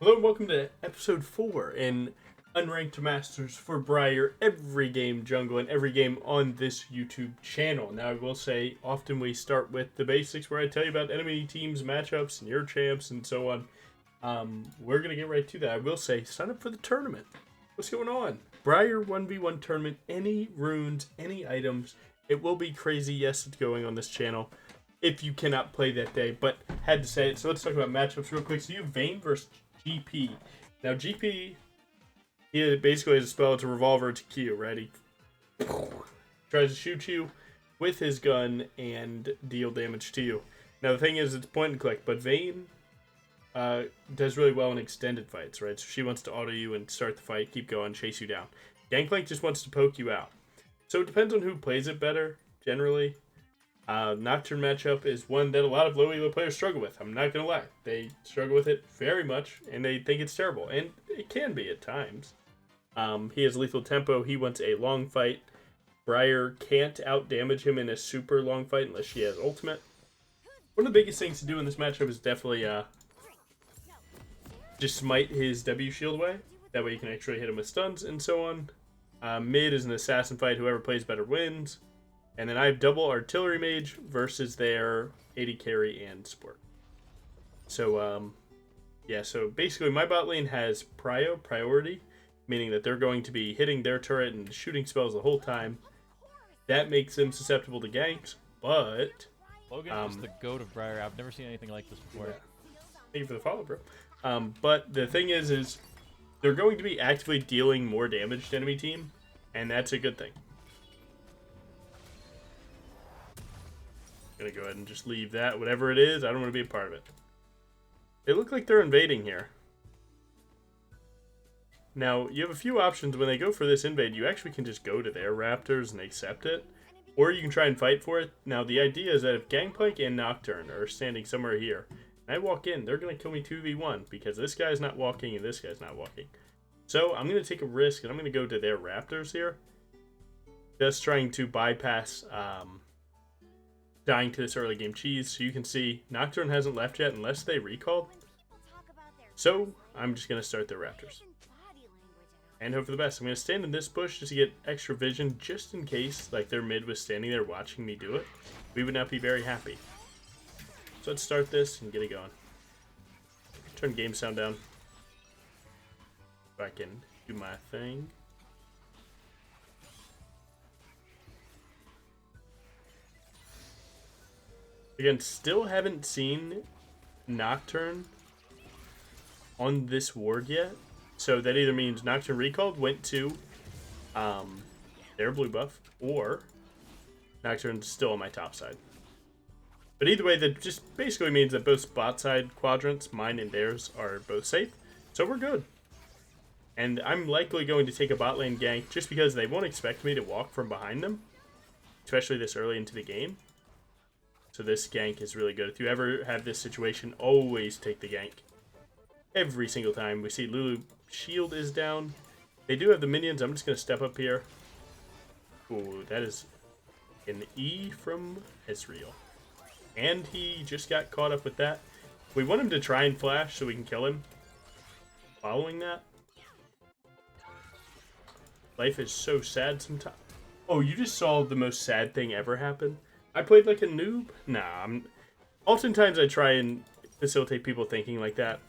Hello and welcome to episode 4 in Unranked Masters for Briar, every game jungle and every game on this YouTube channel. Now I will say, often we start with the basics where I tell you about enemy teams, matchups, and your champs, and so on. We're going to get right to that. I will say, sign up for the tournament. What's going on? Briar 1v1 tournament, any runes, any items. It will be crazy, yes, it's going on this channel if you cannot play that day, but had to say it. So let's talk about matchups real quick. So you have Vayne versus GP. Now GP, he basically has a spell. It's a revolver to Q, right? He tries to shoot you with his gun and deal damage to you. Now the thing is, it's point and click, but Vayne does really well in extended fights, right? So she wants to auto you and start the fight, keep going, chase you down. Gangplank just wants to poke you out. So it depends on who plays it better, generally. Nocturne matchup is one that a lot of low elo players struggle with. I'm not going to lie. They struggle with it very much, and they think it's terrible. And it can be at times. He has lethal tempo. He wants a long fight. Briar can't out-damage him in a super long fight unless she has ultimate. One of the biggest things to do in this matchup is definitely just smite his W shield away. That way you can actually hit him with stuns and so on. Mid is an assassin fight. Whoever plays better wins. And then I have double artillery mage versus their AD carry and support. So, yeah, so basically my bot lane has priority, meaning that they're going to be hitting their turret and shooting spells the whole time. That makes them susceptible to ganks, but... Logan is the goat of Briar. I've never seen anything like this before. Yeah. Thank you for the follow, bro. But the thing is they're going to be actively dealing more damage to enemy team, and that's a good thing. Gonna go ahead and just leave that. Whatever it is, I don't want to be a part of it. They look like they're invading here. Now, you have a few options when they go for this invade. You actually can just go to their raptors and accept it. Or you can try and fight for it. Now, the idea is that if Gangplank and Nocturne are standing somewhere here, and I walk in, they're going to kill me 2v1 because this guy's not walking and this guy's not walking. So, I'm going to take a risk and I'm going to go to their raptors here. Just trying to bypass... dying to this early game cheese. So you can see Nocturne hasn't left yet unless they recalled. So I'm just going to start their raptors. And hope for the best. I'm going to stand in this bush just to get extra vision just in case like their mid was standing there watching me do it. We would not be very happy. So let's start this and get it going. Turn game sound down. If I can do my thing. Again, still haven't seen Nocturne on this ward yet. So that either means Nocturne recalled, went to their blue buff, or Nocturne's still on my top side. But either way, that just basically means that both bot side quadrants, mine and theirs, are both safe. So we're good. And I'm likely going to take a bot lane gank just because they won't expect me to walk from behind them, especially this early into the game. So this gank is really good. If you ever have this situation, always take the gank. Every single time. We see Lulu shield is down. They do have the minions. I'm just going to step up here. Ooh, that is an E from Ezreal. And he just got caught up with that. We want him to try and flash so we can kill him. Following that. Life is so sad sometimes. Oh, you just saw the most sad thing ever happen? I played like a noob? Nah, oftentimes I try and facilitate people thinking like that.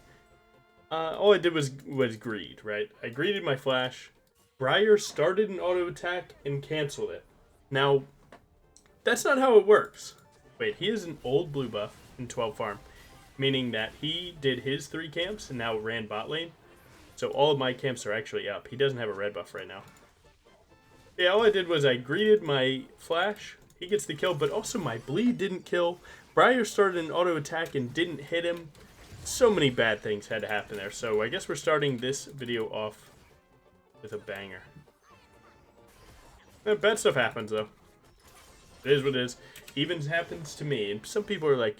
All I did was greed, right? I greeded my flash. Briar started an auto attack and canceled it. Now, that's not how it works. Wait, he is an old blue buff in 12 farm, meaning that he did his 3 camps and now ran bot lane. So all of my camps are actually up. He doesn't have a red buff right now. Yeah, all I did was I greeted my flash. He gets the kill, but also my bleed didn't kill. Briar started an auto attack and didn't hit him. So many bad things had to happen there. So I guess we're starting this video off with a banger. Bad stuff happens though. It is what it is. Even happens to me. And some people are like,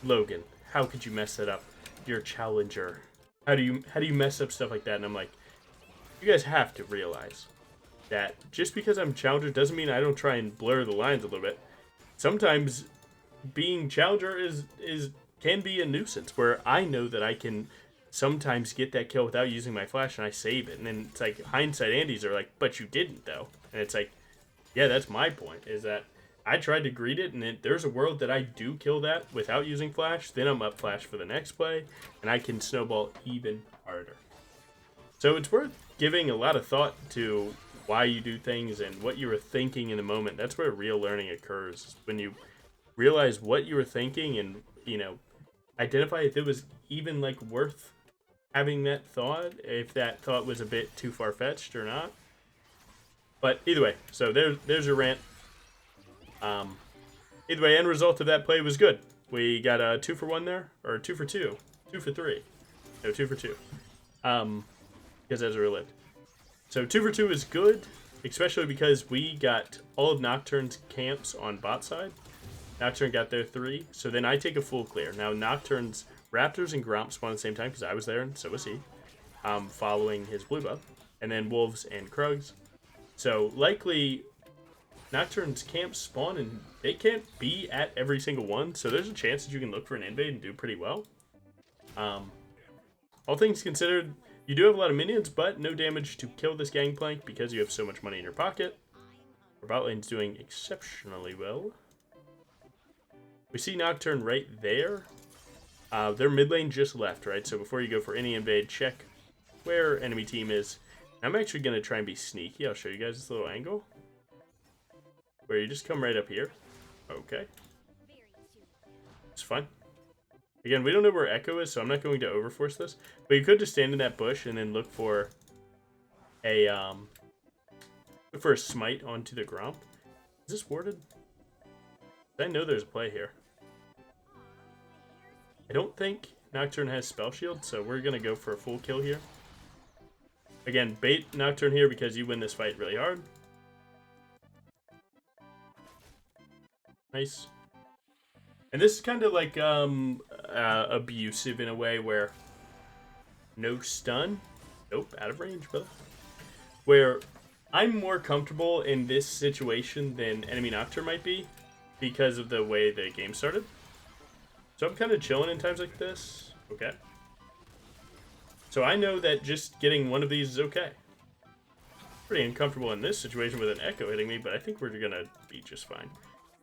Logan, how could you mess that up? You're a challenger. How do you mess up stuff like that? And I'm like, you guys have to realize that just because I'm challenger doesn't mean I don't try and blur the lines a little bit. Sometimes being challenger can be a nuisance where I know that I can sometimes get that kill without using my flash, and I save it. And then it's like, hindsight Andy's are like, but you didn't, though. And it's like, yeah, that's my point, is that I tried to greet it, and there's a world that I do kill that without using flash, then I'm up flash for the next play, and I can snowball even harder. So it's worth giving a lot of thought to why you do things and what you were thinking in the moment. That's where real learning occurs, when you realize what you were thinking and, you know, identify if it was even, like, worth having that thought, if that thought was a bit too far-fetched or not. But either way, so there's your rant. Either way, end result of that play was good. We got a 2 for 1 there, or 2 for 2, 2 for 3, no, 2 for 2, because Ezra lived. So 2 for 2 is good, especially because we got all of Nocturne's camps on bot side. Nocturne got their 3, so then I take a full clear. Now Nocturne's Raptors and Gromp spawn at the same time because I was there and so was he, following his blue buff, and then Wolves and Krugs. So likely Nocturne's camps spawn and they can't be at every single one, so there's a chance that you can look for an invade and do pretty well. All things considered, you do have a lot of minions, but no damage to kill this gangplank because you have so much money in your pocket. Our bot lane's doing exceptionally well. We see Nocturne right there. Their mid lane just left, right? So before you go for any invade, check where enemy team is. I'm actually going to try and be sneaky. I'll show you guys this little angle, where you just come right up here. Okay. It's fine. Again, we don't know where Echo is, so I'm not going to overforce this. But you could just stand in that bush and then look for a smite onto the Gromp. Is this warded? I know there's a play here. I don't think Nocturne has Spell Shield, so we're going to go for a full kill here. Again, bait Nocturne here because you win this fight really hard. Nice. And this is kind of like abusive in a way where no stun. Nope, out of range, brother. Where I'm more comfortable in this situation than enemy Nocturne might be because of the way the game started. So I'm kind of chilling in times like this. Okay. So I know that just getting one of these is okay. Pretty uncomfortable in this situation with an Echo hitting me, but I think we're going to be just fine.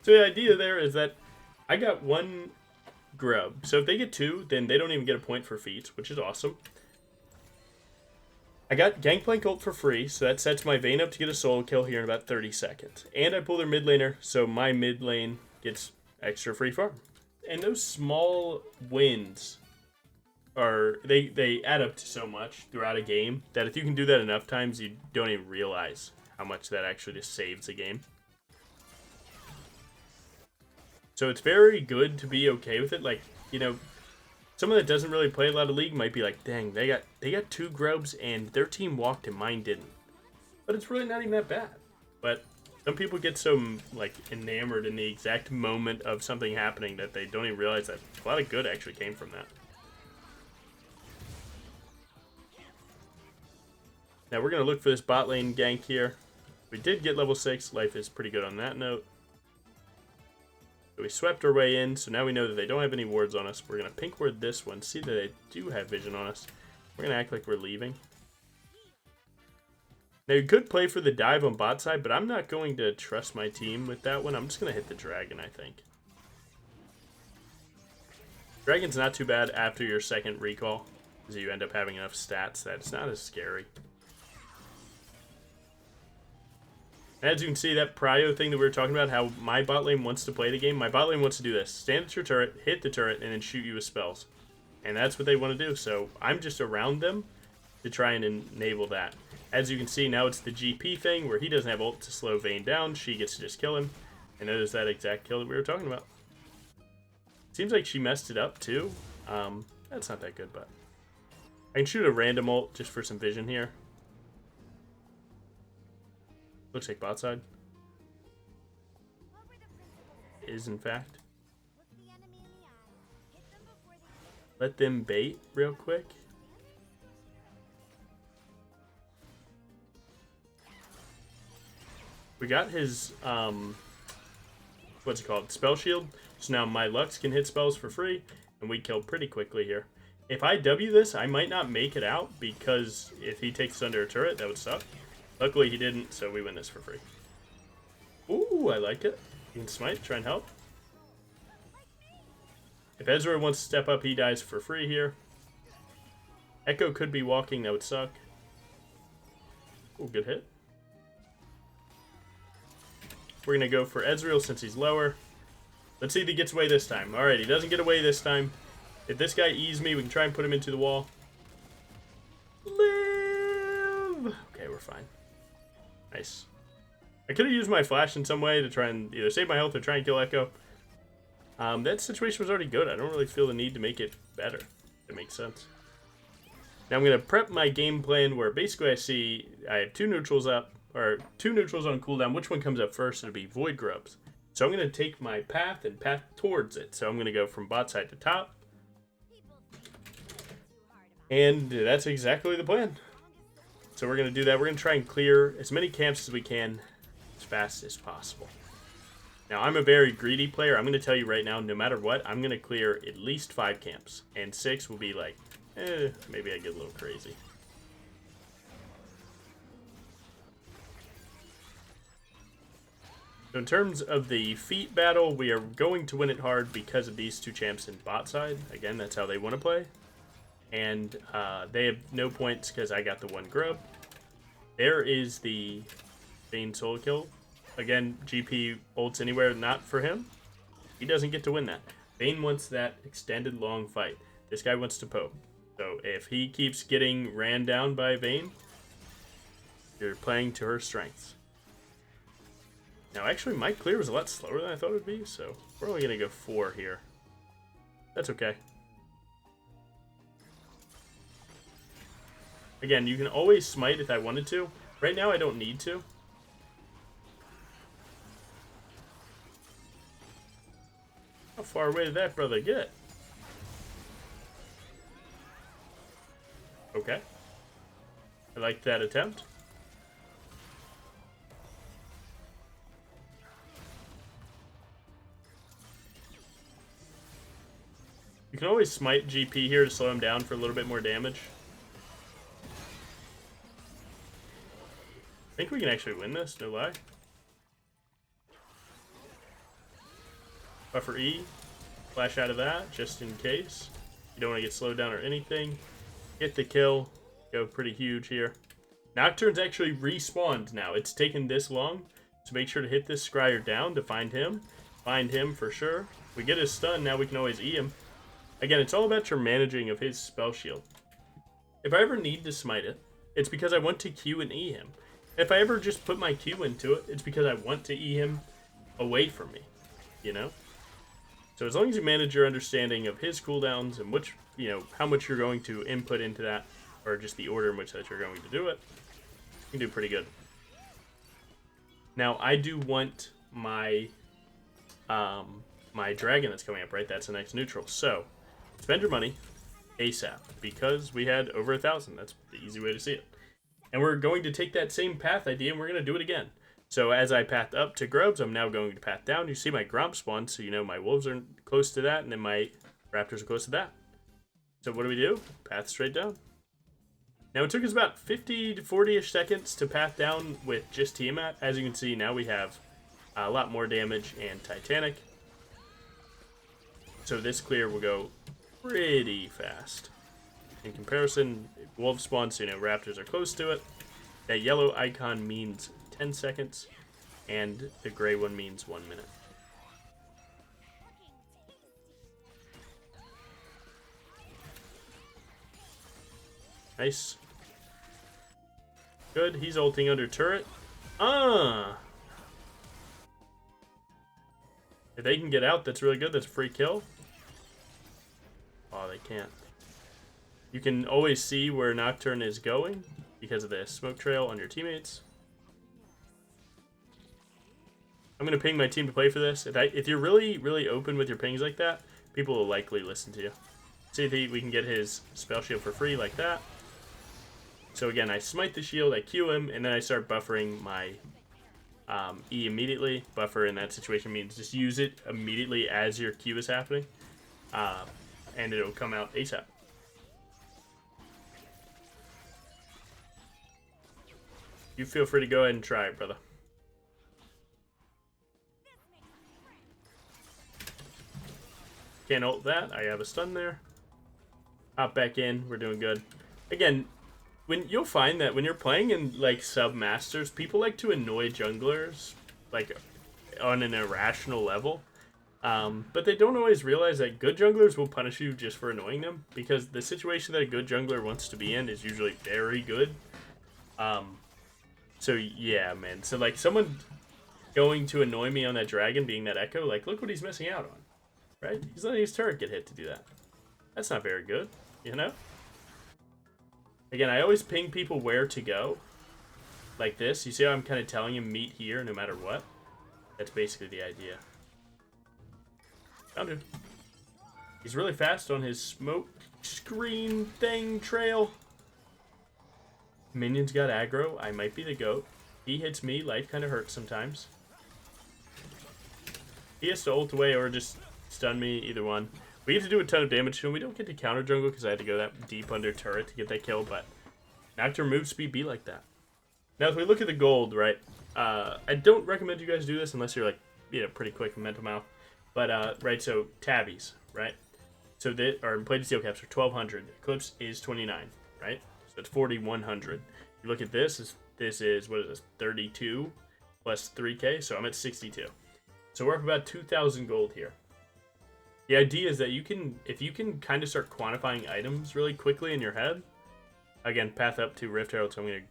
So the idea there is that I got 1 grub. So if they get 2, then they don't even get a point for feats, which is awesome. I got Gangplank ult for free, so that sets my Vayne up to get a solo kill here in about 30 seconds. And I pull their mid laner, so my mid lane gets extra free farm. And those small wins are, they add up to so much throughout a game that if you can do that enough times, you don't even realize how much that actually just saves a game. So it's very good to be okay with it. Like, you know, someone that doesn't really play a lot of League might be like, dang, they got 2 grubs and their team walked and mine didn't. But it's really not even that bad. But some people get so, like, enamored in the exact moment of something happening that they don't even realize that a lot of good actually came from that. Now we're going to look for this bot lane gank here. We did get level 6. Life is pretty good on that note. So we swept our way in, so now we know that they don't have any wards on us. We're going to pink ward this one, see that they do have vision on us. We're going to act like we're leaving. Now you could play for the dive on bot side, but I'm not going to trust my team with that one. I'm just going to hit the dragon, I think. Dragon's not too bad after your second recall, because you end up having enough stats that it's not as scary. As you can see, that prio thing that we were talking about, how my bot lane wants to play the game, my bot lane wants to do this. Stand at your turret, hit the turret, and then shoot you with spells. And that's what they want to do, so I'm just around them to try and enable that. As you can see, now it's the GP thing, where he doesn't have ult to slow Vayne down, she gets to just kill him. And there's that exact kill that we were talking about. Seems like she messed it up, too. That's not that good, but I can shoot a random ult just for some vision here. Looks like bot side. Is in fact. Let them bait real quick. We got his, what's it called? Spell shield. So now my Lux can hit spells for free, and we kill pretty quickly here. If I W this, I might not make it out, because if he takes under a turret, that would suck. Luckily he didn't, so we win this for free. Ooh, I like it. You can smite, try and help. If Ezra wants to step up, he dies for free here. Echo could be walking, that would suck. Ooh, good hit. We're going to go for Ezreal since he's lower. Let's see if he gets away this time. Alright, he doesn't get away this time. If this guy E's me, we can try and put him into the wall. Live! Okay, we're fine. Nice. I could have used my flash in some way to try and either save my health or try and kill Echo. That situation was already good. I don't really feel the need to make it better. If it makes sense. Now I'm going to prep my game plan where basically I see I have 2 neutrals up, or 2 neutrals on cooldown. Which one comes up first? It'll be Void Grubs. So I'm going to take my path and path towards it. So I'm going to go from bot side to top. And that's exactly the plan. So we're going to do that. We're going to try and clear as many camps as we can as fast as possible. Now, I'm a very greedy player. I'm going to tell you right now, no matter what, I'm going to clear at least 5 camps. And 6 will be like, maybe I get a little crazy. So in terms of the feet battle, we are going to win it hard because of these 2 champs in bot side. Again, that's how they want to play. And they have no points because I got the 1 grub. There is the Vayne solo kill. Again, GP ults anywhere, not for him. He doesn't get to win that. Vayne wants that extended long fight. This guy wants to poke. So if he keeps getting ran down by Vayne, you're playing to her strengths. Now, actually, my clear was a lot slower than I thought it would be, so we're only going to go 4 here. That's okay. Again, you can always smite if I wanted to. Right now, I don't need to. How far away did that brother get? Okay. I like that attempt. You can always smite GP here to slow him down for a little bit more damage. I think we can actually win this, no lie. Buffer E, flash out of that, just in case. You don't want to get slowed down or anything. Get the kill, go pretty huge here. Nocturne's actually respawned now. It's taken this long, so make sure to hit this Scryer down to find him. Find him for sure. We get his stun, now we can always E him. Again, it's all about your managing of his spell shield. If I ever need to smite it, it's because I want to Q and E him. If I ever just put my Q into it, it's because I want to E him away from me, you know? So as long as you manage your understanding of his cooldowns and which, you know, how much you're going to input into that, or just the order in which that you're going to do it, you can do pretty good. Now, I do want my my dragon that's coming up, right? That's the next neutral. So, spend your money ASAP, because we had over 1,000. That's the easy way to see it. And we're going to take that same path idea and we're going to do it again. So as I path up to Grubs, I'm now going to path down. You see my Gromp spawn, so you know my Wolves are close to that, and then my Raptors are close to that. So what do? Path straight down. Now it took us about 50 to 40-ish seconds to path down with just Tiamat. As you can see, now we have a lot more damage and Titanic. So this clear will go pretty fast. In comparison, Wolf spawns, so you know Raptors are close to it. That yellow icon means 10 seconds, and the gray one means 1 minute. Nice. Good, he's ulting under turret. If they can get out, that's really good. That's a free kill. Oh, they can't. You can always see where Nocturne is going because of the smoke trail on your teammates. I'm going to ping my team to play for this. If you're really, really open with your pings like that, people will likely listen to you. See if we can get his spell shield for free like that. So again, I smite the shield, I Q him, and then I start buffering my E immediately. Buffer in that situation means just use it immediately as your Q is happening. And it'll come out ASAP. You feel free to go ahead and try it, brother. Can't ult that. I have a stun there. Hop back in. We're doing good. Again, when you'll find that when you're playing in like sub-masters, people like to annoy junglers like on an irrational level. But they don't always realize that good junglers will punish you just for annoying them, because the situation that a good jungler wants to be in is usually very good. So yeah, man. So like someone going to annoy me on that dragon being that echo, like look what he's missing out on. Right? He's letting his turret get hit to do that. That's not very good, you know? Again, I always ping people where to go. Like this. You see how I'm kind of telling him meet here no matter what? That's basically the idea. Found him. He's really fast on his smoke screen thing trail. Minions got aggro. I might be the GOAT. He hits me. Life kind of hurts sometimes. He has to ult away or just stun me, either one. We get to do a ton of damage to him. We don't get to counter jungle because I had to go that deep under turret to get that kill, but Nocturne move speed be like that. Now, if we look at the gold, right, I don't recommend you guys do this unless you're, like, you know, pretty quick and mental mouth. But, right, so tabbies, right? So, plated steel caps are 1,200. Eclipse is 29, right? So, it's 4,100. You look at this is, what is this, 32 plus 3K? So, I'm at 62. So, we're up about 2,000 gold here. The idea is that you can, if you can kind of start quantifying items really quickly in your head, again, path up to Rift Herald, so I'm going to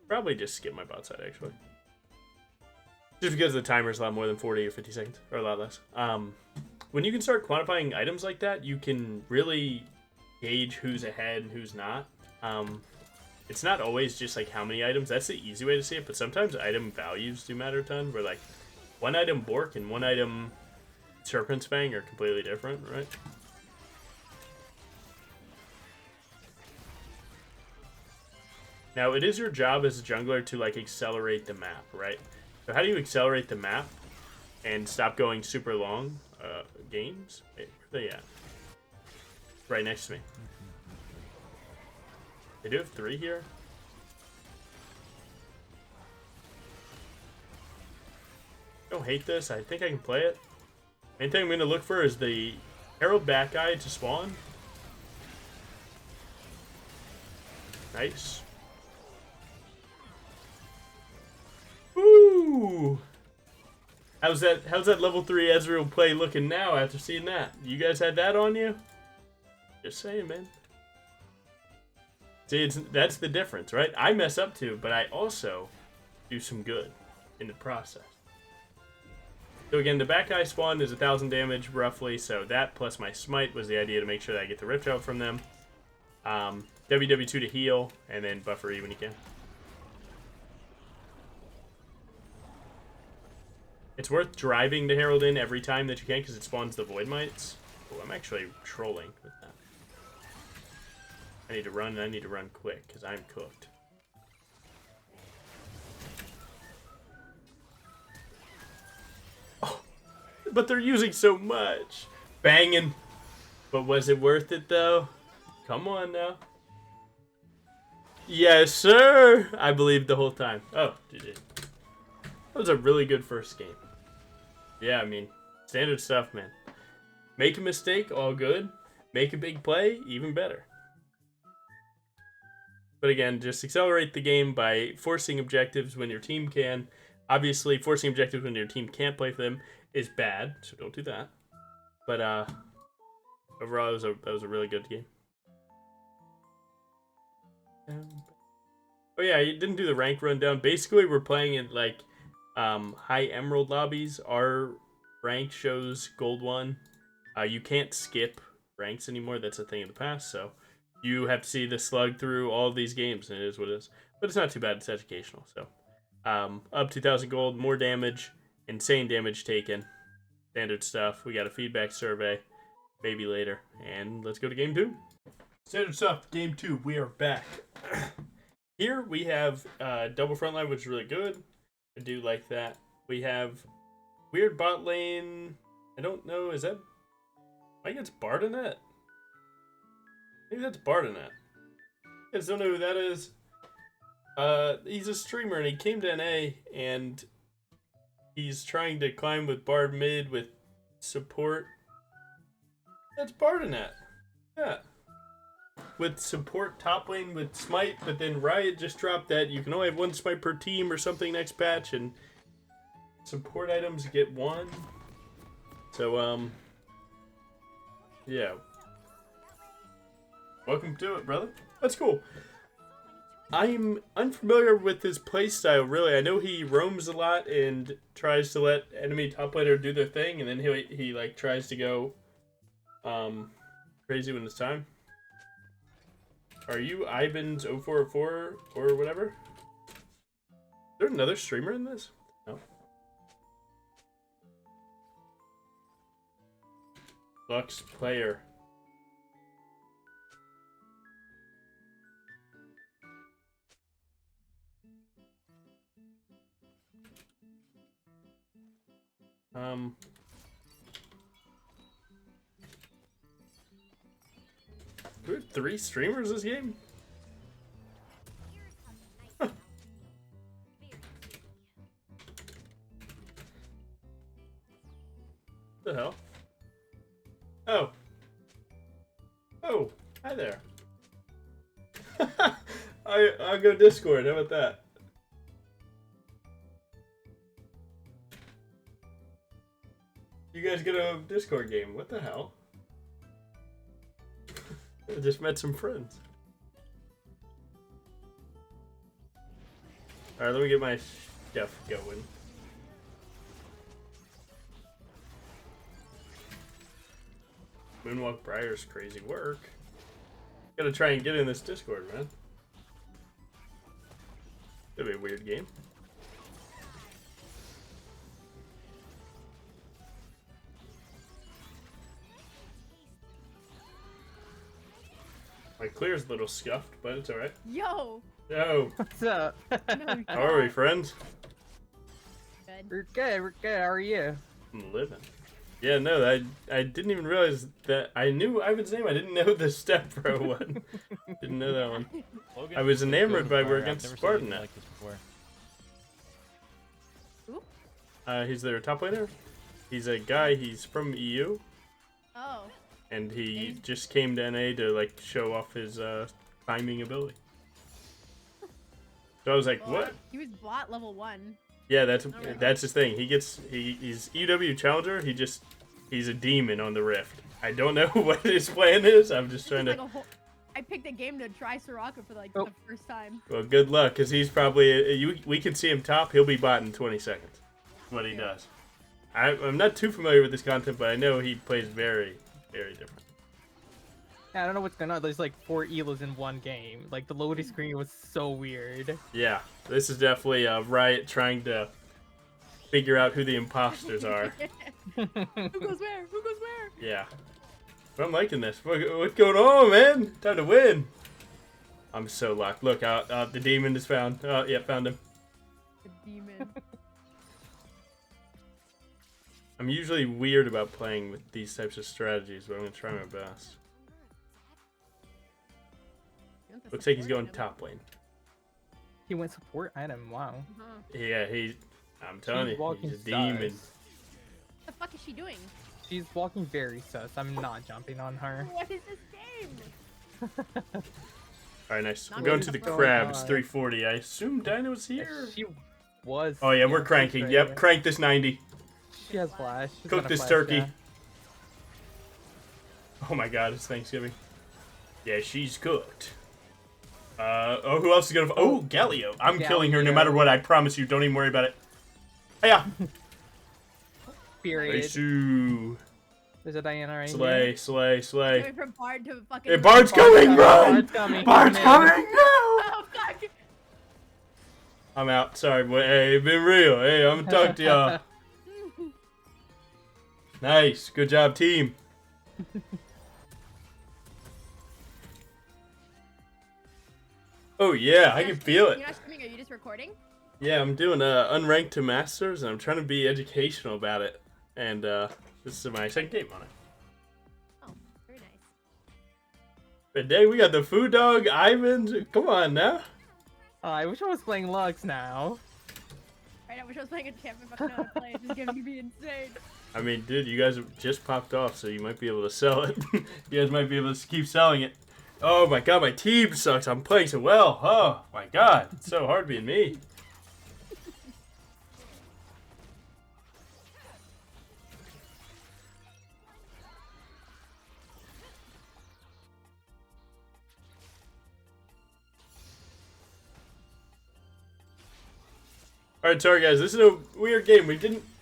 probably just skip my bot side, actually. Just because the timer is a lot more than 40 or 50 seconds, or a lot less. When you can start quantifying items like that, you can really gauge who's ahead and who's not. It's not always just like how many items. That's the easy way to see it, but sometimes item values do matter a ton, where like one item Bork and one item Serpent's Fang are completely different, right? Now, it is your job as a jungler to, like, accelerate the map, right? So how do you accelerate the map and stop going super long games? Wait, where are they at? Right next to me. They do have 3 here. I don't hate this. I think I can play it. Main thing I'm going to look for is the Herald back guy to spawn. Nice. Woo! How's that level 3 Ezreal play looking now after seeing that? You guys had that on you? Just saying, man. See, that's the difference, right? I mess up too, but I also do some good in the process. So again, the back guy spawn is 1,000 damage roughly, so that plus my smite was the idea to make sure that I get the rift out from them. WW2 to heal, and then buffer E when you can. It's worth driving the Herald in every time that you can because it spawns the Void Mites. Oh, I'm actually trolling with that. I need to run, and I need to run quick because I'm cooked. Oh, but they're using so much. Banging. But was it worth it, though? Come on, now. Yes, sir. I believed the whole time. Oh, GG. That was a really good first game. Yeah, I mean, standard stuff, man. Make a mistake, all good. Make a big play, even better. But again, just accelerate the game by forcing objectives when your team can. Obviously, forcing objectives when your team can't play for them is bad, so don't do that. But overall, that was a really good game. Oh yeah, you didn't do the rank rundown. Basically, we're playing in like high emerald lobbies. Our rank shows gold 1. You can't skip ranks anymore. That's a thing of the past. So you have to see the slug through all of these games, and it is what it is. But it's not too bad. It's educational. So up 2,000 gold, more damage, insane damage taken, standard stuff. We got a feedback survey, maybe later, and let's go to game 2. Standard stuff, game 2. We are back. Here we have double frontline, which is really good. I do like that. We have weird bot lane. I don't know. Is that? I think it's Bardonet. I think that's Bardonet. I just don't know who that is. He's a streamer and he came to NA and he's trying to climb with Bard mid with support. That's Bardinet. Yeah. With support top lane with smite, but then Riot just dropped that you can only have one smite per team or something next patch, and support items get one. So yeah. Welcome to it, brother. That's cool. I'm unfamiliar with his playstyle, really. I know he roams a lot and tries to let enemy top laner do their thing, and then he like tries to go crazy when it's time. Are you Ivan's 0404 or whatever? Is there another streamer in this? No. Lux player. We have 3 streamers this game? Huh. What the hell? Oh. Oh, hi there. I'll go Discord, how about that? You guys get a Discord game, what the hell? I just met some friends. Alright, let me get my stuff going. Moonwalk Briar's crazy work. Gotta try and get in this Discord, man. It'll be a weird game. My clear's a little scuffed, but it's alright. Yo! Yo! What's up? How are we, friends? Good. We're good, we're good. How are you? I'm living. Yeah, no, I didn't even realize that I knew Ivan's name. I didn't know the Step Pro one. Didn't know that one. Logan, I was enamored by Briar. we're against I've never seen anything Spartanet. like this before. Who? He's their top laner. He's a guy, he's from EU. Oh. And he just came to NA to like show off his climbing ability. So I was like, Well, what? He was bot level 1. Yeah, that's his thing. He's EW challenger. He's a demon on the Rift. I don't know what his plan is. I'm just trying to. I picked a game to try Soraka for like Oh. the first time. Well, good luck, cause he's probably we can see him top. He'll be bot in 20 seconds. What he does. I'm not too familiar with this content, but I know he plays very, very different. Yeah, I don't know what's going on. There's like 4 Elos in one game. Like the loading screen was so weird. Yeah, this is definitely a Riot trying to figure out who the imposters are. Who goes where? Who goes where? Yeah. But I'm liking this. What's going on, man? Time to win. I'm so locked. Look, the demon is found. Oh, yeah, found him. The demon. I'm usually weird about playing with these types of strategies, but I'm going to try my best. Looks like he's going top lane. He went support item. Wow. Yeah, I'm telling She's you, walking he's a demon. sus. What the fuck is she doing? She's walking very sus. I'm not jumping on her. What is this game? Alright, nice. Not I'm going good to the enough. crab. It's God. 340. I assume Dino's here. She was. Oh, yeah, we're she's cranking. right Yep, there. crank this 90. She has flash. She's Cook got a this flash, turkey. yeah. Oh my god, it's Thanksgiving. Yeah, she's cooked. Oh, who else is gonna? Oh, Galio. I'm killing her no Galio. matter what. I promise you. Don't even worry about it. Hiya. Period. Sue. There's a Diana right Slay, here. slay, slay. Going from Bard to fucking. Hey, Bard's coming, run! Bard's coming. Bard's Come in. coming! No! Oh fuck! I'm out. Sorry, boy. Hey, been real. Hey, I'm gonna talk to y'all. Nice. Good job, team. Oh yeah, I can feel it. You're not streaming, are you just recording? Yeah, I'm doing Unranked to Masters, and I'm trying to be educational about it. And this is my second game on it. Oh, very nice. But dang, we got the food dog, Ivan. Come on now. I wish I was playing Lux now. Right, I wish I was playing a champion fucking know how to play. This is gonna be insane. I mean, dude, you guys just popped off, so you might be able to sell it. You guys might be able to keep selling it. Oh my god, my team sucks. I'm playing so well. Oh my god, it's so hard being me. Alright, sorry guys, this is a weird game.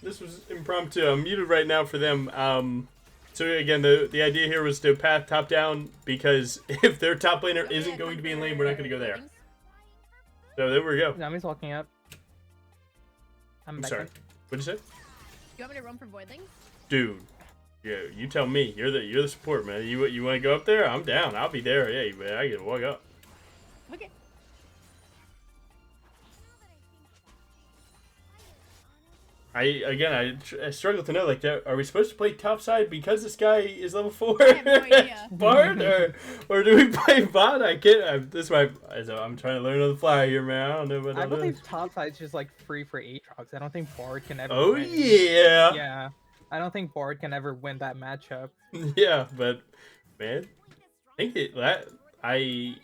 This was impromptu. I'm muted right now for them. So again, the idea here was to path top down, because if their top laner isn't going to be in lane, we're not going to go there. So there we go. Nami's walking up. I'm back sorry. in. What'd you say? You want me to roam for voidlings? Dude, yeah, you tell me. You're the support, man. You want to go up there? I'm down. I'll be there. Yeah, man, I can walk up. Okay. I struggle to know, like, are we supposed to play topside because this guy is level 4? I have no idea. Bard, or do we play bot? I can't. I'm trying to learn on the fly here, man. I don't know what I believe topside's just like free for Aatrox. I don't think Bard can ever. Oh win. yeah. Yeah, I don't think Bard can ever win that matchup. Yeah, but man, I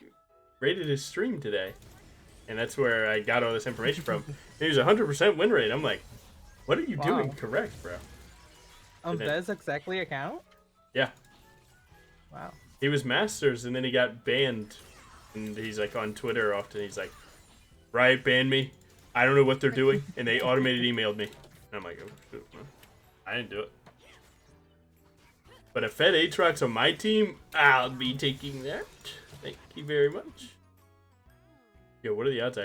rated his stream today, and that's where I got all this information from. He was 100% win rate. I'm like, what are you doing correct, bro? On Bez exactly account? Yeah. Wow. He was Masters, and then he got banned. And he's like on Twitter often. He's like, Riot banned me. I don't know what they're doing. And they automated emailed me. And I'm like, oh, shoot, man. I didn't do it. But if Fed Aatrox on my team, I'll be taking that. Thank you very much. Yo, what are the odds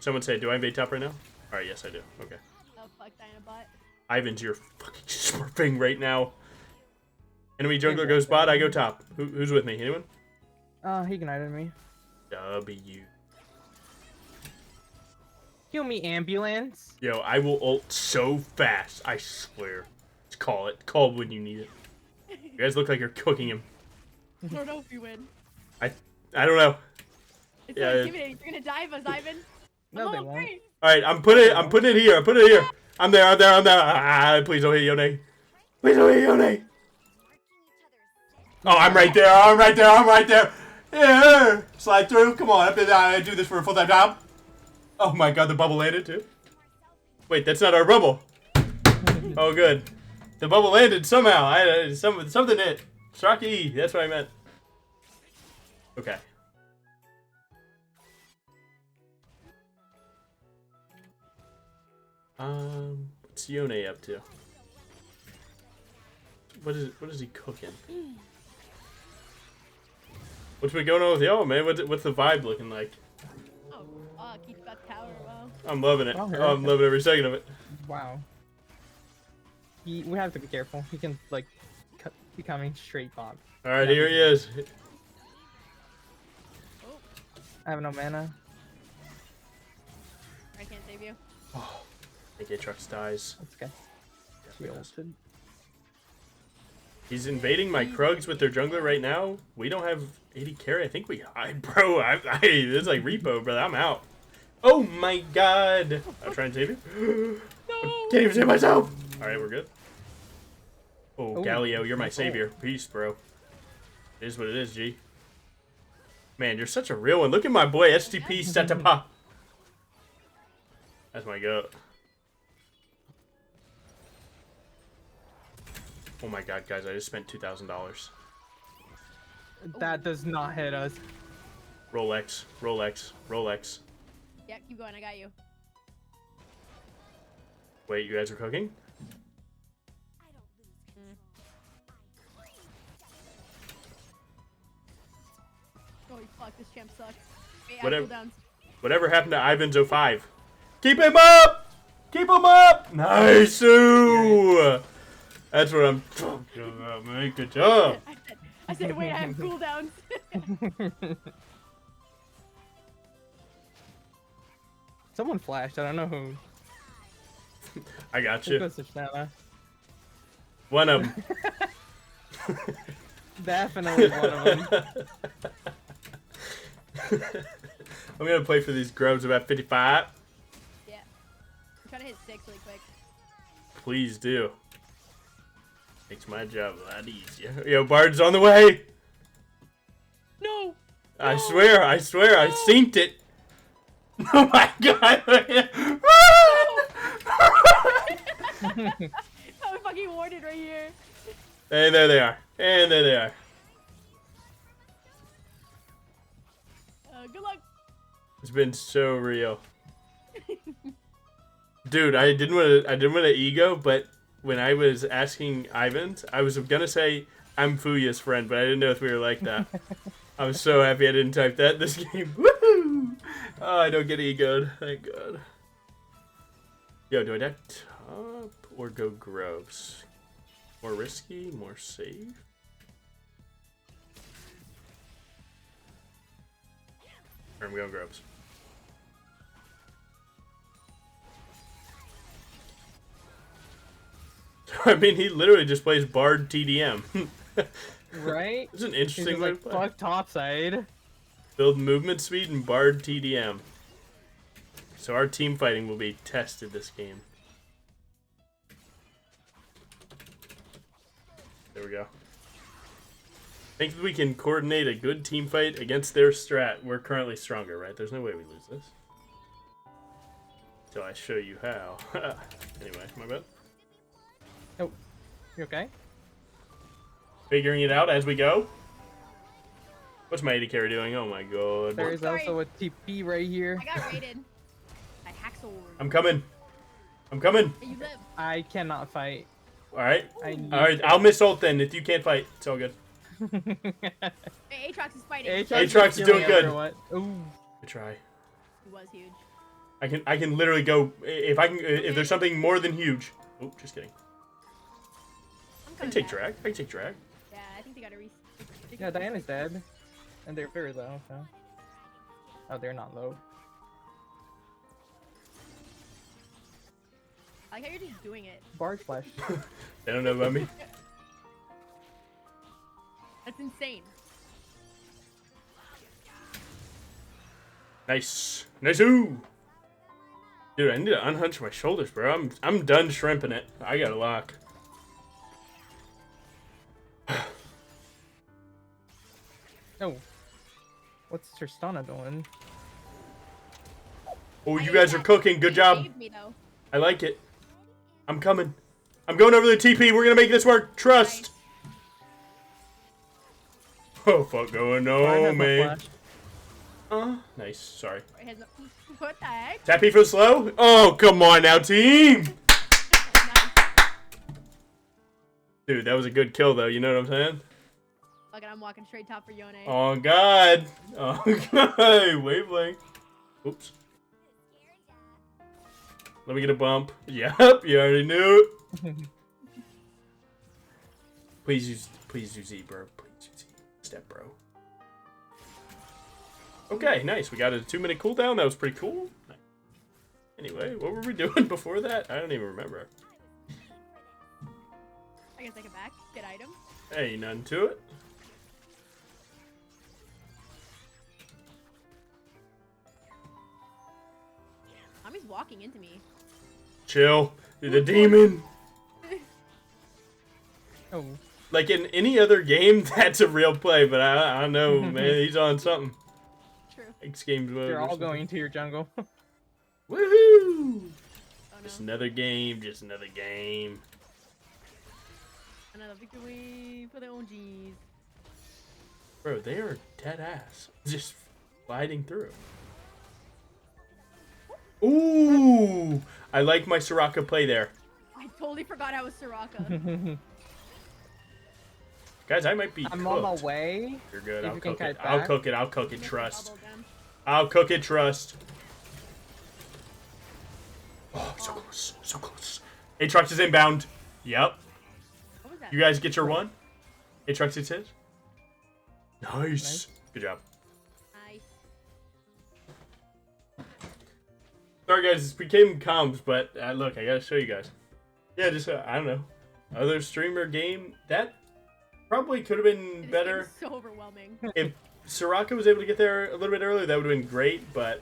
Someone say, do I invade top right now? Alright, yes I do. Okay. Oh fuck, Dinobot. Ivan's your fucking smurfing right now. Enemy jungler goes bot, I go top. Who's with me? Anyone? He ignited me. W. Kill me, ambulance. Yo, I will ult so fast. I swear. Just call it. Call when you need it. You guys look like you're cooking him. I don't know if you win. I don't know. It's Yeah, so intimidating. You're gonna die of us, Ivan. No, they won't. Alright, I'm putting it here. I'm putting it here. I'm there. Ah, please don't hit Yone. Please don't hit Yone. Oh, I'm right there. Yeah. Slide through. Come on. I do this for a full-time job. Oh my god, the bubble landed too. Wait, that's not our bubble. Oh, good. The bubble landed somehow. Something hit. Straki, that's what I meant. Okay. What's Yone up to? What is he cooking? What's been going on with y'all, man? What's the vibe looking like? Oh, keep that tower, wow. I'm loving it. Oh, I'm loving every second of it. Wow. We have to be careful. He can like be coming straight bot. All right, here he is. Oh, I have no mana. I can't save you. Oh, I think Aatrox dies. Let's go. She ulted. He's invading my Krugs with their jungler right now. We don't have 80 carry. I think we hide, bro. This is like repo, brother. I'm out. Oh my god. I'll try and save you. No. Can't even save myself. All right, we're good. Oh, Galio, you're my savior. Peace, bro. It is what it is, G. Man, you're such a real one. Look at my boy, STP Setapa. That's my goat. Oh my god, guys, I just spent $2,000. That does not hit us. Rolex, Rolex, Rolex. Yeah, keep going. I got you. Wait, you guys are cooking? Holy fuck, this champ sucks. Wait, Whatever. cooldowns. Whatever happened to Ivan's 05? Keep him up! Keep him up! Nice! That's what I'm talking about, man. Good job. I said, wait, I have cooldowns. Someone flashed. I don't know who. I got Who you. goes to Shanna? One of them. Definitely one of them. I'm gonna play for these grubs about 55. Yeah. I'm trying to hit 6 really quick. Please do. Makes my job a lot easier. Yo, Bard's on the way. No. I swear, I synced it. Oh my god. I'm fucking warded right here. And there they are. And there they are. Good luck. It's been so real. Dude, I didn't want to ego, but when I was asking Ivans, I was gonna say I'm Fuya's friend, but I didn't know if we were like that. I was so happy I didn't type that in this game. Woohoo! Oh, I don't get egoed. Thank God. Yo, do I attack top or go groves? More risky, more safe? Or I'm going groves. I mean, he literally just plays Bard TDM. Right? It's an He's interesting just way like, to play. fuck topside. Build movement speed and Bard TDM. So our team fighting will be tested this game. There we go. Think that we can coordinate a good team fight against their strat. We're currently stronger, right? There's no way we lose this. Till I show you how. Anyway, my bad. Oh, you okay? Figuring it out as we go. What's my AD carry doing? Oh my god. There's Sorry. also a TP right here. I got raided. I hack sword. I'm coming. I'm coming. Hey, you live. I cannot fight. Alright. I need Alright, I'll miss ult then if you can't fight. It's all good. Hey, Aatrox is fighting. Aatrox is doing good. Ooh. I try. He was huge. I can literally go if there's something more than huge. Oh, just kidding. I'm I can coming take back. drag. I can take drag. Yeah, I think they got a reset. Yeah, Diana's dead. And they're very low, so. Oh, they're not low. I like how you're just doing it. Bard flash. They don't know about me. That's insane. Nice. Nice-oo! Dude, I need to unhunch my shoulders, bro. I'm done shrimping it. I got a lock. Oh. What's Tristana doing? Oh, you I guys ate are that. cooking. Good He job. saved me, though. I like it. I'm coming. I'm going over the TP. We're gonna make this work. Trust. Oh, fuck going Bard on, has no man. flash. Nice. Sorry. Right, has no- What the heck? Tappy for slow? Oh, come on now, team. Nice. Dude, that was a good kill, though. You know what I'm saying? Look, I'm walking straight top for Yone. Oh, God. Oh, God. Wavelength. Oops. Let me get a bump. Yep, you already knew it. Please use E, bro. Please use E. Step, bro. Okay, nice. We got a 2-minute cooldown. That was pretty cool. Anyway, what were we doing before that? I don't even remember. I guess I can back. Get item. Hey, none to it. Mommy's walking into me. Chill. You're the demon. Oh. Like in any other game, that's a real play, but I don't know, man. He's on something. True. X Games mode. They're or all something. going to your jungle. Woohoo! Oh no. Just another game, just another game. Another victory for the OGs. Bro, they are dead ass. Just gliding through. Ooh! I like my Soraka play there. I totally forgot I was Soraka. Guys, I might be I'm cooked. on my way. You're good. If I'll you can cook it. kite I'll back. cook it. I'll cook it. Missed the Trust. bubble gem. I'll cook it. Trust. Oh, so close. So close. Aatrox is inbound. Yep. What was that? You guys get your one? Aatrox is his? Nice. Nice. Good job. Nice. Sorry guys, this became comms, but look, I gotta show you guys. Yeah, just, I don't know. Other streamer game, that probably could have been This better game is so overwhelming. if Soraka was able to get there a little bit earlier, that would have been great, but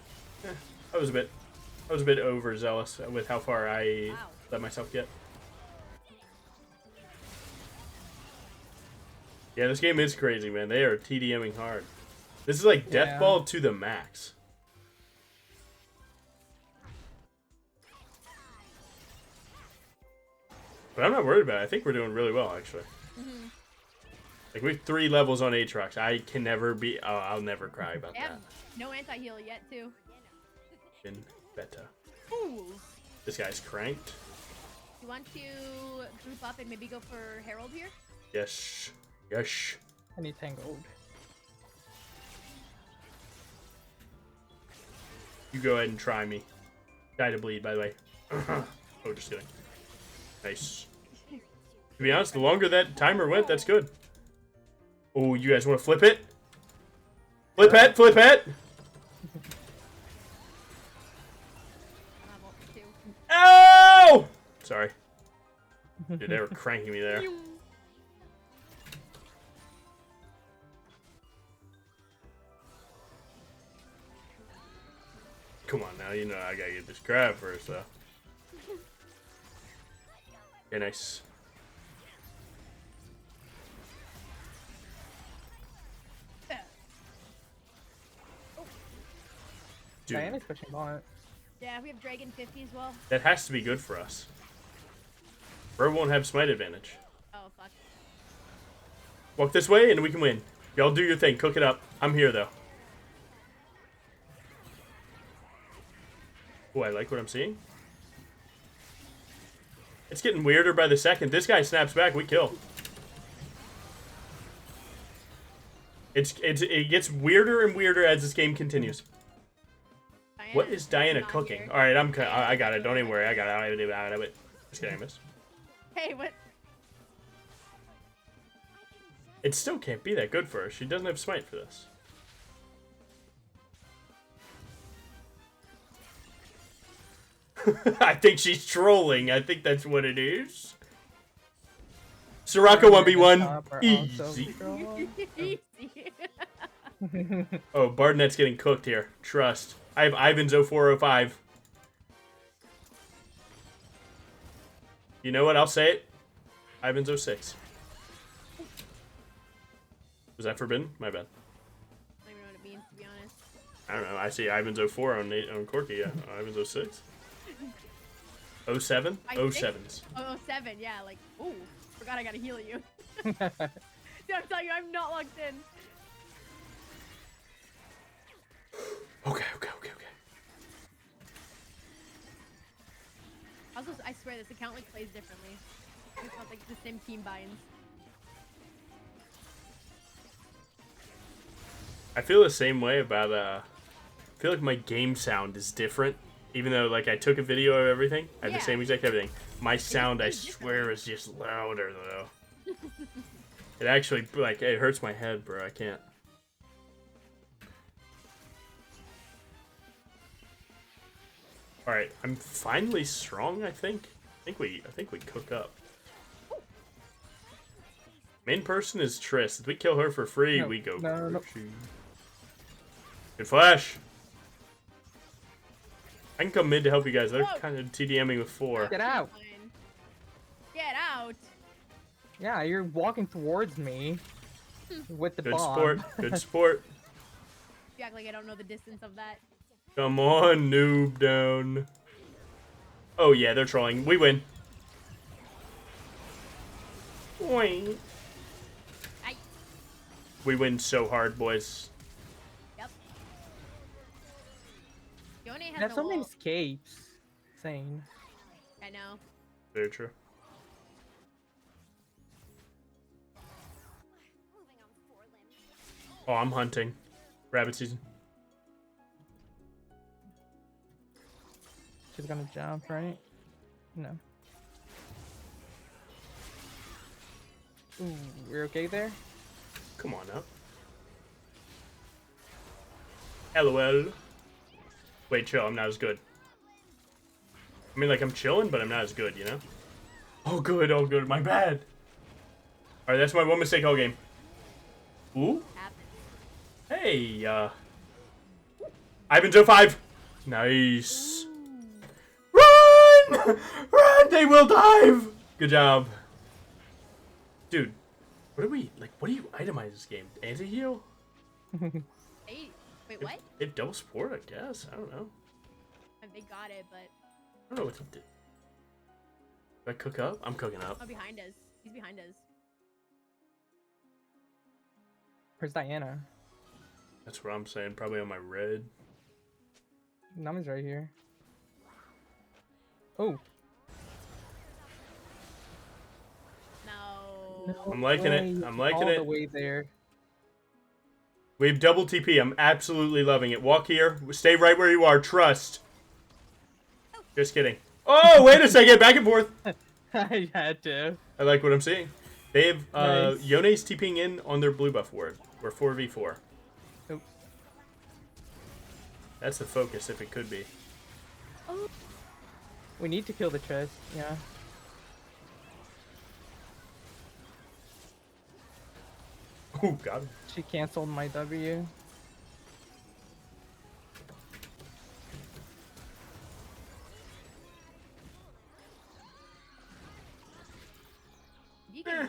I was a bit overzealous with how far I let myself get. Yeah, this game is crazy, man. They are TDMing hard. This is like Death Ball to the max. But I'm not worried about it. I think we're doing really well, actually. Like, we have 3 levels on Aatrox. I can never be... Oh, I'll never cry about that. No anti-heal yet, too. In beta. Fools. This guy's cranked. You want to group up and maybe go for Herald here? Yes. Yes. I need Tangled. You go ahead and try me. Die to bleed, by the way. Oh, just kidding. Nice. To be honest, the longer that timer went, that's good. Oh, you guys want to flip it? Flip it! Flip it! Ow! Sorry. Dude, they were cranking me there. Come on now, you know I gotta get this crab first, though. Okay, nice. Dude, Diana's pushing bot. Yeah, we have Dragon 50 as well. that has to be good for us. Bro won't have smite advantage. Oh, fuck. Walk this way and we can win. Y'all do your thing. Cook it up. I'm here, though. Oh, I like what I'm seeing. It's getting weirder by the second. This guy snaps back. We kill. It gets weirder and weirder as this game continues. What is Diana cooking? Here. All right, I got it. Don't even worry. I got it. Just kidding, I missed. Hey, what? It still can't be that good for her. She doesn't have smite for this. I think she's trolling. I think that's what it is. Soraka 1v1. Easy. Easy. Oh, Bardnet's getting cooked here. Trust. I have Ivan's 0405. You know what? I'll say it. Ivan's 06. Was that forbidden? My bad. I don't even know what it means, to be honest. I don't know. I see Ivan's 04 on Corky. Yeah. Ivan's 06. 07? 07s. Oh, 07, yeah, like, ooh, forgot I gotta heal you. Dude, I'm telling you, I'm not locked in. Okay. Also, I swear, this account, like, plays differently. It's not, like, the same team binds. I feel the same way about, I feel like my game sound is different. Even though, like, I took a video of everything, I have the same exact everything. My sound, I swear, is just louder, though. It actually, like, it hurts my head, bro. I can't. All right, I'm finally strong. I think. I think we cook up. Main person is Triss. If we kill her for free, we go. No. Good flash. I can come mid to help you guys. They're kind of TDMing with 4. Get out. Get out. Yeah, you're walking towards me with the Good bomb. sport. Good sport. You act like I don't know the distance of that. Come on, noob down. Oh yeah, they're trolling. We win. Boing. Aye. We win so hard, boys. Yep. Yone has That's no so many ult. escapes. Insane. I know. Very true. Oh, I'm hunting. Rabbit season. She's gonna jump, right? No. Ooh, we're okay there? Come on up. LOL. Wait, chill. I'm not as good. I mean, like, I'm chilling, but I'm not as good, you know? Oh, good. Oh, good. My bad. Alright, that's my one mistake all game. Ooh. Happens. Hey, Ivan's 05. Nice. Run! Run! They will dive! Good job. Dude, what do we, like, what do you itemize this game? Anti-heal? Hey, wait, what? They have double support, I guess. I don't know. They got it, but. I don't know what to do. Do I cook up? I'm cooking up. Oh, behind us. He's behind us. Where's Diana? That's what I'm saying. Probably on my red. Nami's right here. Oh. No. I'm liking it. I'm liking All it. the way there. We have double TP. I'm absolutely loving it. Walk here. Stay right where you are. Trust. Just kidding. Oh, wait a second. Back and forth. I had to. I like what I'm seeing. They have Nice. Yone's TPing in on their blue buff ward. We're 4v4. Oh. That's the focus, if it could be. We need to kill the chest. Yeah. Oh, God. She canceled my W. You can.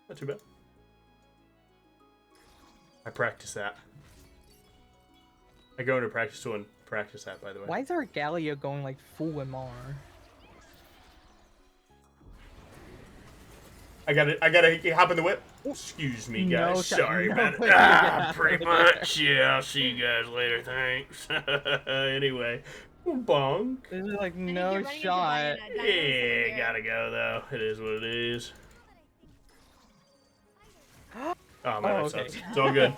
Not too bad. I practice that. I go into practice tool and practice that, by the way. Why is our Gallia going like full MR? I gotta hop in the whip. Excuse me, guys. No, Sorry no, about it. yeah. Pretty much. Yeah, I'll see you guys later. Thanks. Anyway, bonk. There's like And no you're running into shot. Diana. Diana's over Yeah, here. gotta go though. It is what it is. Oh man, that okay. sucks. It's all good.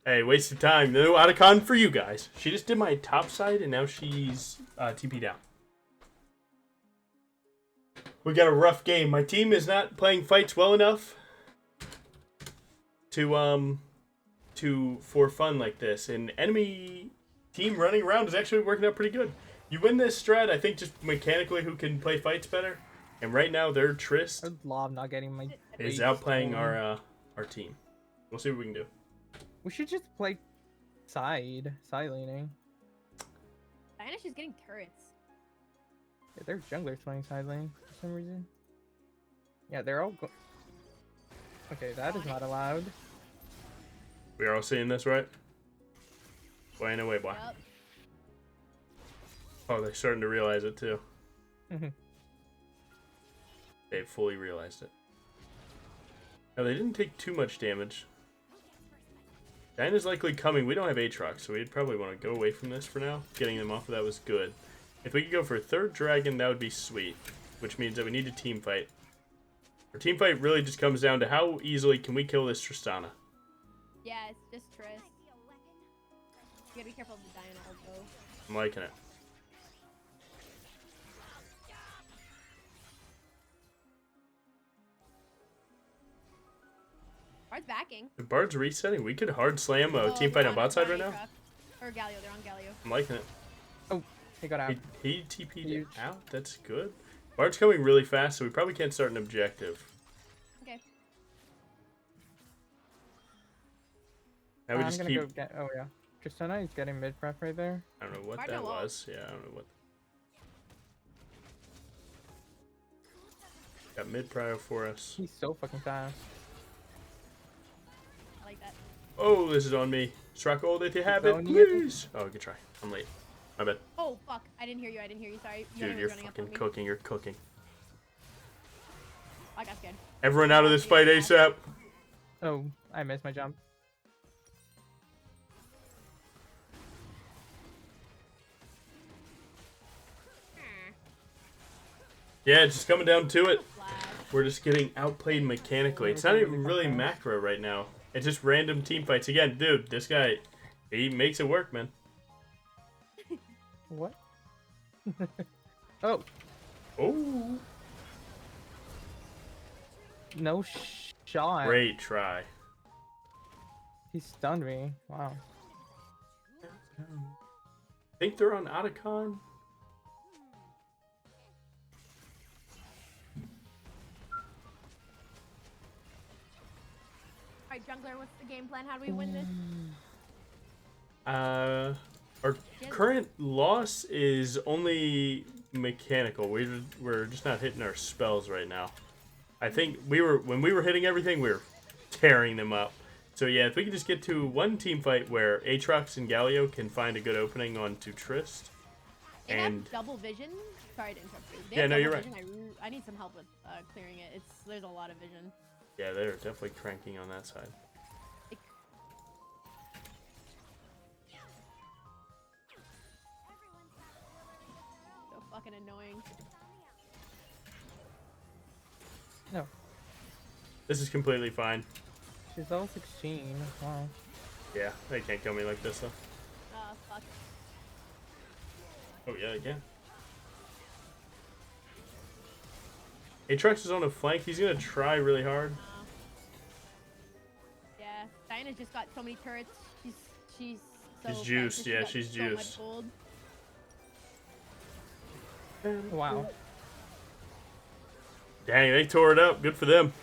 Hey, wasted time. No Otacon for you guys. She just did my top side and now she's TP down. We got a rough game. My team is not playing fights well enough to for fun like this. And enemy team running around is actually working out pretty good. You win this strat, I think, just mechanically who can play fights better. And right now their Trist Lob not getting my. is race outplaying going. our team. We'll see what we can do. We should just play side leaning. Diana, she's getting turrets. Yeah, there's junglers playing side lane for some reason. Yeah, they're all. Okay, that is not allowed. We are all seeing this, right? Playing away, boy. Yep. Oh, they're starting to realize it too. Mhm. They fully realized it. Now, they didn't take too much damage. Diana's likely coming. We don't have Aatrox, so we'd probably want to go away from this for now. Getting them off of that was good. If we could go for a third dragon, that would be sweet. Which means that we need a team fight. Our team fight really just comes down to how easily can we kill this Tristana. Yeah, it's just Trist. You gotta be careful of the Diana ult, though. I'm liking it. Bard's backing. The Bard's resetting. We could hard slam a Oh, team they're fight on bot side right now. Or Galio, they're on Galio. I'm liking it. Oh, he got out. He TP'd Huge. out. That's good. Bard's coming really fast, so we probably can't start an objective. Okay. Now we I'm just gonna keep. go get. Oh yeah, Tristana is getting mid prep right there. I don't know what Bard that no ult. was. Yeah, I don't know what. Got mid prio for us. He's so fucking fast. I like that. Oh, this is on me. Strike gold if you have it, Don't you? please. Oh, good try. I'm late. My bad. Oh, fuck. I didn't hear you. I didn't hear you. Sorry. Dude, Yone you're was running up fucking on me. cooking. You're cooking. I got scared. Everyone out of this fight ASAP. Oh, I missed my jump. Yeah, it's just coming down to it. Flash. We're just getting outplayed mechanically. It's not even really macro right now. It's just random team fights. Again, dude, this guy, he makes it work, man. What? Oh, Oh, no shot. great try. He stunned me. Wow. Think they're on Otacon? Alright, jungler, what's the game plan? How do we win this? Our current loss is only mechanical. We're just not hitting our spells right now. I think when we were hitting everything, we were tearing them up. So yeah, if we could just get to one team fight where Aatrox and Galio can find a good opening onto Trist. They And have double vision. Sorry to interrupt you. They yeah, have no, you're double right. vision. I need some help with clearing it. There's a lot of vision. Yeah, they're definitely cranking on that side. So fucking annoying. No. This is completely fine. She's level 16. Wow. Yeah, they can't kill me like this though. Fuck. Oh yeah, they can. Aatrox is on a flank. He's gonna try really hard. Yeah, Diana's just got so many turrets. She's so She's juiced, fast, yeah, got she's so much juiced. gold. Wow. Dang, they tore it up. Good for them.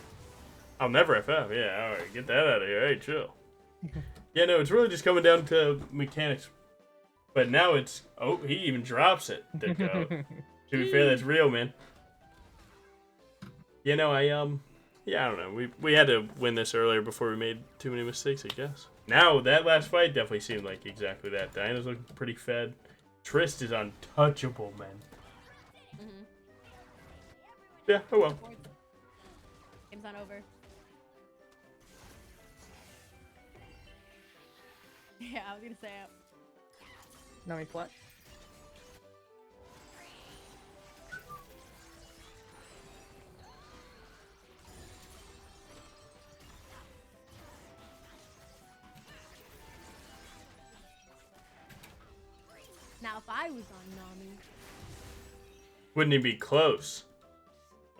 I'll never FF. Yeah, alright, get that out of here. Hey, chill. Yeah, no, it's really just coming down to mechanics. But now it's... Oh, he even drops it. To be fair, that's real, man. You know, yeah, I don't know. We had to win this earlier before we made too many mistakes, I guess. Now, that last fight definitely seemed like exactly that. Diana's looking pretty fed. Trist is untouchable, man. Mm-hmm. Yeah, oh well. Game's not over. Yeah, I was gonna say it. No, he flash. Now, if I was on Nami, Wouldn't even be close.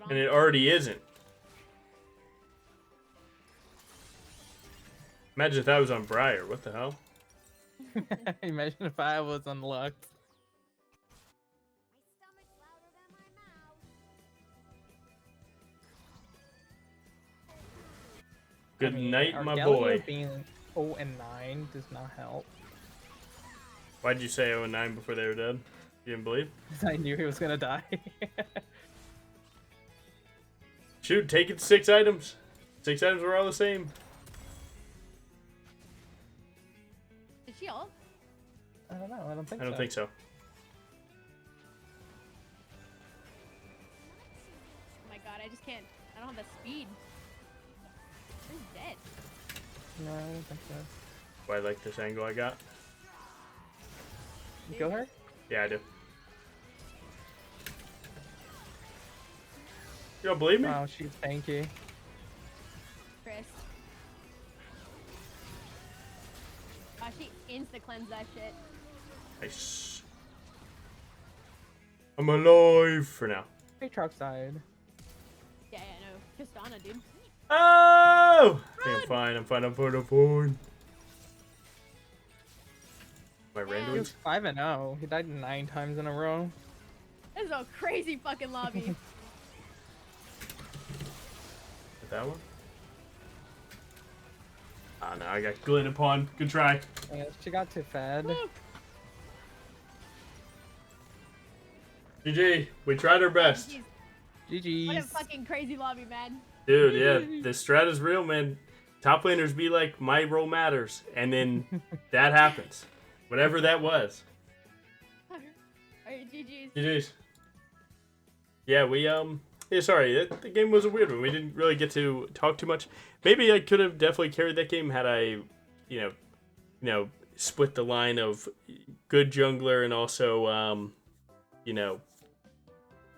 And it already isn't. Imagine if that was on Briar. What the hell? Imagine if I was unlocked. Good night, our my Galio boy. Being 0 and 9 does not help. Why'd you say 0 and 9 before they were dead? You didn't believe? I knew he was gonna die. Shoot, take it 6 items. 6 items were all the same. did she ult? I don't know. I don't think I so. don't think so. Oh my god, I just can't. I don't have the speed. She's dead. No, I don't think so. Why I like this angle I got? You kill her? Yeah, I do. You don't believe me? Wow, she's tanky. Chris. She insta-cleansed that shit. Nice. I'm alive for now. Aatrox died. Yeah, no. Tristana, dude. Oh! I think I'm fine. I'm fine. I'm fine. I'm fine. My He randomly. was 5 and 0. He died 9 times in a row. This is a crazy fucking lobby. That one? Ah, no, I got glitted upon. Good try. Yeah, she got too fed. GG. We tried our best. Jeez, what a GG's. fucking crazy lobby, man. Dude, yeah, the strat is real, man. Top laners be like, my role matters. And then that happens. Whatever that was. Alright, GG's. GG's. Yeah, we, yeah, sorry, the game was a weird one. We didn't really get to talk too much. Maybe I could have definitely carried that game had I, you know, split the line of good jungler and also, you know,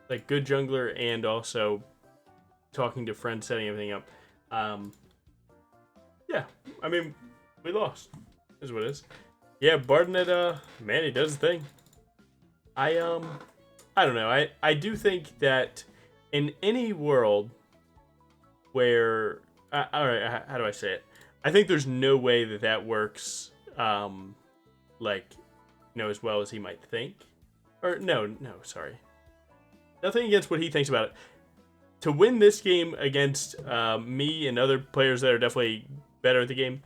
like good jungler and also talking to friends, setting everything up. Yeah, I mean, we lost. Is what it is. Yeah, Bardonet, man, he does the thing. I don't know. I do think that in any world where, all right, how do I say it? I think there's no way that that works, like, you know, as well as he might think. Or no, sorry. Nothing against what he thinks about it. To win this game against me and other players that are definitely better at the game.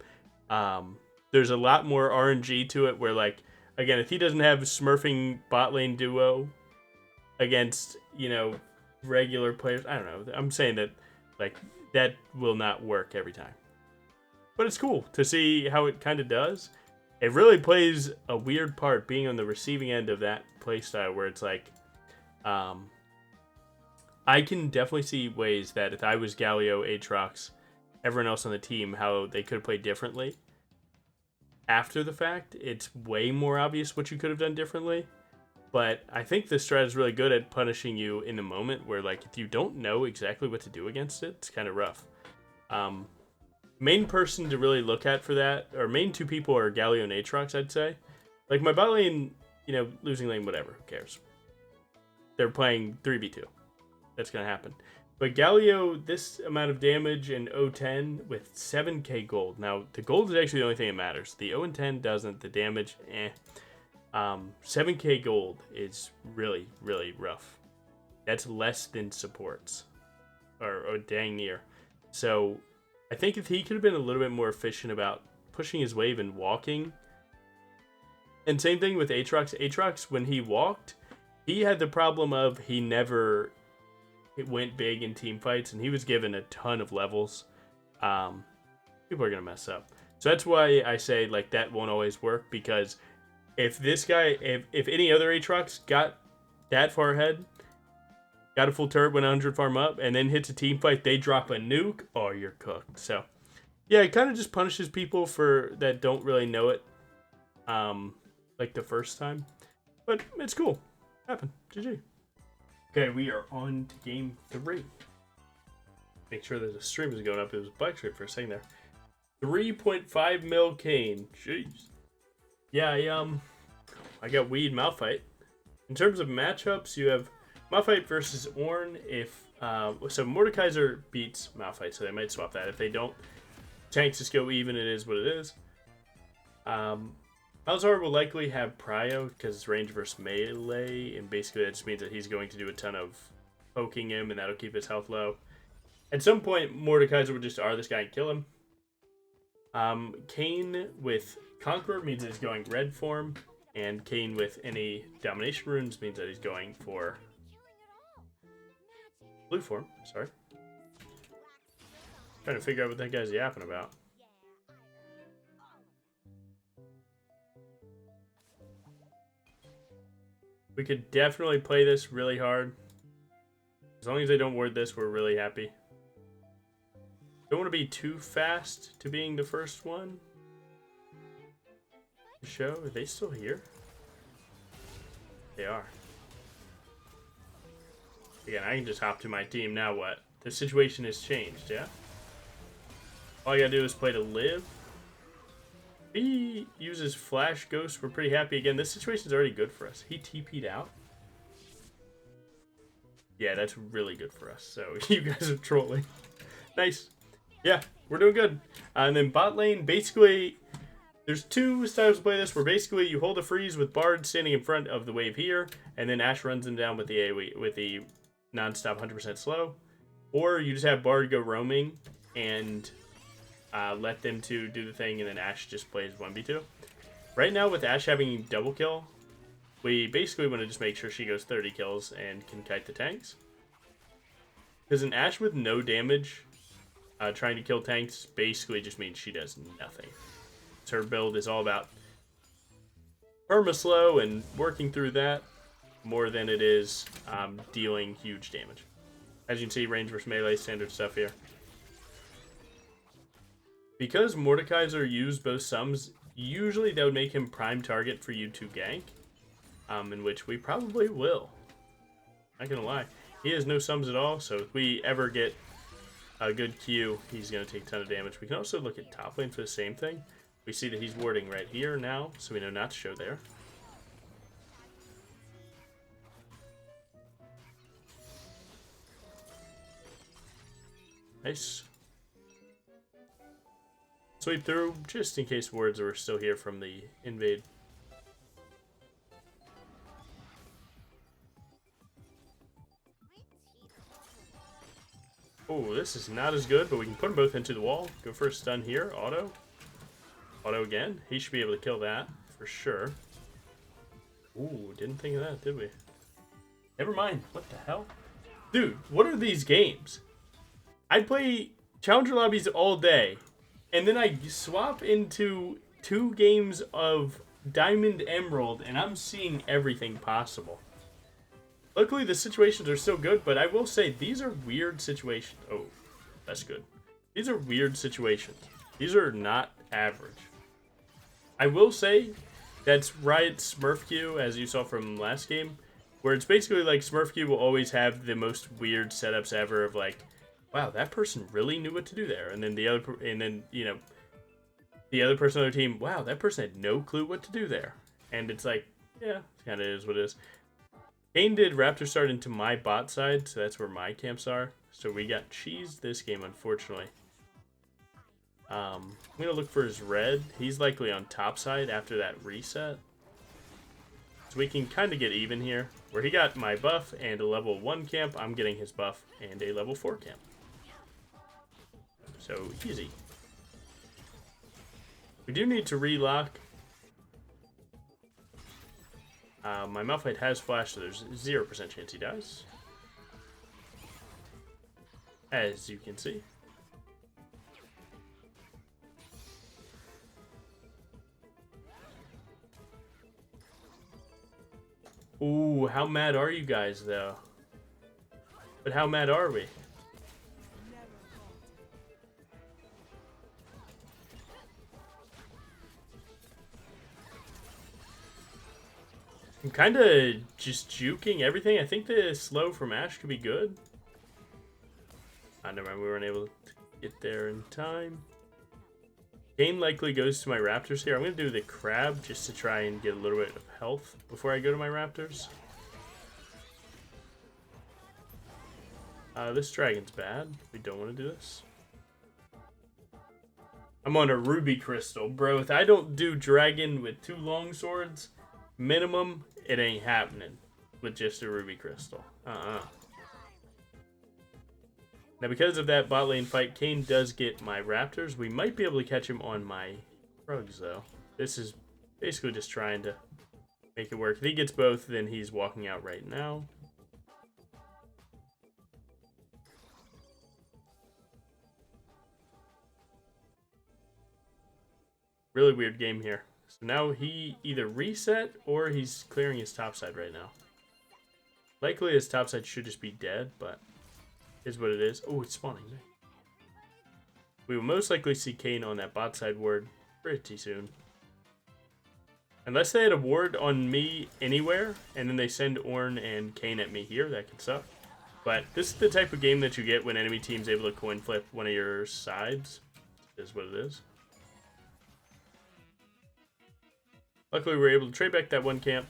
There's a lot more RNG to it where, like, again, if he doesn't have smurfing bot lane duo against, you know, regular players, I don't know. I'm saying that, like, that will not work every time. But it's cool to see how it kind of does. It really plays a weird part being on the receiving end of that playstyle where it's like, I can definitely see ways that if I was Galio, Aatrox, everyone else on the team, how they could have played differently. After the fact, it's way more obvious what you could have done differently. But I think this strat is really good at punishing you in the moment where, like, if you don't know exactly what to do against it, it's kind of rough. Main person to really look at for that, or main two people are Galio and Aatrox, I'd say. Like, my bot lane, you know, losing lane, whatever, who cares? They're playing 3v2. That's going to happen. But Galio, this amount of damage in 0-10 with 7k gold. Now, the gold is actually the only thing that matters. The 0-10 doesn't. The damage, 7k gold is really, really rough. That's less than supports. Or dang near. So, I think if he could have been a little bit more efficient about pushing his wave and walking. And same thing with Aatrox. Aatrox, when he walked, he had the problem of he never... It went big in team fights, and he was given a ton of levels. People are going to mess up. So that's why I say, like, that won't always work, because if this guy, if any other Aatrox got that far ahead, got a full turret, went 100 farm up, and then hits a team fight, they drop a nuke, oh, you're cooked. So, yeah, it kind of just punishes people for that don't really know it, like, the first time. But it's cool. Happened. GG. Okay, we are on to game 3. Make sure that the stream is going up. It was black screen for a second there. 3.5 mil Kane. Jeez. Yeah, I got Weed Malphite. In terms of matchups, you have Malphite versus Ornn. If so Mordekaiser beats Malphite, so they might swap that. If they don't, tanks just go even. It is what it is. Malzahar will likely have Prio because it's range versus melee, and basically that just means that he's going to do a ton of poking him, and that'll keep his health low. At some point, Mordekaiser will just R this guy and kill him. Kane with Conqueror means that he's going red form, and Kane with any domination runes means that he's going for blue form. Sorry. Trying to figure out what that guy's yapping about. We could definitely play this really hard. As long as they don't ward this, we're really happy. Don't want to be too fast to being the first one. Show, are they still here? They are. Again, I can just hop to my team. Now what? The situation has changed, yeah? All I gotta do is play to live. He uses Flash Ghost. We're pretty happy. Again, this situation's already good for us. He TP'd out. Yeah, that's really good for us. So, you guys are trolling. Nice. Yeah, we're doing good. And then bot lane, basically, there's two styles to play this, where basically you hold a freeze with Bard standing in front of the wave here, and then Ashe runs him down with the AoE, with the non-stop 100% slow. Or you just have Bard go roaming, and let them two do the thing, and then Ashe just plays 1v2. Right now, with Ashe having double kill, we basically want to just make sure she goes 30 kills and can kite the tanks. Because an Ashe with no damage, trying to kill tanks, basically just means she does nothing. So her build is all about perma-slow and working through that, more than it is dealing huge damage. As you can see, range versus melee, standard stuff here. Because Mordekaiser used both sums, usually that would make him prime target for you to gank. In which we probably will. Not gonna lie. He has no sums at all, so if we ever get a good Q, he's gonna take a ton of damage. We can also look at top lane for the same thing. We see that he's warding right here now, so we know not to show there. Nice. Sweep through, just in case wards are still here from the invade. Oh, this is not as good, but we can put them both into the wall. Go for a stun here. Auto. Auto again. He should be able to kill that for sure. Ooh, didn't think of that, did we? Never mind. What the hell? Dude, what are these games? I play Challenger lobbies all day, and then I swap into 2 games of Diamond Emerald, and I'm seeing everything possible. Luckily, the situations are still good, but I will say these are weird situations. Oh, that's good. These are weird situations. These are not average. I will say that's Riot Smurf Q, as you saw from last game, where it's basically like Smurf Q will always have the most weird setups ever of like, wow, that person really knew what to do there, and then the other person on their team, wow, that person had no clue what to do there, and it's like, yeah, kind of is what it is. Kane did Raptor start into my bot side, so that's where my camps are. So we got cheese this game, unfortunately. I'm going to look for his red. He's likely on top side after that reset. So we can kind of get even here. Where he got my buff and a level 1 camp, I'm getting his buff and a level 4 camp. So easy. We do need to relock. My Malphite has flash, so there's 0% chance he dies. As you can see. Ooh, how mad are you guys, though? But how mad are we? I'm kind of just juking everything. I think the slow from Ash could be good. Never mind, we weren't able to get there in time. Kane likely goes to my Raptors here. I'm going to do the crab just to try and get a little bit of health before I go to my Raptors. This dragon's bad. We don't want to do this. I'm on a ruby crystal, bro. If I don't do dragon with 2 long swords, minimum, it ain't happening with just a ruby crystal. Now, because of that bot lane fight, Kane does get my Raptors. We might be able to catch him on my Rugs, though. This is basically just trying to make it work. If he gets both, then he's walking out right now. Really weird game here. So now he either reset or he's clearing his topside right now. Likely his topside should just be dead, but is what it is. Oh, it's spawning. We will most likely see Kane on that bot side ward pretty soon. Unless they had a ward on me anywhere, and then they send Ornn and Kane at me here, that could suck. But this is the type of game that you get when enemy team's able to coin flip one of your sides. Is what it is. Luckily, we were able to trade back that 1 camp.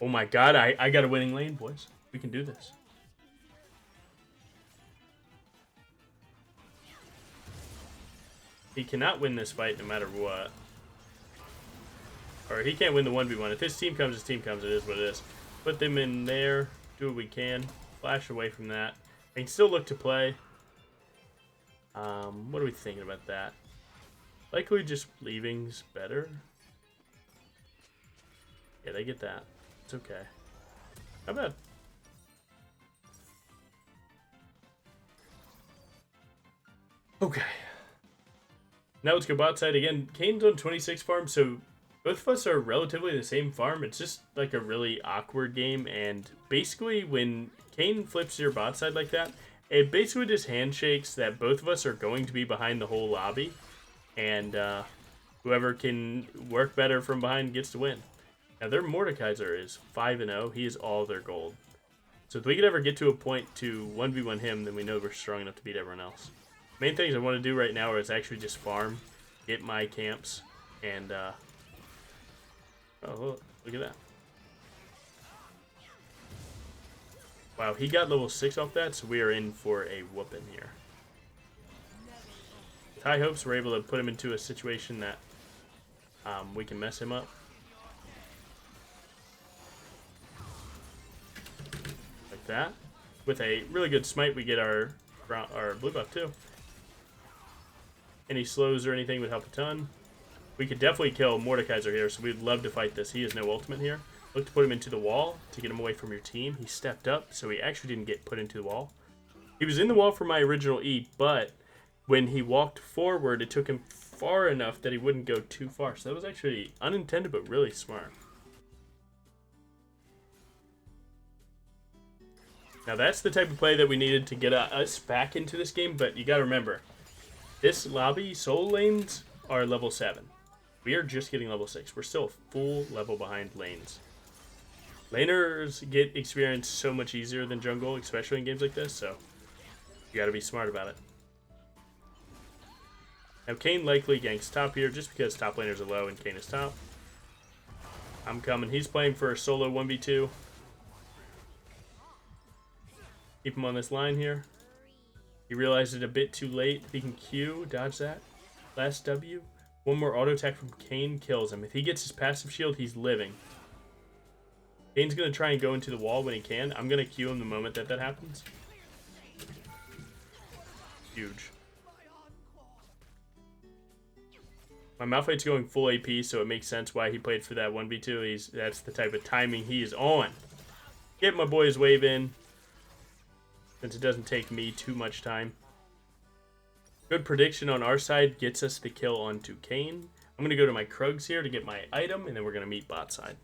Oh my god, I got a winning lane, boys. We can do this. He cannot win this fight no matter what. Or he can't win the 1v1. If his team comes, his team comes. It is what it is. Put them in there. Do what we can. Flash away from that. I can still look to play. What are we thinking about that? Likely just leaving's better. Yeah, they get that. It's okay. How bad? Okay. Now let's go bot side again. Kane's on 26 farm, so both of us are relatively the same farm. It's just like a really awkward game, and basically when Kane flips your bot side like that, it basically just handshakes that both of us are going to be behind the whole lobby. And whoever can work better from behind gets to win. Now their Mordekaiser is 5-0. He is all their gold. So if we could ever get to a point to 1v1 him, then we know we're strong enough to beat everyone else. Main things I want to do right now is actually just farm, get my camps, and oh, look at that. Wow, he got level 6 off that, so we are in for a whooping here. With high hopes we're able to put him into a situation that we can mess him up. Like that. with a really good smite, we get our blue buff too. Any slows or anything would help a ton. We could definitely kill Mordekaiser here, so we'd love to fight this. He has no ultimate here. Look to put him into the wall to get him away from your team. He stepped up, so he actually didn't get put into the wall. He was in the wall for my original E, but when he walked forward, it took him far enough that he wouldn't go too far. So that was actually unintended, but really smart. Now that's the type of play that we needed to get us back into this game, but you gotta remember, this lobby, solo lanes are level 7. We are just getting level 6. We're still a full level behind lanes. Laners get experience so much easier than jungle, especially in games like this, so you gotta be smart about it. Now Kayn likely ganks top here just because top laners are low and Kayn is top. I'm coming. He's playing for a solo 1v2. Keep him on this line here. He realized it a bit too late. He can Q, dodge that. Last W. One more auto attack from Kayn kills him. If he gets his passive shield, he's living. Kayn's going to try and go into the wall when he can. I'm going to Q him the moment that happens. Huge. My Malphite's going full AP, so it makes sense why he played for that 1v2. That's the type of timing he is on. Get my boy's wave in, since it doesn't take me too much time. Good prediction on our side gets us the kill onto Kayn. I'm going to go to my Krugs here to get my item, and then we're going to meet bot side.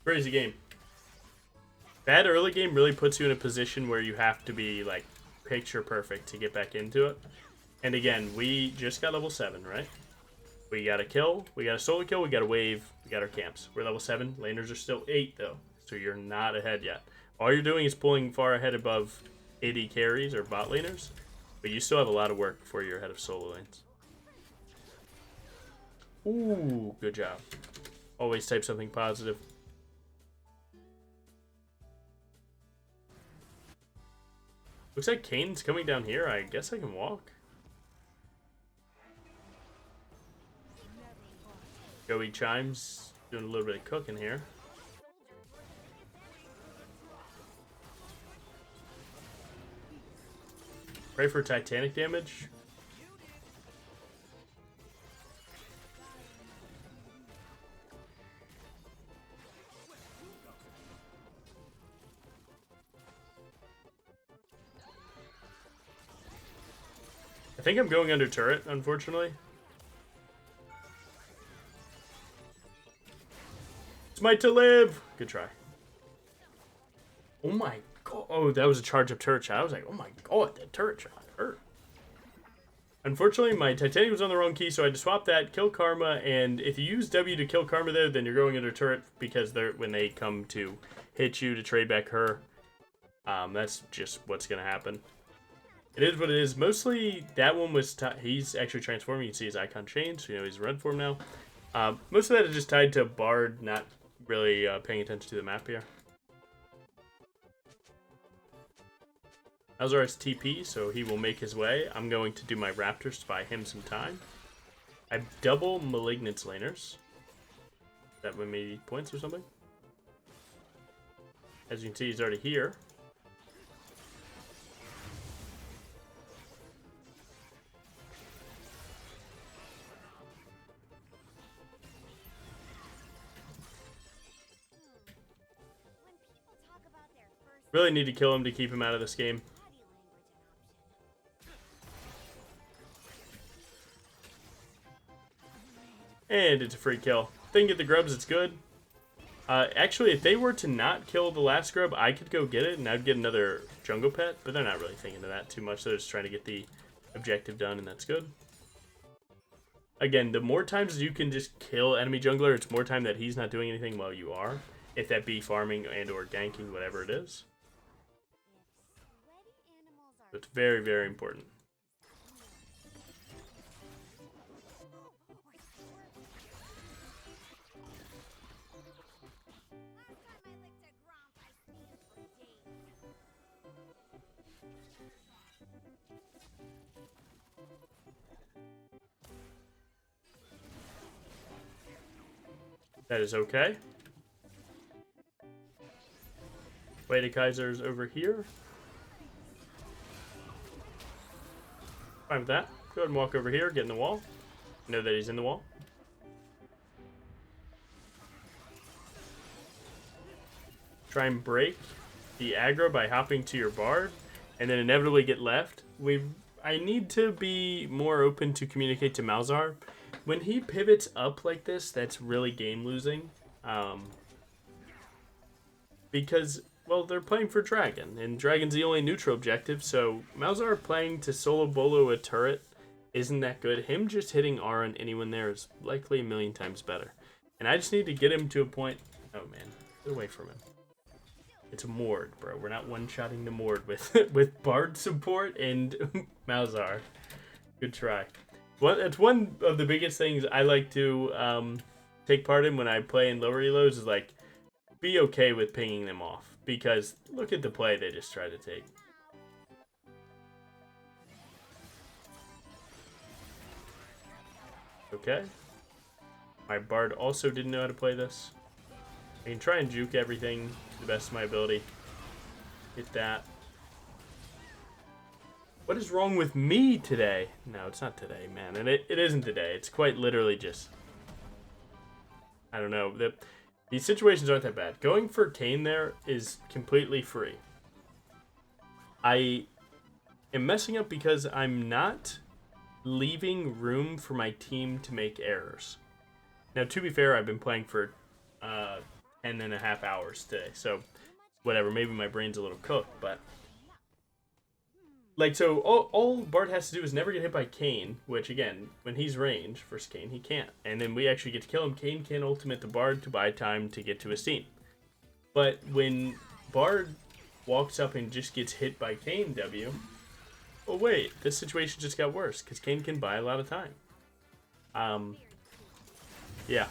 Crazy game. Bad early game really puts you in a position where you have to be like picture perfect to get back into it. And again, we just got level 7, right? We got a kill, we got a solo kill, we got a wave, we got our camps. We're level 7. Laners are still 8 though, so you're not ahead yet. All you're doing is pulling far ahead above AD carries or bot laners, but you still have a lot of work before you're ahead of solo lanes. Ooh, good job. Always type something positive. Looks like Kayn's coming down here. I guess I can walk. Joey Chimes doing a little bit of cooking here. Pray for Titanic damage. I think I'm going under turret, unfortunately. Smite to live! Good try. Oh my god. Oh, that was a charge up turret shot. I was like, oh my god, that turret shot hurt. Unfortunately, my Titanic was on the wrong key, so I had to swap that, kill Karma, and if you use W to kill Karma there, then you're going under turret because when they come to hit you to trade back her, that's just what's going to happen. It is what it is. Mostly, that one was... he's actually transforming. You can see his icon change. So, you know, he's in red form now. Most of that is just tied to Bard not really paying attention to the map here. Azar's TP, so he will make his way. I'm going to do my Raptors to buy him some time. I have double Malignance laners. That would maybe points or something. As you can see, he's already here. Really need to kill him to keep him out of this game. And it's a free kill. If they can get the grubs, it's good. Actually, if they were to not kill the last grub, I could go get it, and I'd get another jungle pet. But they're not really thinking of that too much. They're just trying to get the objective done, and that's good. Again, the more times you can just kill enemy jungler, it's more time that he's not doing anything while you are. If that be farming and or ganking, whatever it is. So it's very, very important. That is okay. Wait, Kaiser's over here. Fine with that. Go ahead and walk over here, get in the wall. Know that he's in the wall. Try and break the aggro by hopping to your bard, and then inevitably get left. I need to be more open to communicate to Malzahar. When he pivots up like this, that's really game losing. Because, well, they're playing for Dragon, and Dragon's the only neutral objective, so Malzahar playing to solo bolo a turret isn't that good. Him just hitting R on anyone there is likely a million times better. And I just need to get him to a point... Oh, man. Get away from him. It's a Mord, bro. We're not one-shotting the Mord with Bard support and Malzahar. Good try. Well, that's one of the biggest things I like to take part in when I play in lower elos is, like, be okay with pinging them off. Because look at the play they just tried to take. Okay. My Bard also didn't know how to play this. I can try and juke everything to the best of my ability. Hit that. What is wrong with me today? No, it's not today, man. And it isn't today. It's quite literally just... I don't know. These situations aren't that bad. Going for Kayn there is completely free. I am messing up because I'm not leaving room for my team to make errors. Now, to be fair, I've been playing for 10.5 hours today, so whatever, maybe my brain's a little cooked, but like, so all Bard has to do is never get hit by Kayn, which again, when he's range versus Kayn, he can't, and then we actually get to kill him. Kayn can ultimate the Bard to buy time to get to his team, but when Bard walks up and just gets hit by Kayn W, oh wait, this situation just got worse because Kayn can buy a lot of time. Yeah.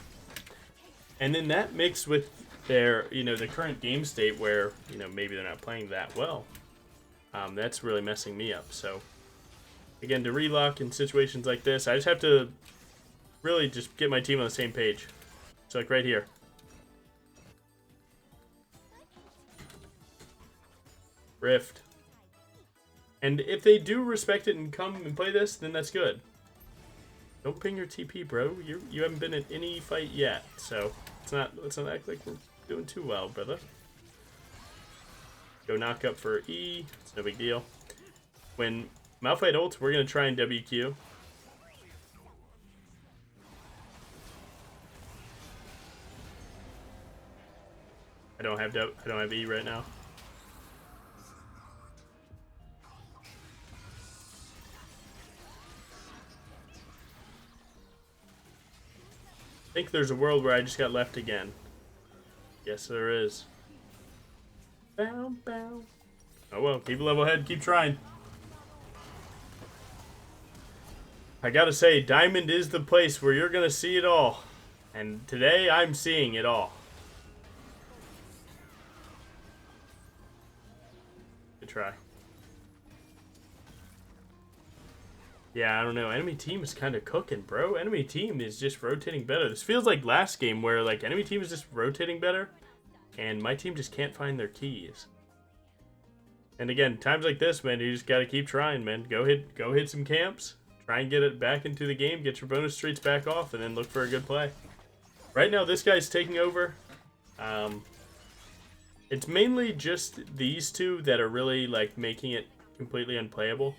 And then that mixed with their, the current game state where, maybe they're not playing that well. That's really messing me up. So, again, to relock in situations like this, I just have to really just get my team on the same page. So, like right here. Rift. And if they do respect it and come and play this, then that's good. Don't ping your TP, bro. You haven't been in any fight yet, so let's not act like we're doing too well, brother. Go knock up for E. It's no big deal. When Malphite ults, we're gonna try and WQ. I don't have E right now. I think there's a world where I just got left again. Yes, there is. Bow, bow. Oh well, keep a level head, keep trying. I gotta say, Diamond is the place where you're gonna see it all. And today, I'm seeing it all. Good try. Yeah, I don't know. Enemy team is kind of cooking, bro. Enemy team is just rotating better. This feels like last game where, like, enemy team is just rotating better, and my team just can't find their keys. And again, times like this, man, you just gotta keep trying, man. Go hit some camps, try and get it back into the game, get your bonus streaks back off, and then look for a good play. Right now, this guy's taking over. It's mainly just these two that are really, like, making it completely unplayable.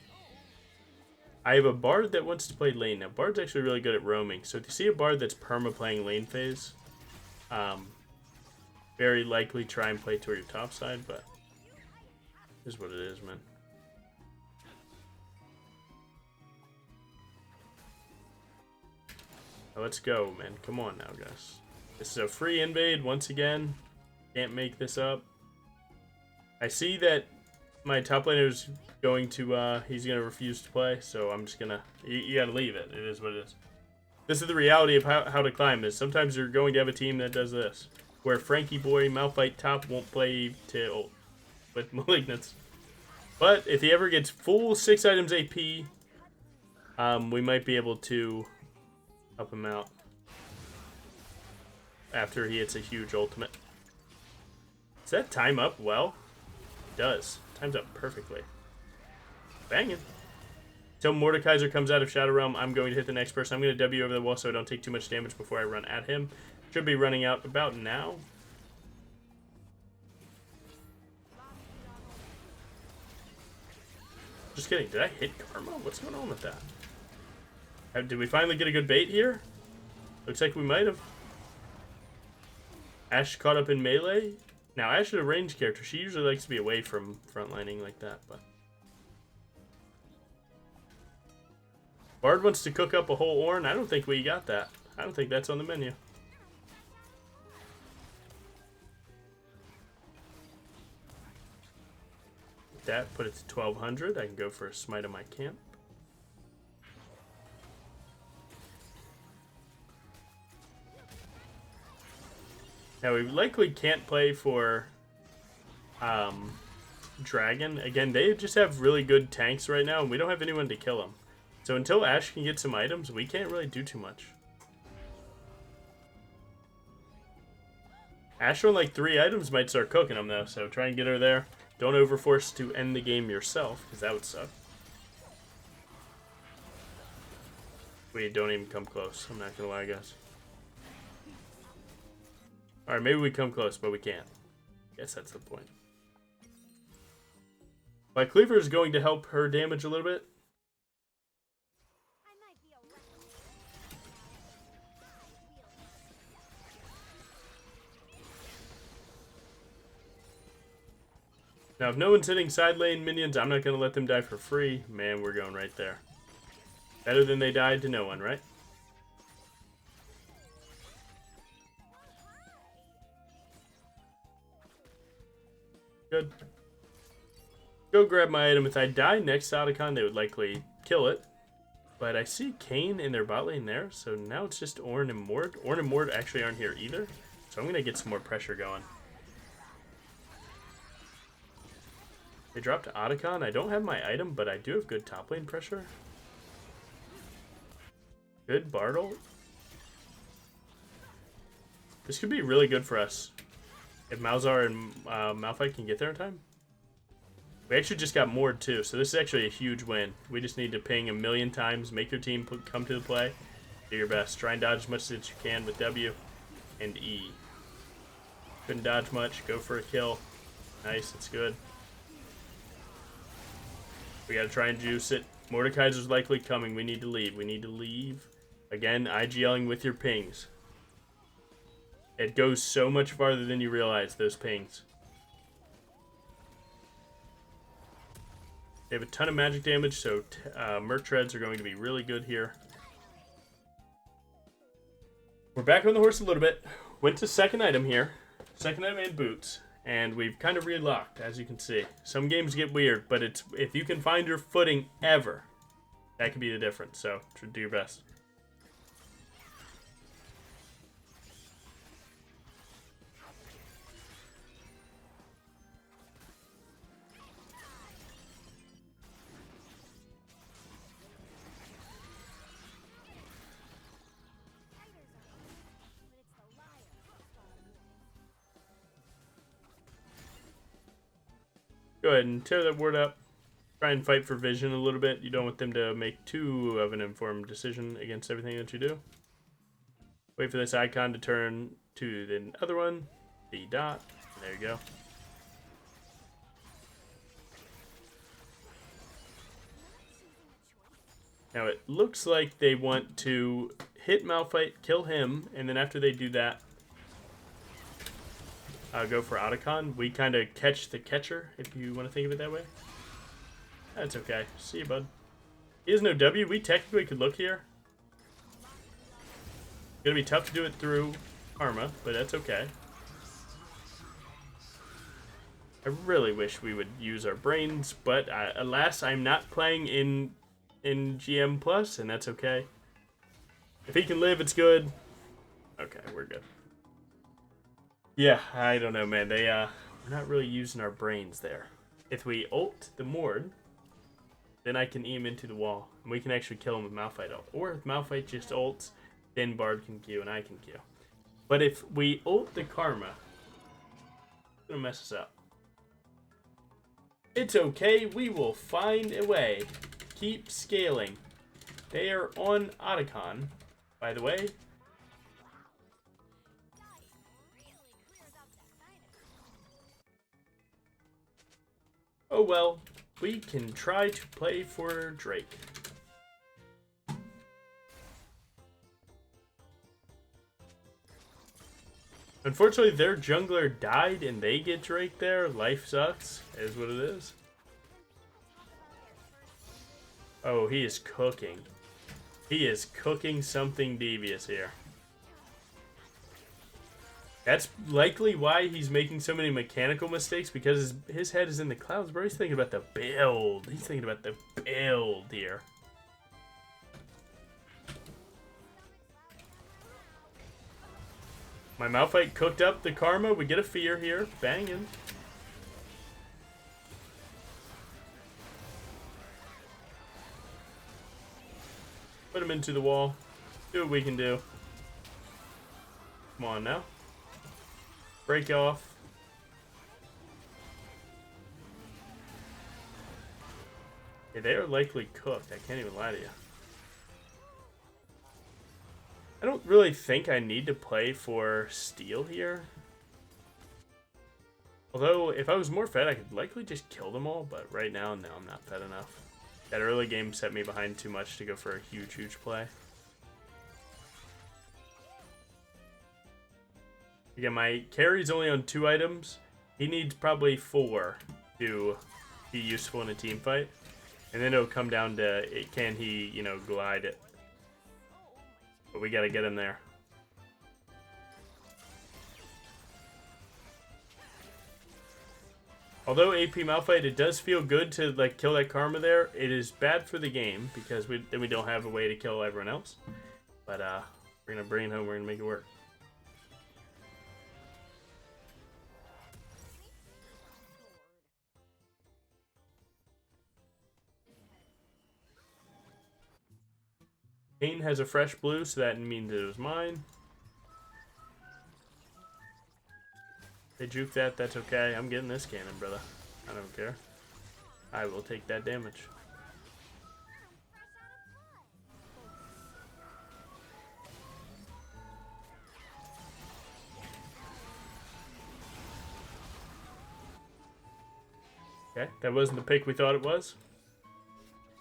I have a Bard that wants to play lane. Now, Bard's actually really good at roaming. So if you see a Bard that's perma-playing lane phase, very likely try and play toward your top side, but this is what it is, man. Now let's go, man. Come on now, guys. This is a free invade once again. Can't make this up. I see that my top laner is going to, he's going to refuse to play, so I'm just going to, you got to leave it. It is what it is. This is the reality of how to climb this. Sometimes you're going to have a team that does this, where Frankie Boy, Malphite top won't play till with Malignants. But if he ever gets full 6 items AP, we might be able to help him out after he hits a huge ultimate. Does that time up well? Does. Times up perfectly. Banging. Until Mordekaiser comes out of Shadow Realm, I'm going to hit the next person. I'm going to W over the wall so I don't take too much damage before I run at him. Should be running out about now. Just kidding. Did I hit Karma? What's going on with that? Did we finally get a good bait here? Looks like we might have. Ashe caught up in melee. Now, Ashe is a ranged character. She usually likes to be away from frontlining like that, but... Bard wants to cook up a whole Ornn. I don't think we got that. I don't think that's on the menu. That put it to 1200. I can go for a smite on my camp. Now, we likely can't play for Dragon. Again, they just have really good tanks right now, and we don't have anyone to kill them. So until Ashe can get some items, we can't really do too much. Ashe on like 3 items might start cooking them, though, so try and get her there. Don't overforce to end the game yourself, because that would suck. We don't even come close. I'm not going to lie, guys. Alright, maybe we come close, but we can't. Guess that's the point. My Cleaver is going to help her damage a little bit. Now, if no one's hitting side lane minions, I'm not going to let them die for free. Man, we're going right there. Better than they died to no one, right? Good. Go grab my item. If I die next to Otacon, they would likely kill it. But I see Kayn in their bot lane there, so now it's just Ornn and Mord. Ornn and Mord actually aren't here either, so I'm going to get some more pressure going. They dropped Otacon. I don't have my item, but I do have good top lane pressure. Good Bartle. This could be really good for us. If Malzahar and Malphite can get there in time. We actually just got Mord too, so this is actually a huge win. We just need to ping 1,000,000 times, make your team come to the play. Do your best. Try and dodge as much as you can with W and E. Couldn't dodge much. Go for a kill. Nice, it's good. We gotta try and juice it. Mordekaiser's likely coming. We need to leave. We need to leave. Again, IGLing with your pings. It goes so much farther than you realize, those pings. They have a ton of magic damage, so Merc Treads are going to be really good here. We're back on the horse a little bit. Went to second item here. Second item and boots. And we've kind of relocked, as you can see. Some games get weird, but it's if you can find your footing ever, that could be the difference. So, do your best. Go ahead and tear that ward up. Try and fight for vision a little bit. You don't want them to make too of an informed decision against everything that you do. Wait for this icon to turn to the other one. The dot. There you go. Now it looks like they want to hit Malphite, kill him, and then after they do that, go for Otacon. We kind of catch the catcher, if you want to think of it that way. That's okay. See you, bud. He has no W. We technically could look here. It's going to be tough to do it through Karma, but that's okay. I really wish we would use our brains, but alas, I'm not playing in GM Plus, and that's okay. If he can live, it's good. Okay, we're good. Yeah, I don't know, man. We're not really using our brains there. If we ult the Mord, then I can E him into the wall, and we can actually kill him with Malphite ult. Or if Malphite just ults, then Bard can Q and I can Q. But if we ult the Karma, it's gonna mess us up. It's okay, we will find a way. Keep scaling. They are on Otacon, by the way. Oh well, we can try to play for Drake. Unfortunately, their jungler died and they get Drake there. Life sucks, is what it is. Oh, he is cooking. He is cooking something devious here. That's likely why he's making so many mechanical mistakes, because his head is in the clouds, bro. He's thinking about the build. He's thinking about the build here. My Malphite cooked up the Karma. We get a fear here. Banging. Put him into the wall. Do what we can do. Come on now. Break off. Yeah, they are likely cooked. I can't even lie to you. I don't really think I need to play for steal here. Although, if I was more fed, I could likely just kill them all. But right now, no, I'm not fed enough. That early game set me behind too much to go for a huge, huge play. Again, my carry's only on 2 items. He needs probably 4 to be useful in a team fight. And then it'll come down to, can he, you know, glide it. But we gotta get him there. Although AP Malphite, it does feel good to like kill that Karma there. It is bad for the game because then we don't have a way to kill everyone else. But we're gonna bring it home. We're gonna make it work. Kane has a fresh blue, so that means it was mine. They juke that, that's okay. I'm getting this cannon, brother. I don't care. I will take that damage. Okay, that wasn't the pick we thought it was.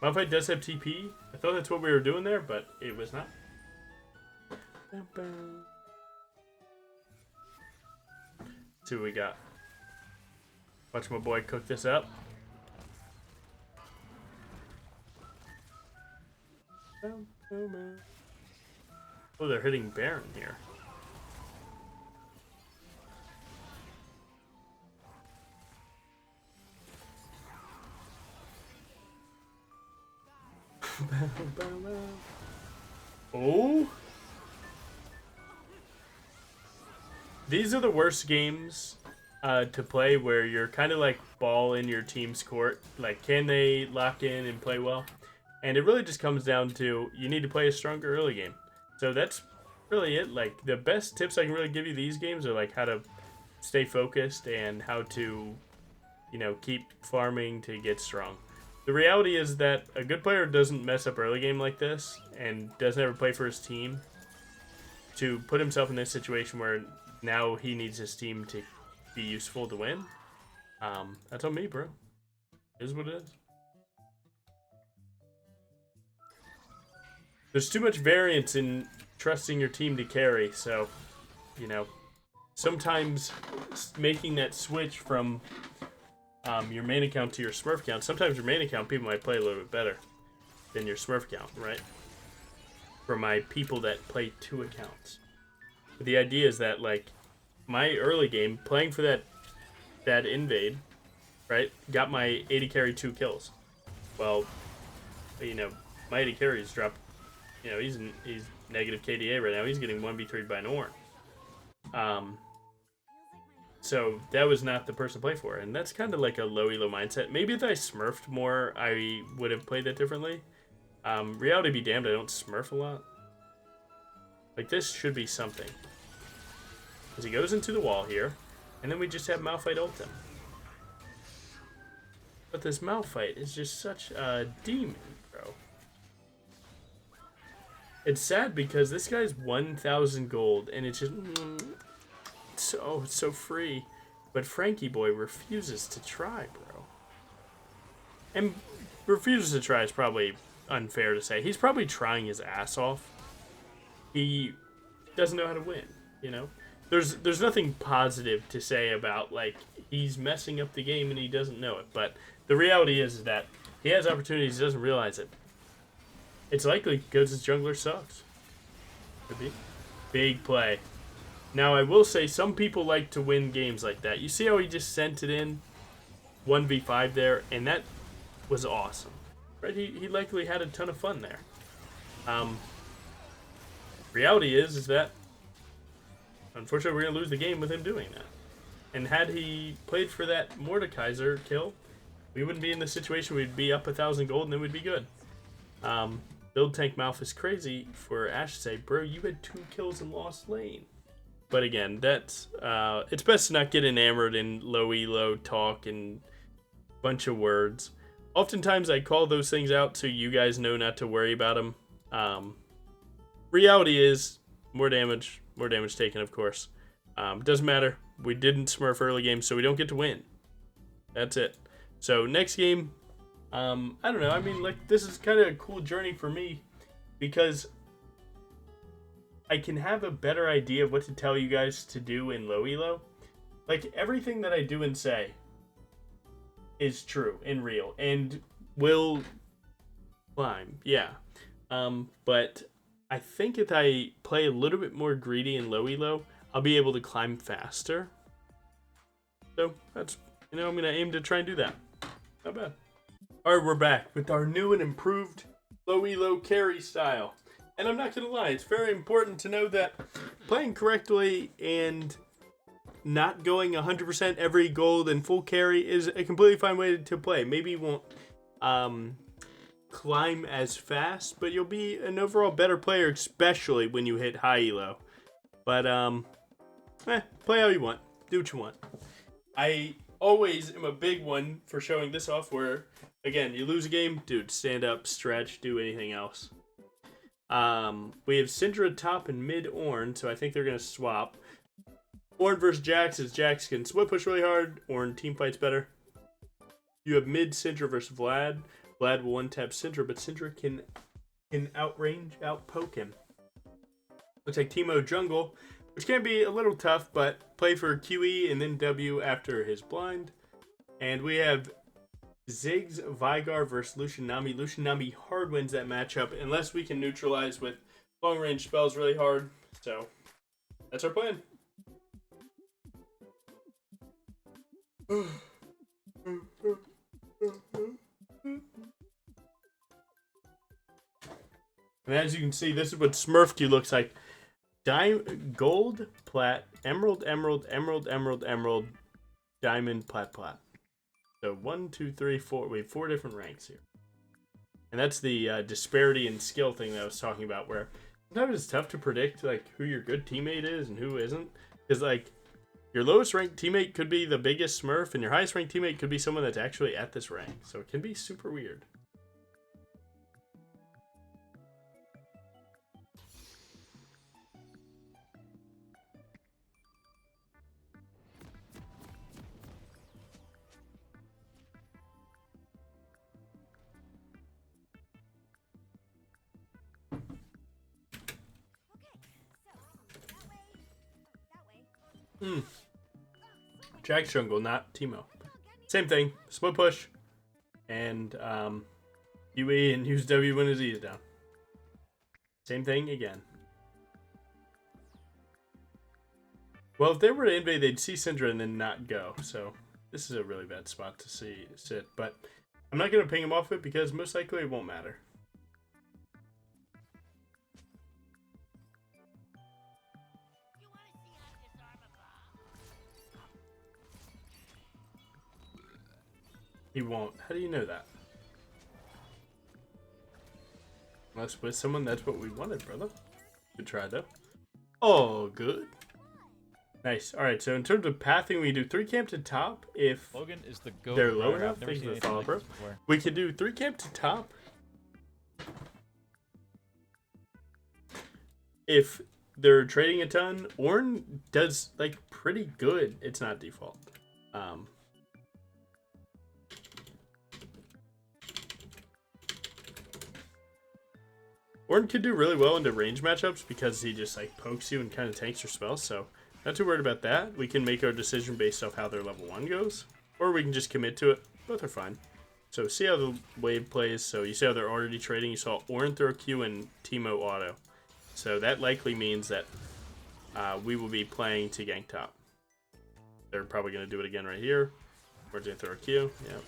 Malphite does have TP. I thought that's what we were doing there, but it was not. Let's see what we got. Watch my boy cook this up. Oh, they're hitting Baron here. Oh, these are the worst games to play, where you're kind of like ball in your team's court. Like, can they lock in and play well? And it really just comes down to, you need to play a stronger early game. So that's really it. Like, the best tips I can really give you these games are like how to stay focused and how to, you know, keep farming to get strong. The reality is that a good player doesn't mess up early game like this and doesn't ever play for his team to put himself in this situation where now he needs his team to be useful to win. That's on me, bro. It is what it is. There's too much variance in trusting your team to carry, so, you know, sometimes making that switch from your main account to your Smurf account, sometimes your main account people might play a little bit better than your Smurf account, right? For my people that play 2 accounts. But the idea is that, like, my early game, playing for that invade, right, got my 80 carry 2 kills. Well, you know, my 80 carries dropped, you know, he's negative KDA right now. He's getting 1v3'd by Norn. So that was not the person to play for, and that's kind of like a low elo mindset. Maybe if I smurfed more, I would have played that differently. Reality be damned, I don't smurf a lot. Like, this should be something. Because he goes into the wall here, and then we just have Malphite ult him. But this Malphite is just such a demon, bro. It's sad because this guy's 1,000 gold, and it's just it's so free. But Frankie boy refuses to try, bro. And refuses to try is probably unfair to say. He's probably trying his ass off. He doesn't know how to win, you know? There's nothing positive to say about, like, he's messing up the game and he doesn't know it. But the reality is that he has opportunities, he doesn't realize it. It's likely because his jungler sucks. Could be. Big play. Now, I will say some people like to win games like that. You see how he just sent it in? 1v5 there, and that was awesome. Right? He likely had a ton of fun there. Reality is that unfortunately we're going to lose the game with him doing that. And had he played for that Mordekaiser kill, we wouldn't be in this situation. We'd be up 1,000 gold and then we'd be good. Build Tank Malf is crazy for Ash to say, bro, you had 2 kills in Lost Lane. But again, that's it's best to not get enamored in low elo talk and bunch of words. Oftentimes I call those things out so you guys know not to worry about them. Reality is more damage taken, of course. Doesn't matter. We didn't smurf early game, so we don't get to win. That's it. So next game, I don't know. I mean, like, this is kind of a cool journey for me because I can have a better idea of what to tell you guys to do in low elo. Like, everything that I do and say is true and real and will climb. Yeah. But I think if I play a little bit more greedy in low elo, I'll be able to climb faster. So that's, I'm going to aim to try and do that. Not bad. Alright, we're back with our new and improved low elo carry style. And I'm not going to lie, it's very important to know that playing correctly and not going 100% every gold and full carry is a completely fine way to play. Maybe you won't climb as fast, but you'll be an overall better player, especially when you hit high elo. But play how you want, do what you want. I always am a big one for showing this off where, again, you lose a game, dude, stand up, stretch, do anything else. We have Syndra top and mid Ornn, so I think they're going to swap. Ornn versus Jax is Jax can split push really hard. Ornn team fights better. You have mid Syndra versus Vlad. Vlad will one-tap Syndra, but Syndra can outrange, outpoke him. Looks like Teemo jungle, which can be a little tough, but play for QE and then W after his blind. And we have Ziggs Vigar versus Lucian Nami. Lucian Nami hard wins that matchup unless we can neutralize with long-range spells really hard. So that's our plan. And as you can see, this is what Smurfq looks like. Gold, plat, emerald, emerald, emerald, emerald, emerald, diamond, plat, plat. So 1, 2, 3, 4. We have 4 different ranks here. And that's the disparity in skill thing that I was talking about, where sometimes it's tough to predict like who your good teammate is and who isn't. Because like your lowest ranked teammate could be the biggest Smurf, and your highest ranked teammate could be someone that's actually at this rank. So it can be super weird. Jax jungle, not Teemo. Same thing. Split push. And UE and use W when his E is down. Same thing again. Well, if they were to invade, they'd see Syndra and then not go. So this is a really bad spot to sit. But I'm not going to ping him off it because most likely it won't matter. He won't. How do you know that? Unless with someone, that's what we wanted, brother. Good try, though. Oh, good. Nice. All right, so in terms of pathing, we do 3 camp to top if Logan is the goat. they're low Briar. enough. I've never Thanks seen for the anything follow, like bro. this before. We could do 3 camp to top if they're trading a ton. Orn does like pretty good. It's not default. Orn could do really well into range matchups because he just like pokes you and kind of tanks your spells. So not too worried about that. We can make our decision based off how their level 1 goes, or we can just commit to it. Both are fine. So see how the wave plays. So you see how they're already trading. You saw Orn throw Q and Teemo auto. So that likely means that we will be playing to gank top. They're probably going to do it again right here. We're going to throw a Q. Yep.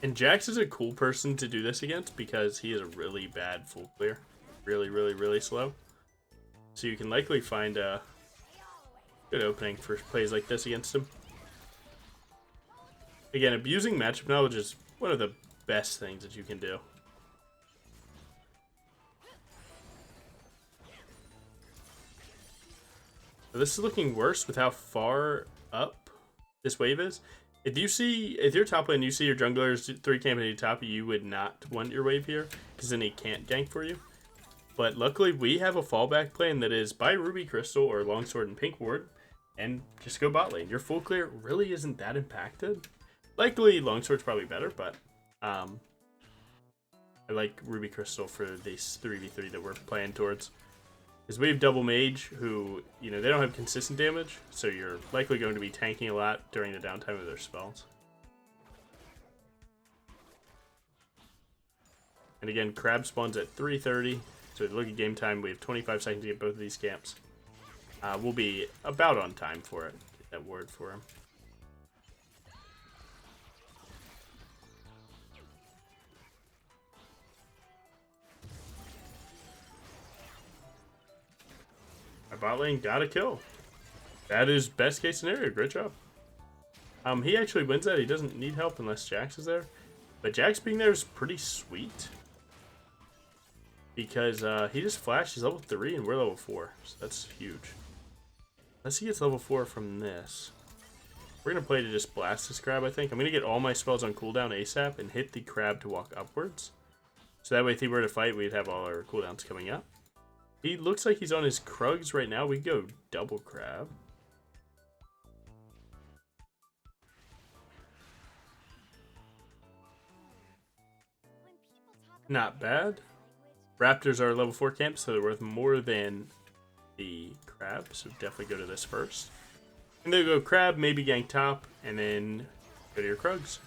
And Jax is a cool person to do this against because he is a really bad full clear. Really, really, really slow. So you can likely find a good opening for plays like this against him. Again, abusing matchup knowledge is one of the best things that you can do. So this is looking worse with how far up this wave is. If you're top lane and you see your junglers 3 camping at top, you would not want your wave here, because then he can't gank for you. But luckily, we have a fallback plan that is buy Ruby Crystal or Longsword and Pink Ward, and just go bot lane. Your full clear really isn't that impacted. Likely, Longsword's probably better, but I like Ruby Crystal for this 3v3 that we're playing towards. Because we have double mage who, they don't have consistent damage, so you're likely going to be tanking a lot during the downtime of their spells. And again, crab spawns at 3:30, so if you look at game time, we have 25 seconds to get both of these camps. We'll be about on time for it. Get that word for him. Our bot lane got a kill. That is best case scenario. Great job. He actually wins that. He doesn't need help unless Jax is there. But Jax being there is pretty sweet. Because he just flashed. He's level 3 and we're level 4. So that's huge. Unless he gets level 4 from this. We're going to play to just blast this crab, I think. I'm going to get all my spells on cooldown ASAP and hit the crab to walk upwards. So that way if he were to fight, we'd have all our cooldowns coming up. He looks like he's on his Krugs right now. We can go double crab. Not bad. Raptors are level 4 camps, so they're worth more than the crab. So definitely go to this first. And then go crab, maybe gank top, and then go to your Krugs.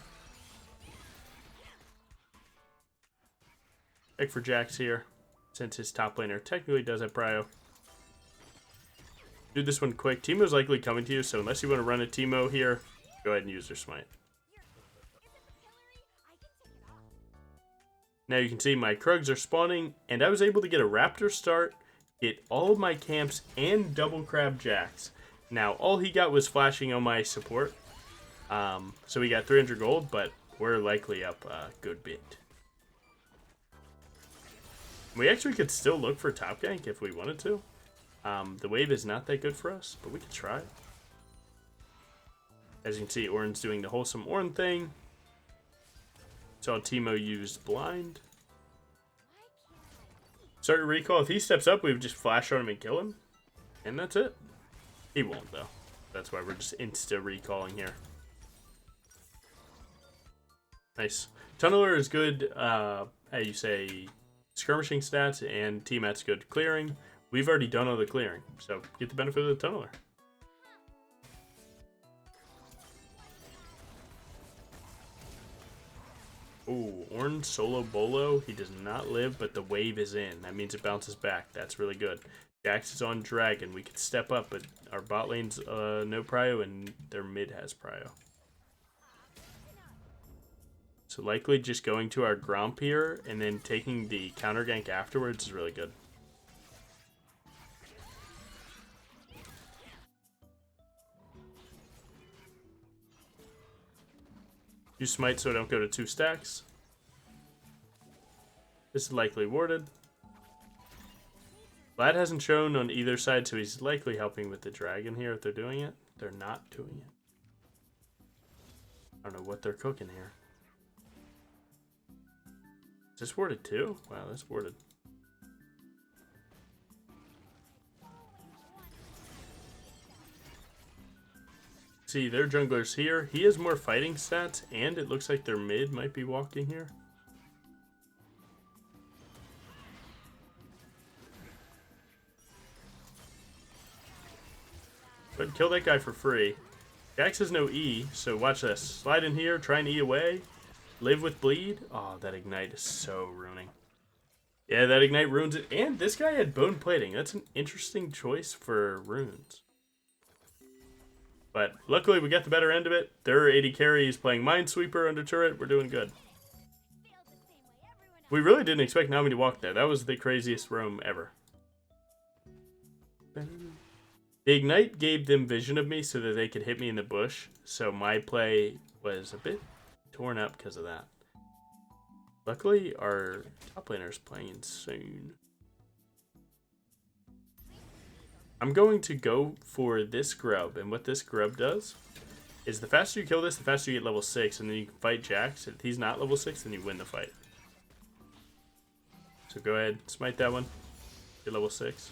Check for Jax here, since his top laner technically does have prio. Do this one quick. Teemo's likely coming to you, so unless you want to run a Teemo here, go ahead and use their smite. Now you can see my Krugs are spawning, and I was able to get a Raptor start, get all of my camps, and double crab Jax. Now, all he got was flashing on my support, so we got 300 gold, but we're likely up a good bit. We actually could still look for top gank if we wanted to. The wave is not that good for us, but we could try. As you can see, Orn's doing the wholesome Orn thing. Saw Teemo used blind. Start your recall. If he steps up, we would just flash on him and kill him. And that's it. He won't, though. That's why we're just insta-recalling here. Nice. Tunneler is good, how you say, skirmishing stats, and T-Mat's good clearing. We've already done all the clearing, so get the benefit of the Tunneler. Ooh, Orn solo bolo. He does not live, but the wave is in. That means it bounces back. That's really good. Jax is on Dragon. We could step up, but our bot lane's no prio, and their mid has prio. So likely just going to our Gromp here, and then taking the counter gank afterwards is really good. Use smite so I don't go to 2 stacks. This is likely warded. Vlad hasn't shown on either side, so he's likely helping with the dragon here if they're doing it. They're not doing it. I don't know what they're cooking here. Is this warded too? Wow, that's warded. See, their jungler's here. He has more fighting stats, and it looks like their mid might be walking here. But kill that guy for free. Jax has no E, so watch this. Slide in here, try and E away. Live with bleed. Oh, that ignite is so ruining. Yeah, that ignite ruins it. And this guy had bone plating. That's an interesting choice for runes. But luckily we got the better end of it. Their AD carry is playing Minesweeper under turret. We're doing good. We really didn't expect Nami to walk there. That was the craziest roam ever. The ignite gave them vision of me so that they could hit me in the bush. So my play was a bit torn up because of that. Luckily, our top laner is playing insane. I'm going to go for this grub, and what this grub does is the faster you kill this, the faster you get level 6, and then you can fight Jax. If he's not level 6, then you win the fight. So go ahead, smite that one, get level 6.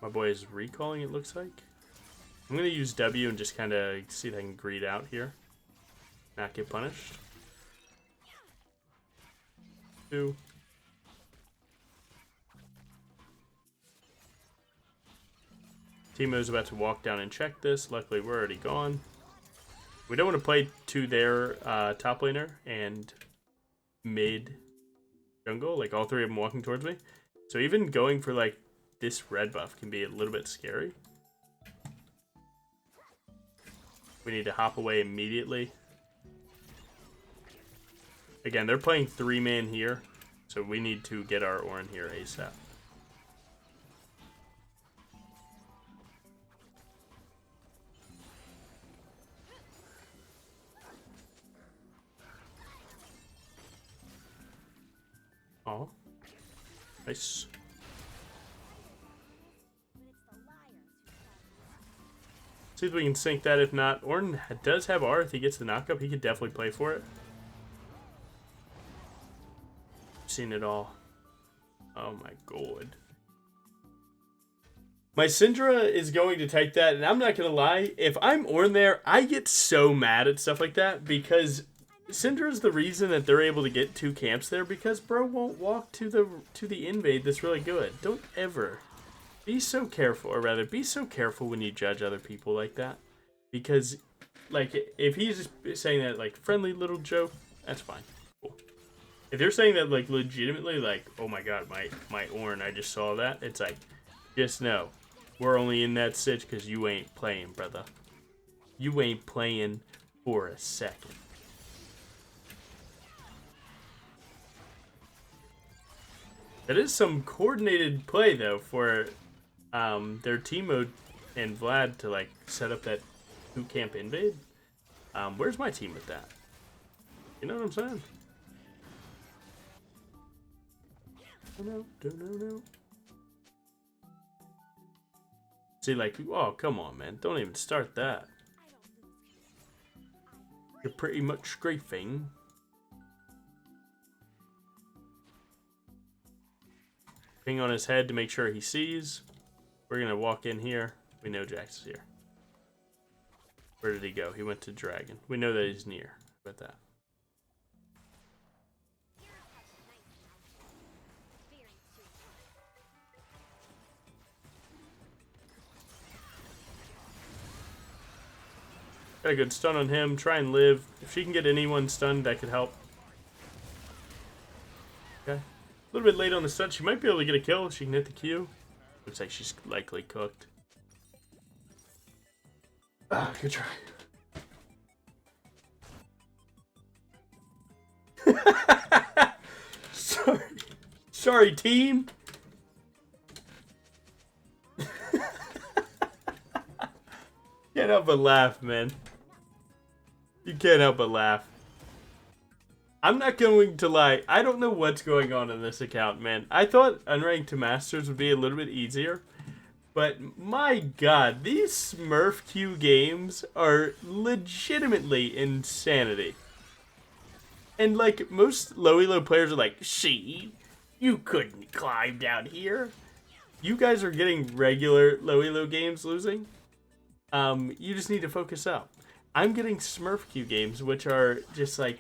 My boy is recalling, it looks like. I'm going to use W and just kind of see if I can greed out here. Not get punished. 2. Teemo's about to walk down and check this. Luckily, we're already gone. We don't want to play to their top laner and mid jungle. Like, all three of them walking towards me. So even going for, like, this red buff can be a little bit scary. We need to hop away immediately. Again, they're playing 3-man here, so we need to get our Orin here ASAP. Oh, nice. See if we can sync that. If not, Ornn does have R. If he gets the knockup, he could definitely play for it. I've seen it all. Oh my god. My Syndra is going to take that, and I'm not going to lie. If I'm Ornn there, I get so mad at stuff like that, because Syndra is the reason that they're able to get 2 camps there, because bro won't walk to the invade that's really good. Don't ever. Be so careful, or rather, be so careful when you judge other people like that. Because, like, if he's just saying that, like, friendly little joke, that's fine. Cool. If you're saying that, like, legitimately, like, oh my god, my Ornn, I just saw that, it's like, just know, we're only in that sitch because you ain't playing, brother. You ain't playing for a second. That is some coordinated play, though, for their team mode and Vlad to, like, set up that 2-camp invade. Where's my team with that? You know what I'm saying? No. See, like, oh, come on, man. Don't even start that. You're pretty much scraping. Ping on his head to make sure he sees. We're going to walk in here. We know Jax is here. Where did he go? He went to Dragon. We know that he's near. How about that? Got a good stun on him. Try and live. If she can get anyone stunned, that could help. Okay. A little bit late on the stun. She might be able to get a kill if she can hit the Q. Looks like she's likely cooked. Ah, good try. Sorry, team. Can't help but laugh, man. You can't help but laugh. I'm not going to lie. I don't know what's going on in this account, man. I thought Unranked to Masters would be a little bit easier. But my god, these Smurf Q games are legitimately insanity. And like, most low elo players are like, "See, you couldn't climb down here." You guys are getting regular low elo games losing. You just need to focus up. I'm getting Smurf Q games, which are just like,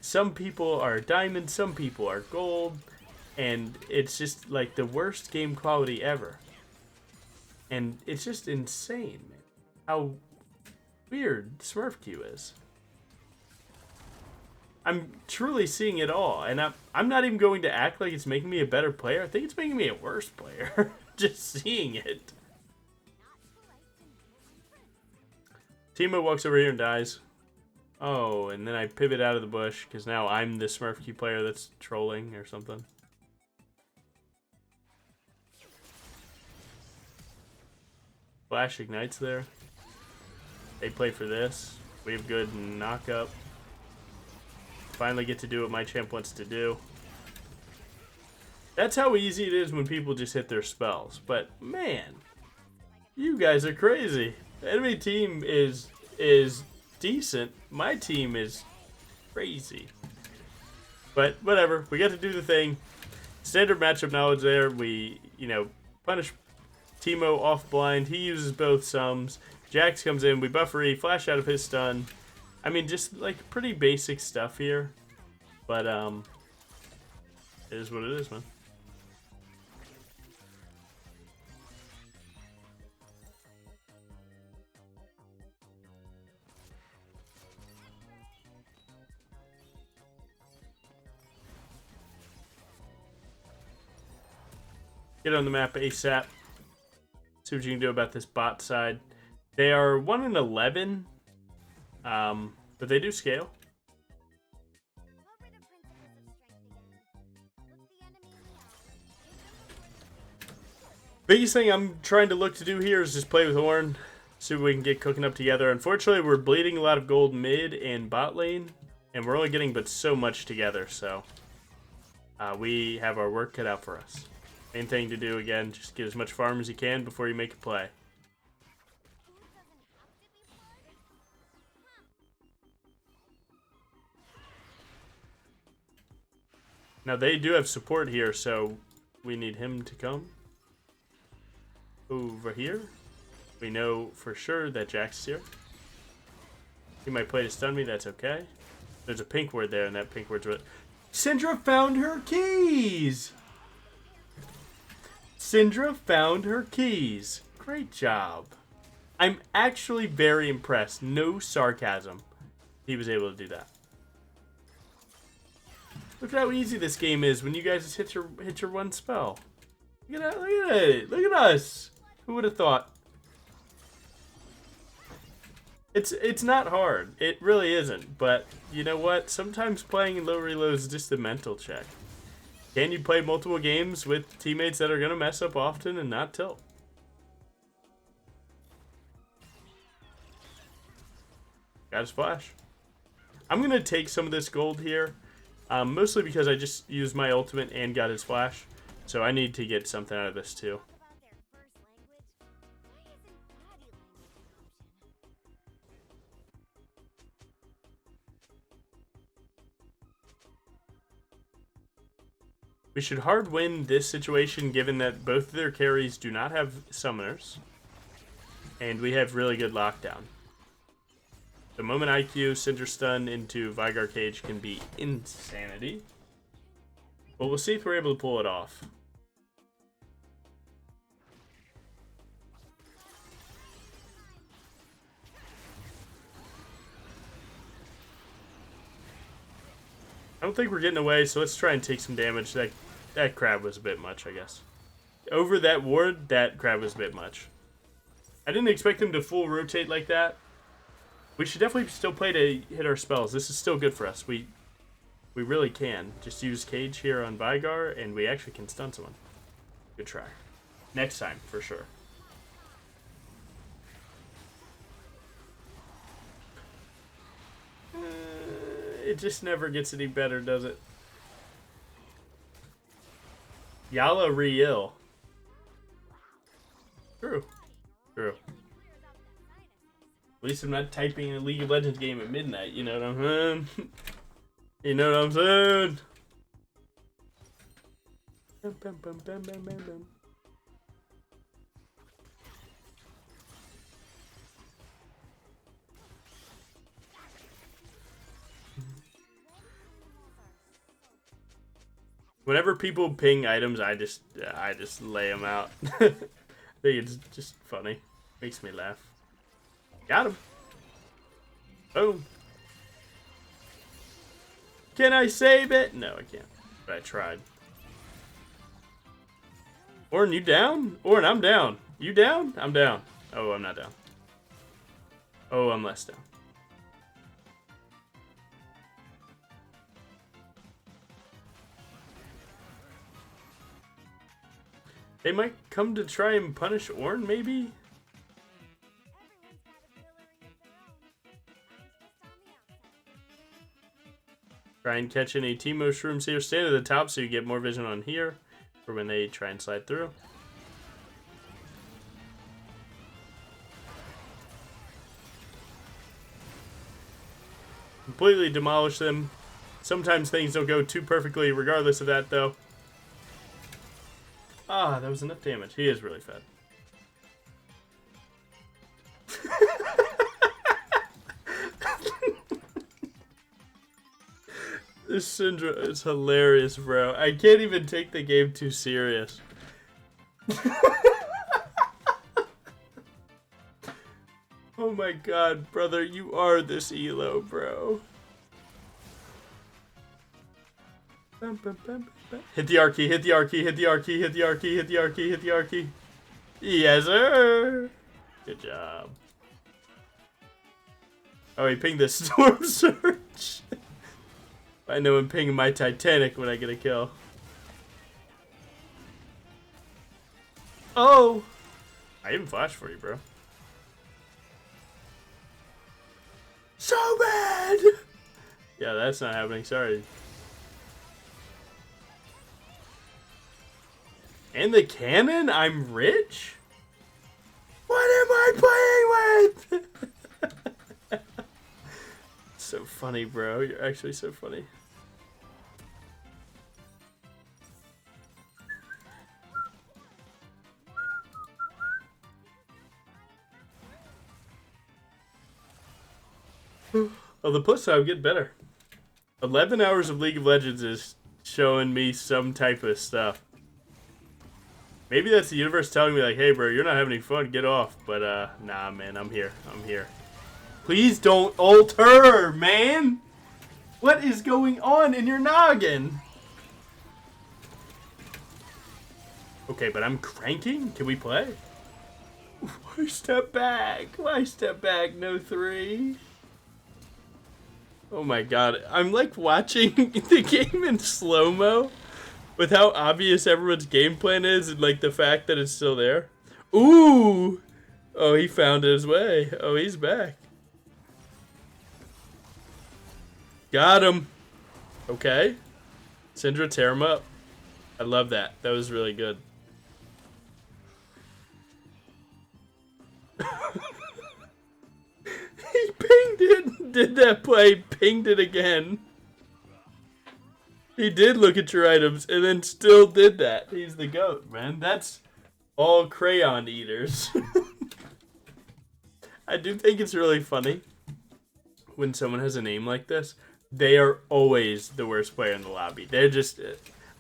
some people are diamond, some people are gold, and it's just like the worst game quality ever. And it's just insane, man, how weird Smurf Q is. I'm truly seeing it all, and I'm not even going to act like it's making me a better player. I think it's making me a worse player, just seeing it. Timo walks over here and dies. Oh, and then I pivot out of the bush, because now I'm the Smurf Q player that's trolling or something. Flash ignites there. They play for this. We have good knock up. Finally get to do what my champ wants to do. That's how easy it is when people just hit their spells. But man, you guys are crazy. The enemy team is decent. My team is crazy. But whatever, we got to do the thing. Standard matchup knowledge there. We, punish Timo off blind. He uses both sums. Jax comes in. We buffer E, flash out of his stun. I mean, just like pretty basic stuff here. But it is what it is, man. Get on the map ASAP. See what you can do about this bot side. They are 1 in 11, but they do scale. Biggest thing I'm trying to look to do here is just play with Horn, see what we can get cooking up together. Unfortunately, we're bleeding a lot of gold mid and bot lane, and we're only getting but so much together, so we have our work cut out for us. Main thing to do, again, just get as much farm as you can before you make a play. Now, they do have support here, so we need him to come over here. We know for sure that Jax is here. He might play to stun me, that's okay. There's a pink word there, and that pink word's what... Syndra found her keys! Syndra found her keys. Great job. I'm actually very impressed. No sarcasm. He was able to do that. Look at how easy this game is when you guys just hit your one spell. Look at that, look at it. Look at us. Who would have thought? It's not hard. It really isn't. But you know what? Sometimes playing in low reloads is just a mental check. Can you play multiple games with teammates that are going to mess up often and not tilt? Got his flash. I'm going to take some of this gold here. Mostly because I just used my ultimate and got his flash. So I need to get something out of this too. We should hard win this situation given that both of their carries do not have summoners. And we have really good lockdown. The moment IQ Cinder Stun into Vigar Cage can be insanity. But we'll see if we're able to pull it off. I don't think we're getting away, so let's try and take some damage. That crab was a bit much, I guess. Over that ward, that crab was a bit much. I didn't expect him to full rotate like that. We should definitely still play to hit our spells. This is still good for us. We really can. Just use Cage here on Vigar, and we actually can stun someone. Good try. Next time, for sure. It just never gets any better, does it? Yalla real. True. True. At least I'm not typing a League of Legends game at midnight, you know what I'm saying? You know what I'm saying? Bum, bum, bum, bum, bum, bum, bum. Whenever people ping items, I just lay them out. I think it's just funny. Makes me laugh. Got him. Boom. Can I save it? No, I can't. But I tried. Orin, you down? Orin, I'm down. You down? I'm down. Oh, I'm not down. Oh, I'm less down. They might come to try and punish Orin, maybe? Try and catch any Teemo shrooms here. Stand at the top so you get more vision on here for when they try and slide through. Completely demolish them. Sometimes things don't go too perfectly regardless of that, though. Ah, that was enough damage. He is really fed. This Syndra is hilarious, bro. I can't even take the game too serious. Oh my god, brother, you are this elo, bro. Bum, bum, bum, bum. Hit the R key, hit the R key, hit the R key, hit the R key, hit the R key, hit the R key. Yes, sir. Good job. Oh, he pinged the storm surge. I know I'm pinging my Titanic when I get a kill. Oh! I even flashed for you, bro. So bad! Yeah, that's not happening. Sorry. And the cannon? I'm rich? What am I playing with? So funny, bro. You're actually so funny. Oh, the plus side will get better. 11 hours of League of Legends is showing me some type of stuff. Maybe that's the universe telling me, like, hey, bro, you're not having any fun. Get off. But, nah, man, I'm here. I'm here. Please don't ult her, man. What is going on in your noggin? Okay, but I'm cranking? Can we play? Why step back? Why step back? No 3. Oh my god. I'm like watching the game in slow-mo with how obvious everyone's game plan is and like the fact that it's still there. Ooh! Oh, he found his way. Oh, he's back. Got him. Okay. Syndra, tear him up. I love that. That was really good. He pinged it. Did that play. Pinged it again. He did look at your items and then still did that. He's the GOAT, man. That's all crayon eaters. I do think it's really funny when someone has a name like this. They are always the worst player in the lobby. They're just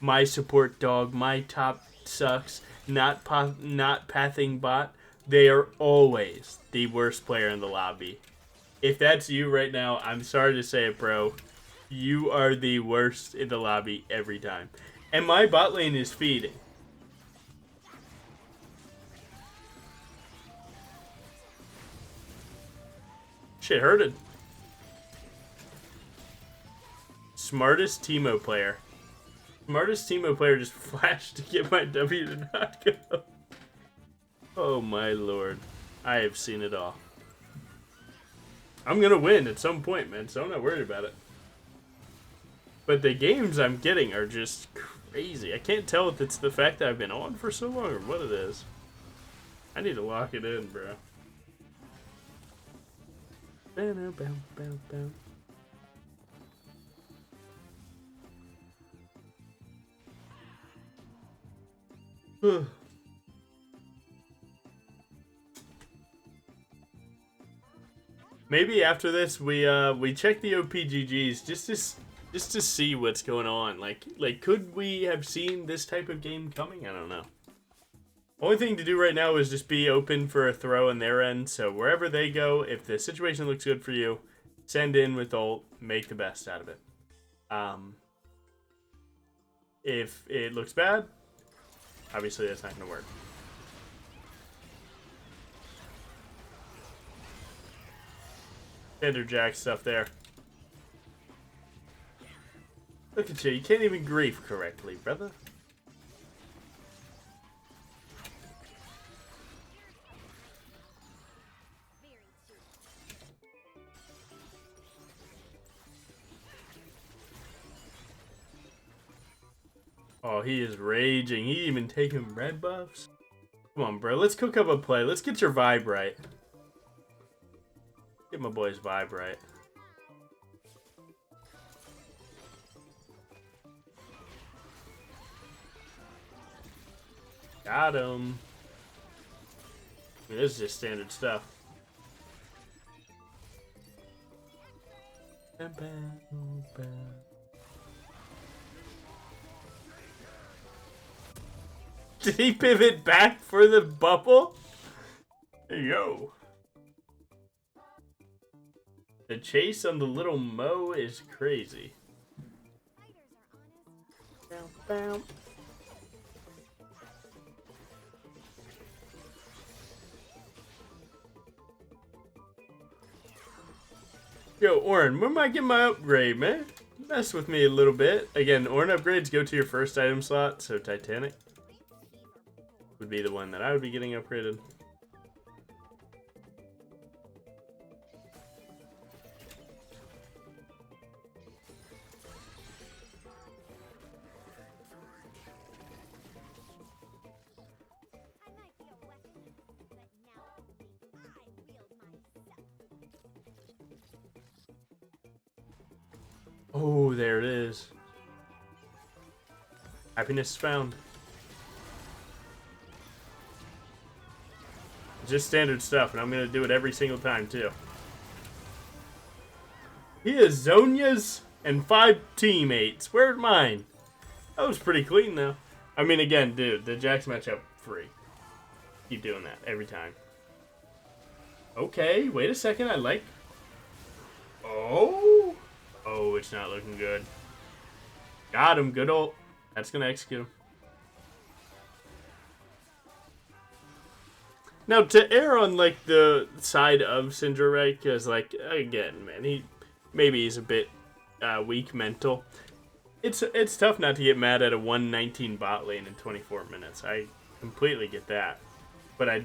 my support dog, my top sucks, not pathing bot. They are always the worst player in the lobby. If that's you right now, I'm sorry to say it, bro. You are the worst in the lobby every time. And my bot lane is feeding. Shit hurted. Smartest Teemo player. Smartest Teemo player just flashed to get my W to not go. Oh my lord. I have seen it all. I'm gonna win at some point, man, so I'm not worried about it. But the games I'm getting are just crazy. I can't tell if it's the fact that I've been on for so long or what it is. I need to lock it in, bro. Maybe after this we check the OPGGs just to see what's going on. Like could we have seen this type of game coming? I don't know. Only thing to do right now is just be open for a throw on their end. So wherever they go, if the situation looks good for you, send in with ult, make the best out of it. If it looks bad, obviously that's not going to work. Standard Jack stuff there. Look at you can't even grief correctly, brother. Oh, he is raging. He even taking red buffs. Come on, bro. Let's cook up a play. Let's get your vibe right. Get my boy's vibe right. Got him. I mean, this is just standard stuff. Did he pivot back for the bubble? There you go. The chase on the little Mo is crazy. Yo, Orin, when am I getting my upgrade, man? Mess with me a little bit. Again, Orin upgrades go to your first item slot, so Titanic would be the one that I would be getting upgraded. Oh, there it is. Happiness found. Just standard stuff, and I'm gonna do it every single time too. He has Zonia's and 5 teammates. Where's mine? That was pretty clean though. I mean, again, dude, the Jax matchup free. Keep doing that every time. Okay, wait a second. I like. Oh, it's not looking good. Got him. Good ult. That's gonna execute him. Now, to err on, like, the side of Syndra, right? Because, like, again, man, he's a bit weak mental. It's tough not to get mad at a 119 bot lane in 24 minutes. I completely get that. But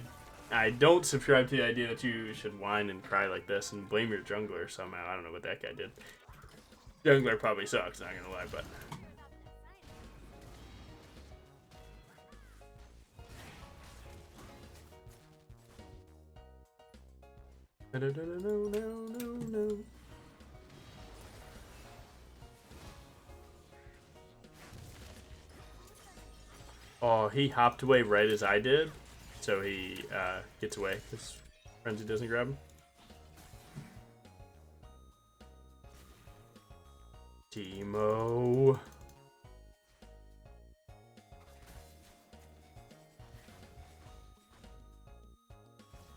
I don't subscribe to the idea that you should whine and cry like this and blame your jungler somehow. I don't know what that guy did. Jungler probably sucks, not gonna lie, but... No. Oh, he hopped away right as I did, so he gets away because Frenzy doesn't grab him. Teemo.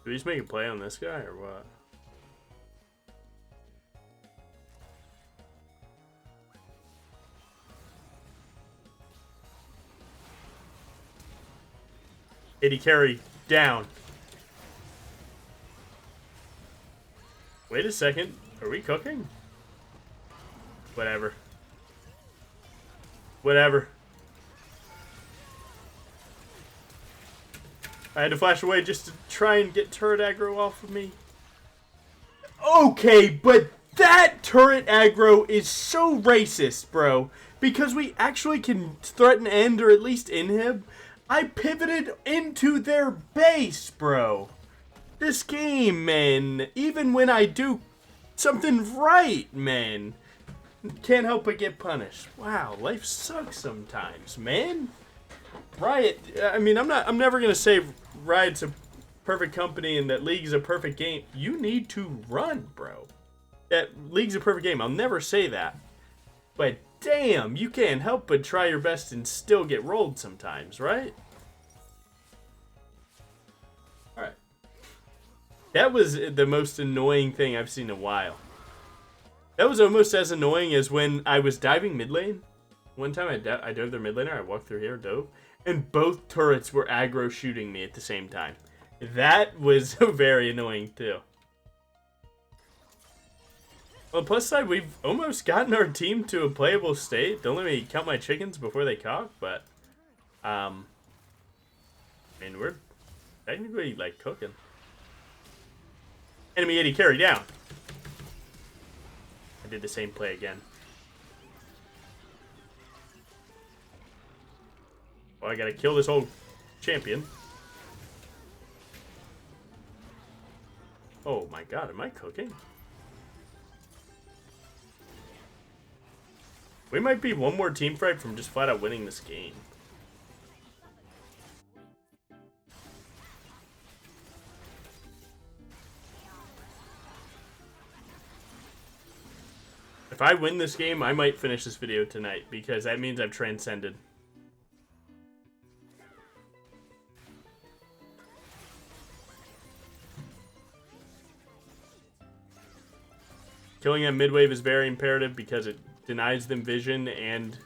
Do we just make a play on this guy or what? AD carry down. Wait a second. Are we cooking? Whatever. I had to flash away just to try and get turret aggro off of me. Okay, but That turret aggro is so racist, bro. Because we actually can threaten end or at least inhib. I pivoted into their base, bro. This game, man. Even when I do something right, man. Can't help but get punished. Wow, life sucks sometimes, man. Riot, I mean, I'm never gonna say Riot's a perfect company and that League's a perfect game. You need to run, bro. That League's a perfect game. I'll never say that. But damn, you can't help but try your best and still get rolled sometimes, right? Alright. That was the most annoying thing I've seen in a while. That was almost as annoying as when I was diving mid lane. One time I dove their mid laner, I walked through here, dove, and both turrets were aggro shooting me at the same time. That was very annoying too. On the plus side, we've almost gotten our team to a playable state. Don't let me count my chickens before they cock, but I mean, we're technically like cooking. Enemy 80 carry down. I did the same play again. Well, I gotta kill this whole champion. Oh my god, am I cooking? We might be one more team fight from just flat out winning this game. If I win this game, I might finish this video tonight because that means I've transcended. Killing them mid-wave is very imperative because it denies them vision and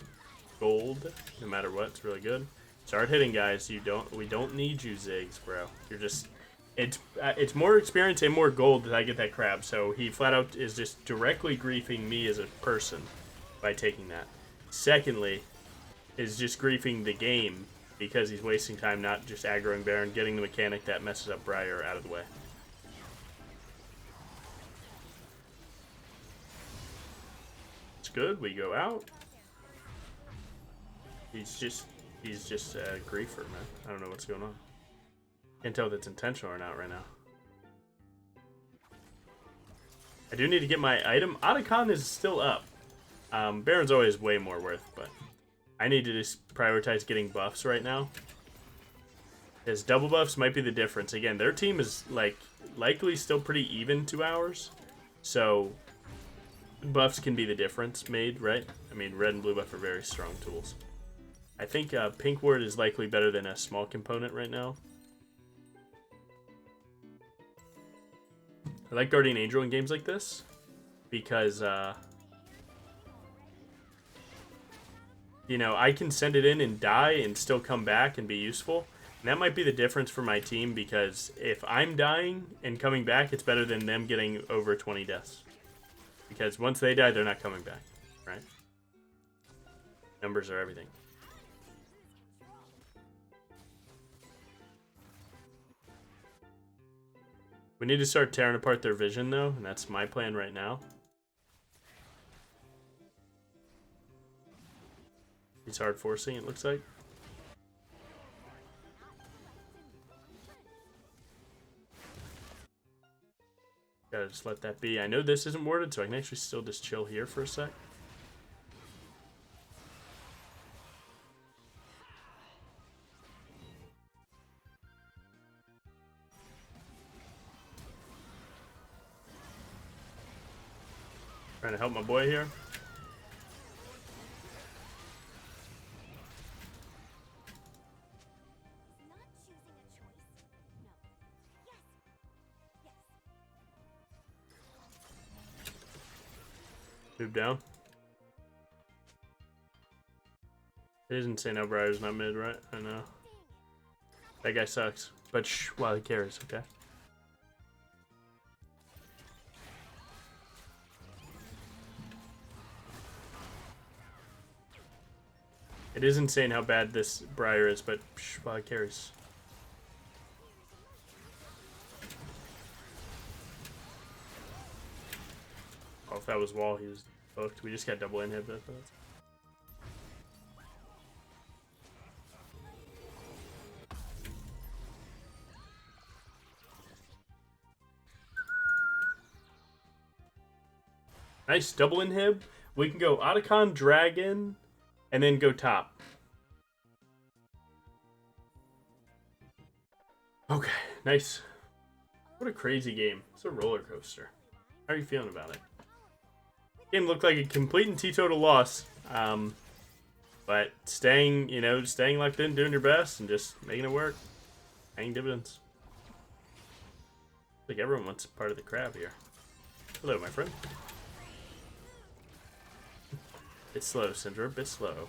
gold, no matter what. It's really good. Start hitting, guys. We don't need you, Ziggs, bro. You're just... It's more experience and more gold that I get that crab, so he flat out is just directly griefing me as a person by taking that. Secondly, is just griefing the game because he's wasting time not just aggroing Baron, getting the mechanic that messes up Briar out of the way. It's good, we go out. He's just a griefer, man. I don't know what's going on. Can't tell if it's intentional or not right now. I do need to get my item. Otacon is still up. Baron's always way more worth, but I need to just prioritize getting buffs right now. Because double buffs might be the difference. Again, their team is likely still pretty even to ours. So buffs can be the difference made, right? I mean, red and blue buff are very strong tools. I think pink ward is likely better than a small component right now. I like Guardian Angel in games like this because, you know, I can send it in and die and still come back and be useful. And that might be the difference for my team because if I'm dying and coming back, it's better than them getting over 20 deaths. Because once they die, they're not coming back, right? Numbers are everything. We need to start tearing apart their vision, though, and that's my plan right now. He's hard forcing, it looks like. Gotta just let that be. I know this isn't warded, so I can actually still just chill here for a sec. Trying to help my boy here. Move down. It is insane how Briar's not mid, right? I know. That guy sucks. But shh, while he carries, okay? It is insane how bad this Briar is, but shh, while he carries. that was wall, he was hooked. We just got double inhib. Nice double inhib. We can go Otacon, Dragon, and then go top. Okay, nice. What a crazy game. It's a roller coaster. How are you feeling about it? Game looked like a complete and teetotal loss. But staying locked in, doing your best, and just making it work. Paying dividends. I think everyone wants part of the crab here. Hello, my friend. Bit slow, Syndra. Bit slow.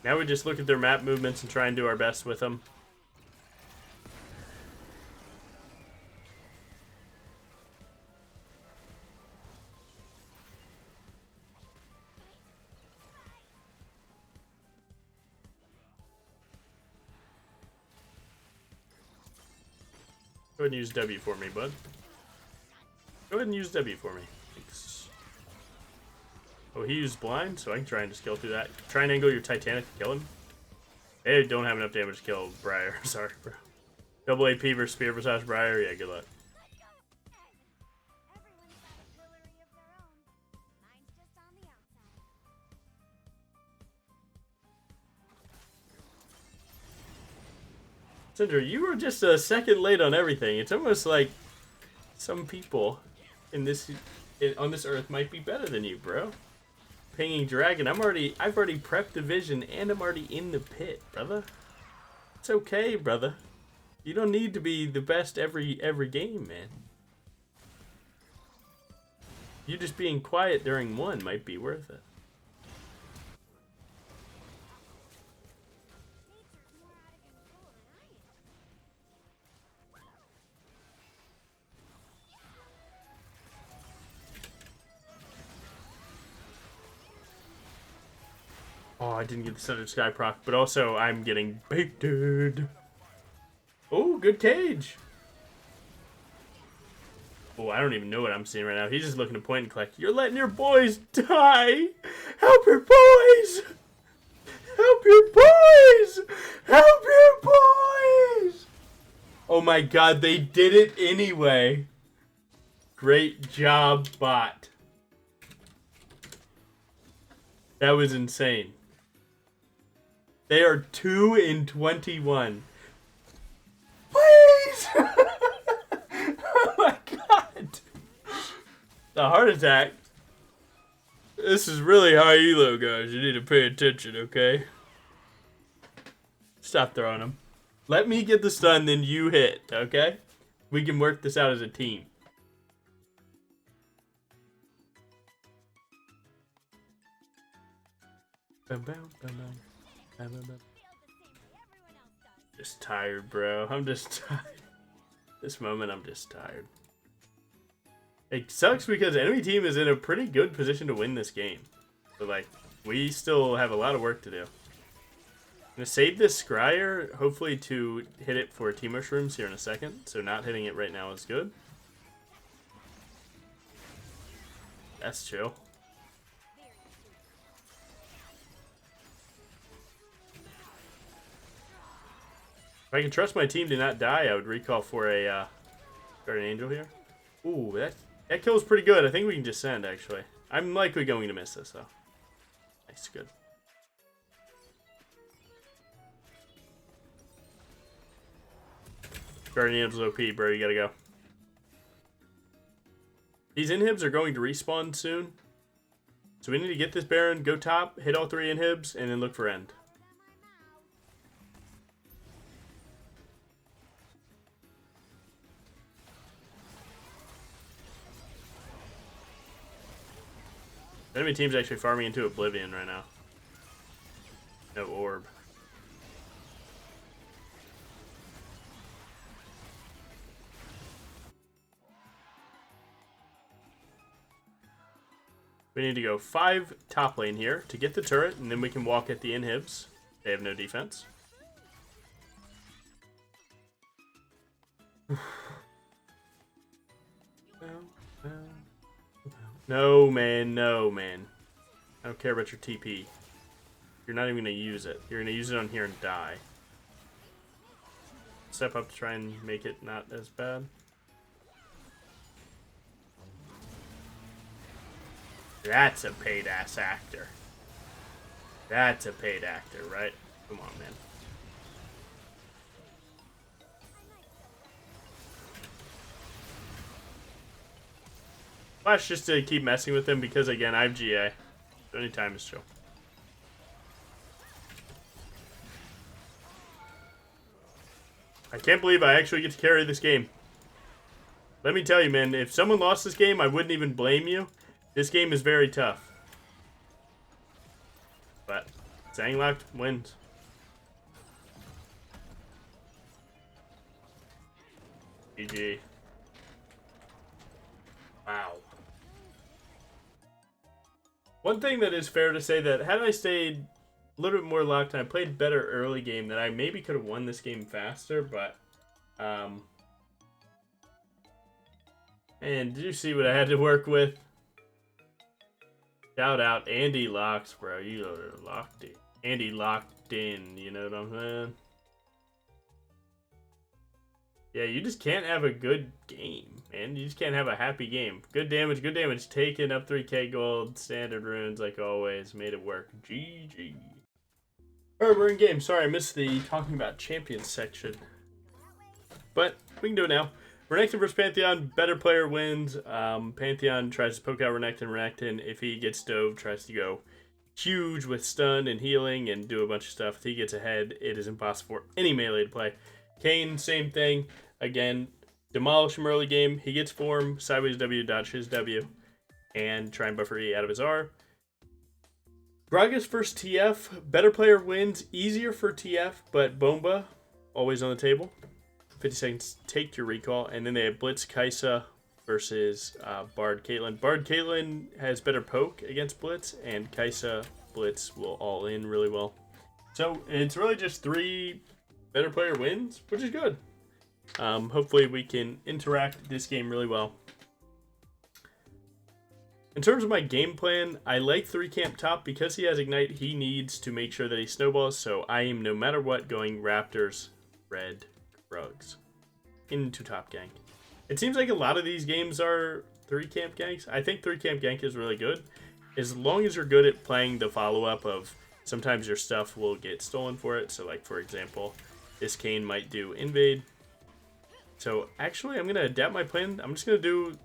Now we just look at their map movements and try and do our best with them. Go ahead and use W for me, bud. Go ahead and use W for me. Thanks. Oh, he used blind, so I can try and just kill through that. Try and angle your Titanic to kill him. They don't have enough damage to kill Briar. Sorry, bro. Double AP versus Spear versus Briar. Yeah, good luck. Syndra, you were just a second late on everything. It's almost like some people on this earth might be better than you, bro. Pinging Dragon. I've already prepped the vision and I'm already in the pit, brother. It's okay, brother. You don't need to be the best every game, man. You just being quiet during one might be worth it. Oh, I didn't get the Center Sky proc, but also I'm getting baited. Oh, good cage. Oh, I don't even know what I'm seeing right now. He's just looking to point and click. You're letting your boys die. Help your boys. Help your boys. Help your boys. Oh my god, they did it anyway. Great job, bot. That was insane. They are 2 in 21. Please! Oh my god! The heart attack. This is really high elo, guys. You need to pay attention, okay? Stop throwing them. Let me get the stun, then you hit, okay? We can work this out as a team. Just tired, bro. I'm just tired. This moment, I'm just tired. It sucks because enemy team is in a pretty good position to win this game. But, like, we still have a lot of work to do. I'm going to save this Scryer, hopefully to hit it for Teemo Shrooms here in a second. So not hitting it right now is good. That's chill. If I can trust my team to not die, I would recall for a Guardian Angel here. Ooh, that kill's pretty good. I think we can just send, actually. I'm likely going to miss this, though. Nice, good. Guardian Angel's OP, bro. You gotta go. These inhibs are going to respawn soon. So we need to get this Baron, go top, hit all 3 inhibs, and then look for end. Enemy team's actually farming into Oblivion right now. No orb. We need to go 5 top lane here to get the turret, and then we can walk at the inhibs. They have no defense. No, man. No, man. I don't care about your TP. You're not even going to use it. You're going to use it on here and die. Step up to try and make it not as bad. That's a paid-ass actor. That's a paid actor, right? Come on, man. Flash just to keep messing with him because, again, I have GA. So anytime is chill. I can't believe I actually get to carry this game. Let me tell you, man, if someone lost this game, I wouldn't even blame you. This game is very tough. But Zanglocked wins. GG. Wow. One thing that is fair to say that had I stayed a little bit more locked and I played better early game, that I maybe could have won this game faster, but and did you see what I had to work with? Shout out Andy Locks, bro. You are locked in. Andy locked in, you know what I'm saying? Yeah, you just can't have a good game, man. You just can't have a happy game. Good damage, taken up 3k gold, standard runes like always. Made it work. GG. Alright, we're in game. Sorry, I missed the talking about champions section. But we can do it now. Renekton versus Pantheon, better player wins. Pantheon tries to poke out Renekton. Renekton, if he gets dove, tries to go huge with stun and healing and do a bunch of stuff. If he gets ahead, it is impossible for any melee to play. Kayn, same thing. Again, demolish him early game. He gets form, sideways W, dodge his W, and try and buffer E out of his R. Gragas versus TF, better player wins. Easier for TF, but Bomba, always on the table. 50 seconds, take your recall. And then they have Blitz Kai'Sa versus Bard Caitlyn. Bard Caitlyn has better poke against Blitz, and Kai'Sa Blitz will all in really well. So it's really just 3 better player wins, which is good. Hopefully we can interact this game really well. In terms of my game plan, I like 3 camp top. Because he has Ignite, he needs to make sure that he snowballs, so I am, no matter what, going Raptors, Red, Rugs into top gank. It seems like a lot of these games are 3 camp ganks. I think 3 camp gank is really good. As long as you're good at playing the follow-up of sometimes your stuff will get stolen for it. So like, for example, this Kayn might do invade. So actually, I'm going to adapt my plan. I'm just going to do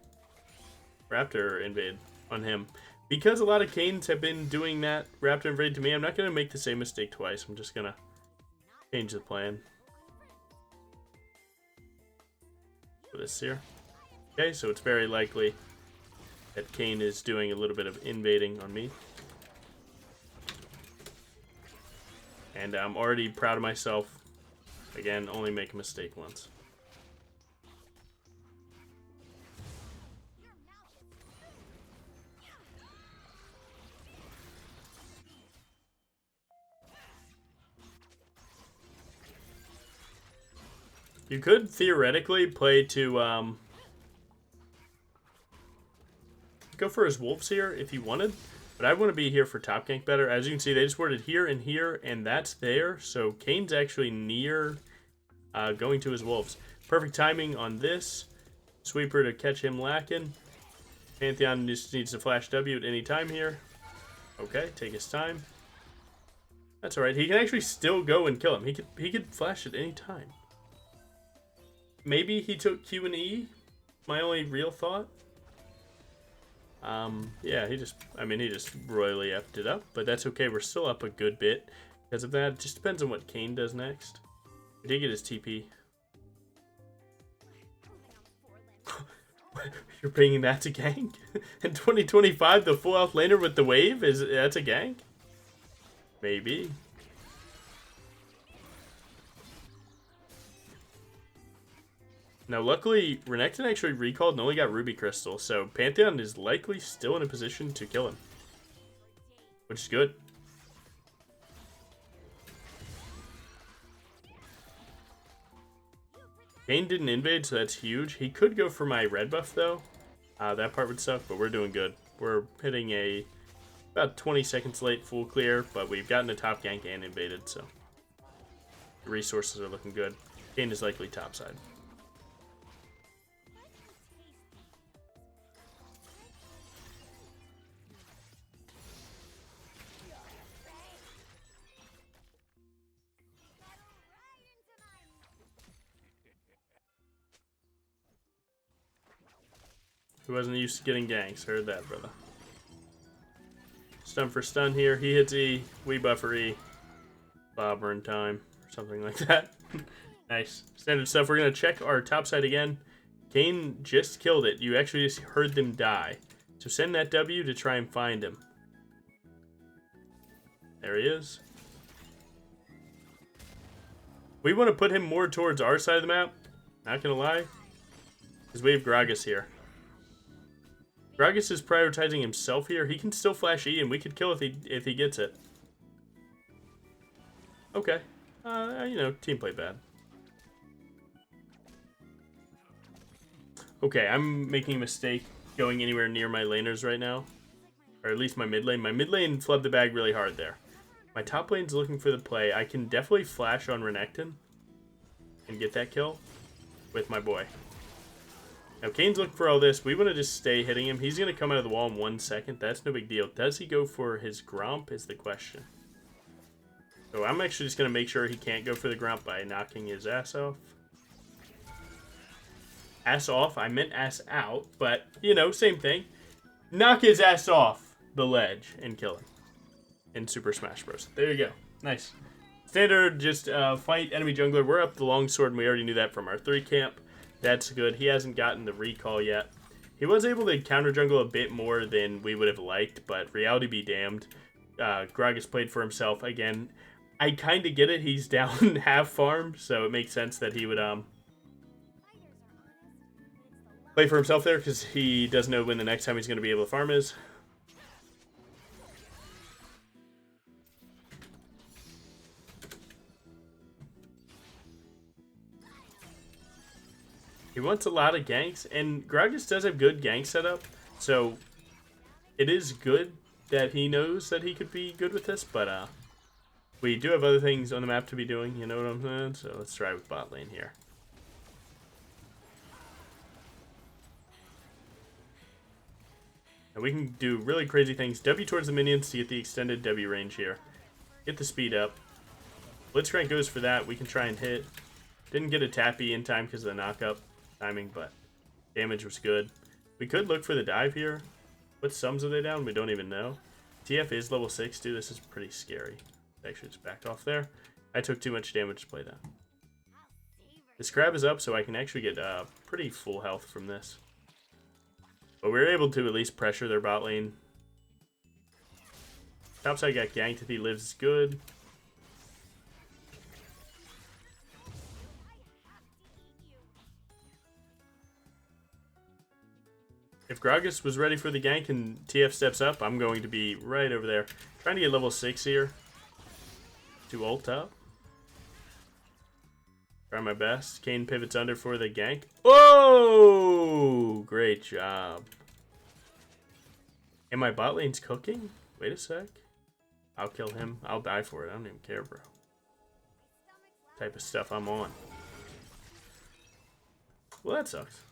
Raptor invade on him. Because a lot of Kayns have been doing that Raptor invade to me, I'm not going to make the same mistake twice. I'm just going to change the plan. For this here. Okay, so it's very likely that Kayn is doing a little bit of invading on me. And I'm already proud of myself. Again, only make a mistake once. You could theoretically play to go for his wolves here if you wanted, but I want to be here for top gank better. As you can see, they just worded here, and that's there. So Kayn's actually near going to his wolves. Perfect timing on this. Sweeper to catch him lacking. Pantheon just needs to flash W at any time here. Okay, take his time. That's alright. He can actually still go and kill him. He could flash at any time. Maybe he took Q and E. My only real thought. Yeah, he just royally effed it up, but that's okay. We're still up a good bit because of that. It just depends on what Kayn does next. He did get his TP. You're bringing that to gank? In 2025, the full health laner with the wave, that's a gank? Maybe. Now, luckily, Renekton actually recalled and only got Ruby Crystal, so Pantheon is likely still in a position to kill him, which is good. Kane didn't invade, so that's huge. He could go for my red buff, though. That part would suck, but we're doing good. We're hitting about 20 seconds late full clear, but we've gotten the top gank and invaded, so the resources are looking good. Kane is likely topside. Who wasn't used to getting ganks? Heard that, brother. Stun for stun here. He hits E. We buffer E. Bobber in time. Or something like that. Nice. Standard stuff. We're going to check our top side again. Kane just killed it. You actually just heard them die. So send that W to try and find him. There he is. We want to put him more towards our side of the map. Not going to lie. Because we have Gragas here. Gragas is prioritizing himself here. He can still flash E, and we could kill if he gets it. Okay. You know, team play bad. Okay, I'm making a mistake going anywhere near my laners right now. Or at least my mid lane. My mid lane flubbed the bag really hard there. My top lane's looking for the play. I can definitely flash on Renekton and get that kill with my boy. Now, Kane's looking for all this. We want to just stay hitting him. He's going to come out of the wall in 1 second. That's no big deal. Does he go for his Gromp is the question. So I'm actually just going to make sure he can't go for the Gromp by knocking his ass off. Ass off? I meant ass out. But, you know, same thing. Knock his ass off the ledge and kill him. In Super Smash Bros. There you go. Nice. Standard, just fight enemy jungler. We're up the longsword, and we already knew that from our 3 camp. That's good. He hasn't gotten the recall yet. He was able to counter jungle a bit more than we would have liked, but reality be damned. Gragas played for himself again. I kind of get it. He's down half farm, so it makes sense that he would play for himself there because he doesn't know when the next time he's going to be able to farm is. He wants a lot of ganks, and Gragas does have good gank setup, so it is good that he knows that he could be good with this, but we do have other things on the map to be doing, you know what I'm saying? So let's try with bot lane here. And we can do really crazy things. W towards the minions to get the extended W range here. Get the speed up. Blitzcrank goes for that. We can try and hit. Didn't get a tappy in time because of the knock-up timing, but damage was good. We could look for the dive here. What sums are they down? We don't even know. TF is level 6, dude. This is pretty scary. Actually, just backed off there. I took too much damage to play that. This crab is up, so I can actually get pretty full health from this. But we were able to at least pressure their bot lane. Topside got ganked. If he lives, is good. If Gragas was ready for the gank and TF steps up, I'm going to be right over there. Trying to get level 6 here. To ult up. Try my best. Kane pivots under for the gank. Oh! Great job. And my bot lane's cooking? Wait a sec. I'll kill him. I'll die for it. I don't even care, bro. Type of stuff I'm on. Well, that sucks.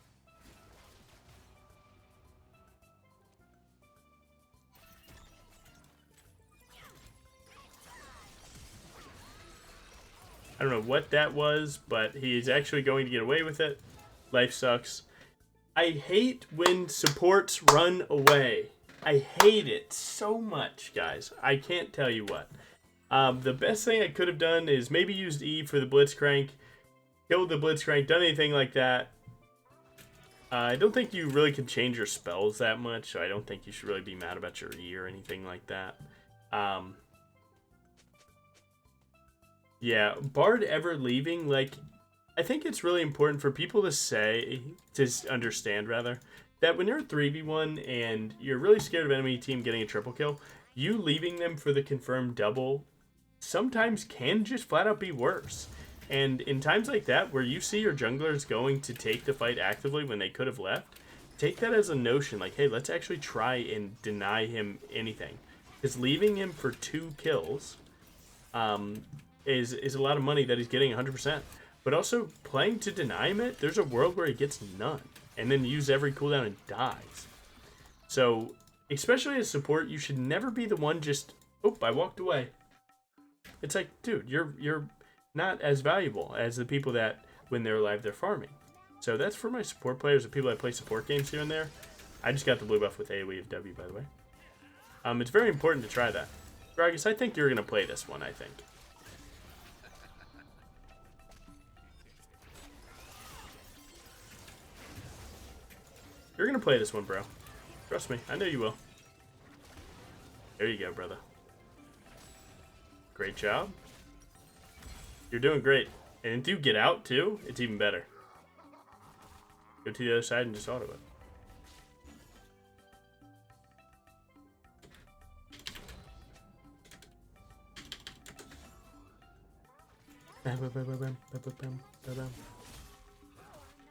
I don't know what that was, but he's actually going to get away with it. Life sucks. I hate when supports run away. I hate it so much, guys. I can't tell you what. The best thing I could have done is maybe used E for the Blitzcrank. Killed the Blitzcrank, done anything like that. I don't think you really can change your spells that much, so I don't think you should really be mad about your E or anything like that. Yeah, Bard ever leaving, like, I think it's really important for people to understand rather, that when you're a 3v1 and you're really scared of enemy team getting a triple kill, you leaving them for the confirmed double sometimes can just flat out be worse. And in times like that, where you see your junglers going to take the fight actively when they could have left, take that as a notion, like, hey, let's actually try and deny him anything. Because leaving him for 2 kills is a lot of money that he's getting 100%. But also, playing to deny him it, there's a world where he gets none. And then use every cooldown and dies. So, especially as support, you should never be the one just, oh, I walked away. It's like, dude, you're not as valuable as the people that, when they're alive, they're farming. So that's for my support players, the people that play support games here and there. I just got the blue buff with AoE of W, by the way. It's very important to try that. Gragas, I think you're going to play this one, I think. You're going to play this one, bro. Trust me, I know you will. There you go, brother. Great job. You're doing great. And if you get out, too, it's even better. Go to the other side and just auto it.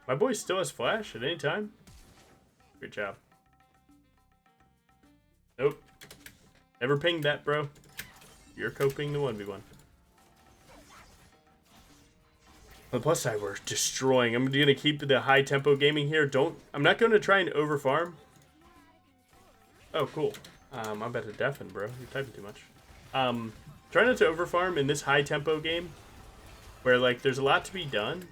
My boy still has flash at any time. Good job. Nope. Never pinged that, bro. You're coping the 1v1. On the plus side, we're destroying. I'm going to keep the high tempo gaming here. I'm not going to try and over farm. Oh, cool. I'm about to deafen, bro. You're typing too much. Try not to over farm in this high tempo game where, like, there's a lot to be done.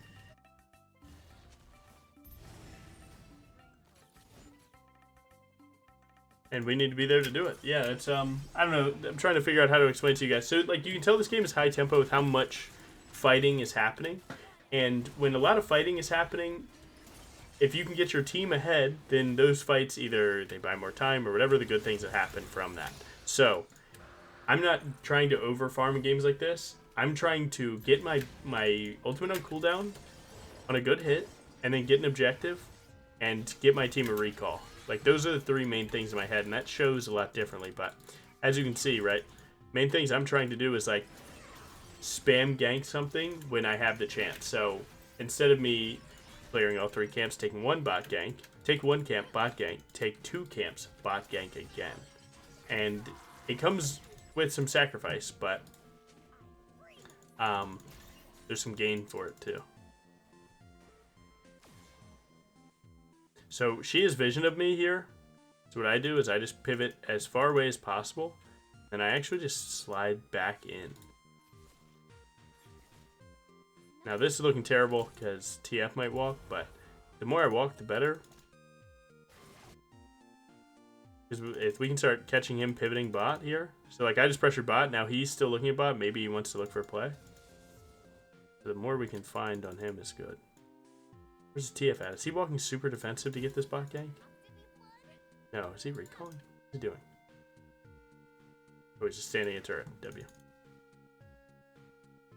And we need to be there to do it. Yeah, it's, I don't know. I'm trying to figure out how to explain to you guys. So, like, you can tell this game is high tempo with how much fighting is happening. And when a lot of fighting is happening, if you can get your team ahead, then those fights either they buy more time or whatever the good things that happen from that. So, I'm not trying to over farm in games like this. I'm trying to get my ultimate on cooldown on a good hit, and then get an objective, and get my team a recall. Like, those are the 3 main things in my head, and that shows a lot differently. But as you can see, right, main things I'm trying to do is, like, spam gank something when I have the chance. So instead of me clearing all 3 camps, taking 1 bot gank, take 1 camp, bot gank, take 2 camps, bot gank again. And it comes with some sacrifice, but there's some gain for it too. So she has vision of me here. So what I do is I just pivot as far away as possible, and I actually just slide back in. Now this is looking terrible because TF might walk, but the more I walk, the better. Because if we can start catching him pivoting bot here. So like I just pressured bot, now he's still looking at bot, maybe he wants to look for a play. So the more we can find on him is good. Where's the TF at? Is he walking super defensive to get this bot gank? No, is he recalling? What's he doing? Oh, he's just standing at turret. W.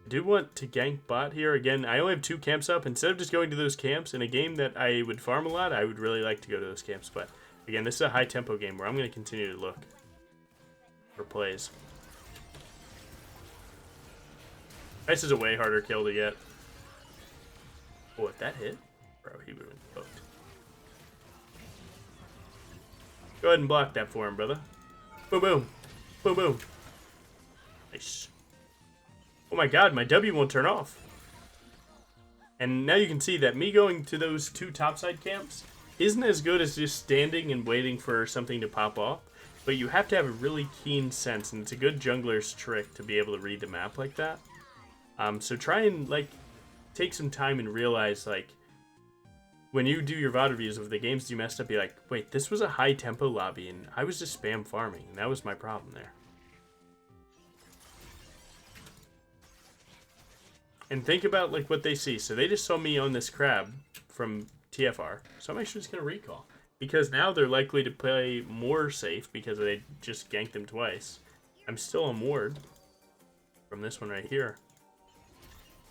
I do want to gank bot here. Again, I only have 2 camps up. Instead of just going to those camps in a game that I would farm a lot, I would really like to go to those camps. But again, this is a high tempo game where I'm going to continue to look for plays. This is a way harder kill to get. Oh, if that hit, bro, he would have been hooked. Go ahead and block that for him, brother. Boom, boom. Boom, boom. Nice. Oh my god, my W won't turn off. And now you can see that me going to those 2 topside camps isn't as good as just standing and waiting for something to pop off. But you have to have a really keen sense, and it's a good jungler's trick to be able to read the map like that. So try and, like, take some time and realize, like, when you do your VOD reviews of the games you messed up, be like, wait, this was a high tempo lobby, and I was just spam farming, and that was my problem there. And think about, like, what they see. So they just saw me on this crab from TFR, so I'm actually just going to recall. Because now they're likely to play more safe because they just ganked them twice. I'm still on ward from this one right here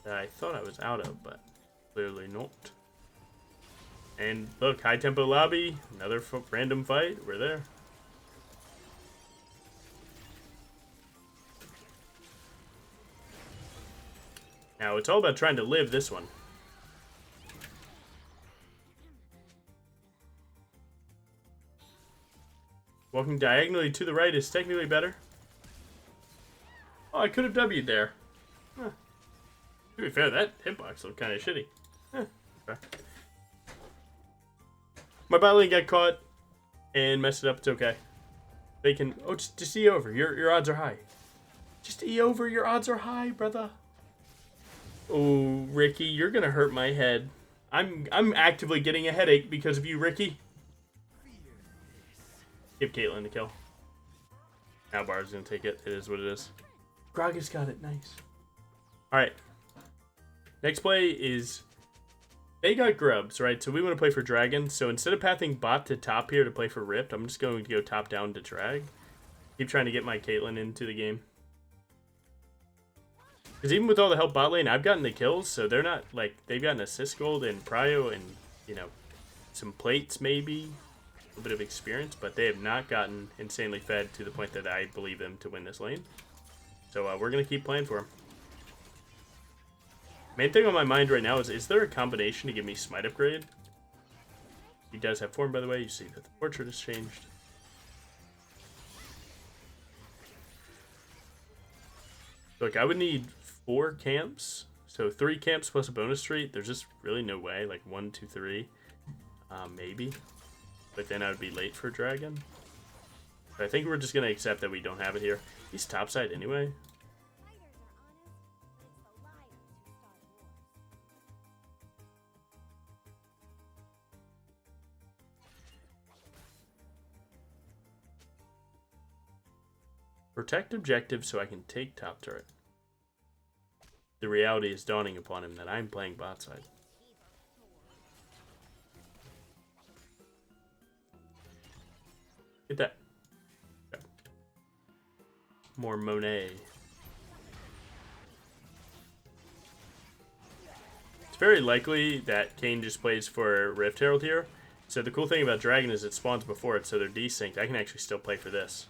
that I thought I was out of, but Clearly not. And look, high tempo lobby, another random fight. We're there. Now it's all about trying to live this one. Walking diagonally to the right is technically better. Oh, I could have W'd there. Huh. To be fair, that hitbox looked kind of shitty. Okay. My bot lane got caught and messed it up. It's okay. They can. Oh, just E over. Your odds are high. Just E over. Your odds are high, brother. Oh, Ricky, you're gonna hurt my head. I'm actively getting a headache because of you, Ricky. Give Caitlyn the kill. Now Bar's gonna take it. It is what it is. Gragas got it. Nice. Alright. Next play is... They got grubs, right? So we want to play for Dragon. So instead of pathing bot to top here to play for Rift, I'm just going to go top down to drag. Keep trying to get my Caitlyn into the game. Because even with all the help bot lane, I've gotten the kills. So they're not, like, they've gotten assist gold and prio and, you know, some plates maybe. A bit of experience, but they have not gotten insanely fed to the point that I believe them to win this lane. So we're going to keep playing for him. Main thing on my mind right now is there a combination to give me smite upgrade? He does have form, by the way. You see that the portrait has changed. Look, I would need 4 camps. So 3 camps plus a bonus street. There's just really no way. Like 1, 2, 3. Maybe. But then I would be late for Dragon. But I think we're just going to accept that we don't have it here. He's topside anyway. Protect objective so I can take top turret. The reality is dawning upon him that I'm playing bot side. Get that. Okay. More Monet. It's very likely that Kayn just plays for Rift Herald here. So the cool thing about Dragon is it spawns before it, so they're desynced. I can actually still play for this.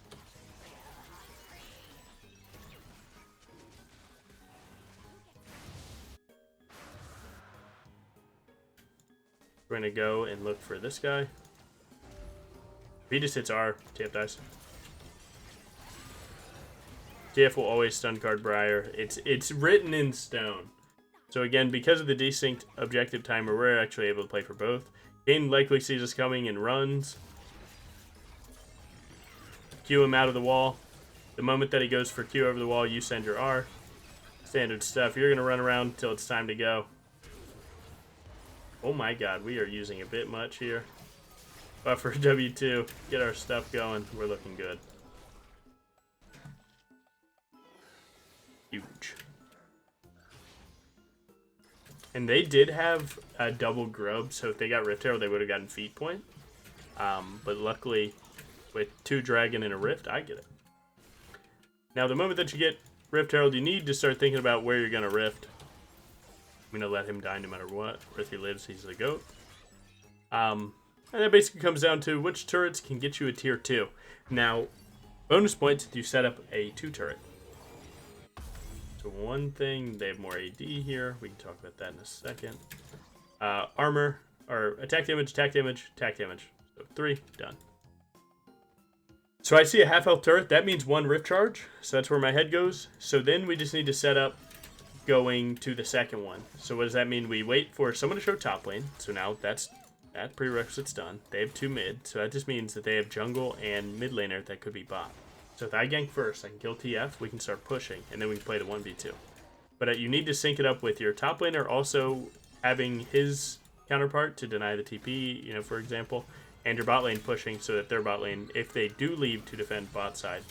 We're going to go and look for this guy. If he just hits R, TF dies. TF will always stun card Briar. It's written in stone. So again, because of the desynced objective timer, we're actually able to play for both. Kayn likely sees us coming and runs. Q him out of the wall. The moment that he goes for Q over the wall, you send your R. Standard stuff. You're going to run around until it's time to go. Oh my god, we are using a bit much here. Buffer W2, get our stuff going. We're looking good. Huge. And they did have a double grub, so if they got Rift Herald, they would have gotten feet point. But luckily, with 2 Dragon and a Rift, I get it. Now, the moment that you get Rift Herald, you need to start thinking about where you're going to Rift. I'm going to let him die no matter what. If he lives, he's the GOAT. And that basically comes down to which turrets can get you a tier 2. Now, bonus points if you set up a 2 turret. So one thing, they have more AD here. We can talk about that in a second. Armor, or attack damage, attack damage, attack damage. So 3, done. So I see a half health turret. That means 1 rift charge. So that's where my head goes. So then we just need to set up going to the second one. So what does that mean? We wait for someone to show top lane. So now that prerequisite's done. They have 2 mid. So that just means that they have jungle and mid laner that could be bot. So if I gank first, I can kill TF, we can start pushing, and then we can play the 1v2. But you need to sync it up with your top laner also having his counterpart to deny the TP, you know, for example, and your bot lane pushing so that their bot lane, if they do leave to defend bot side,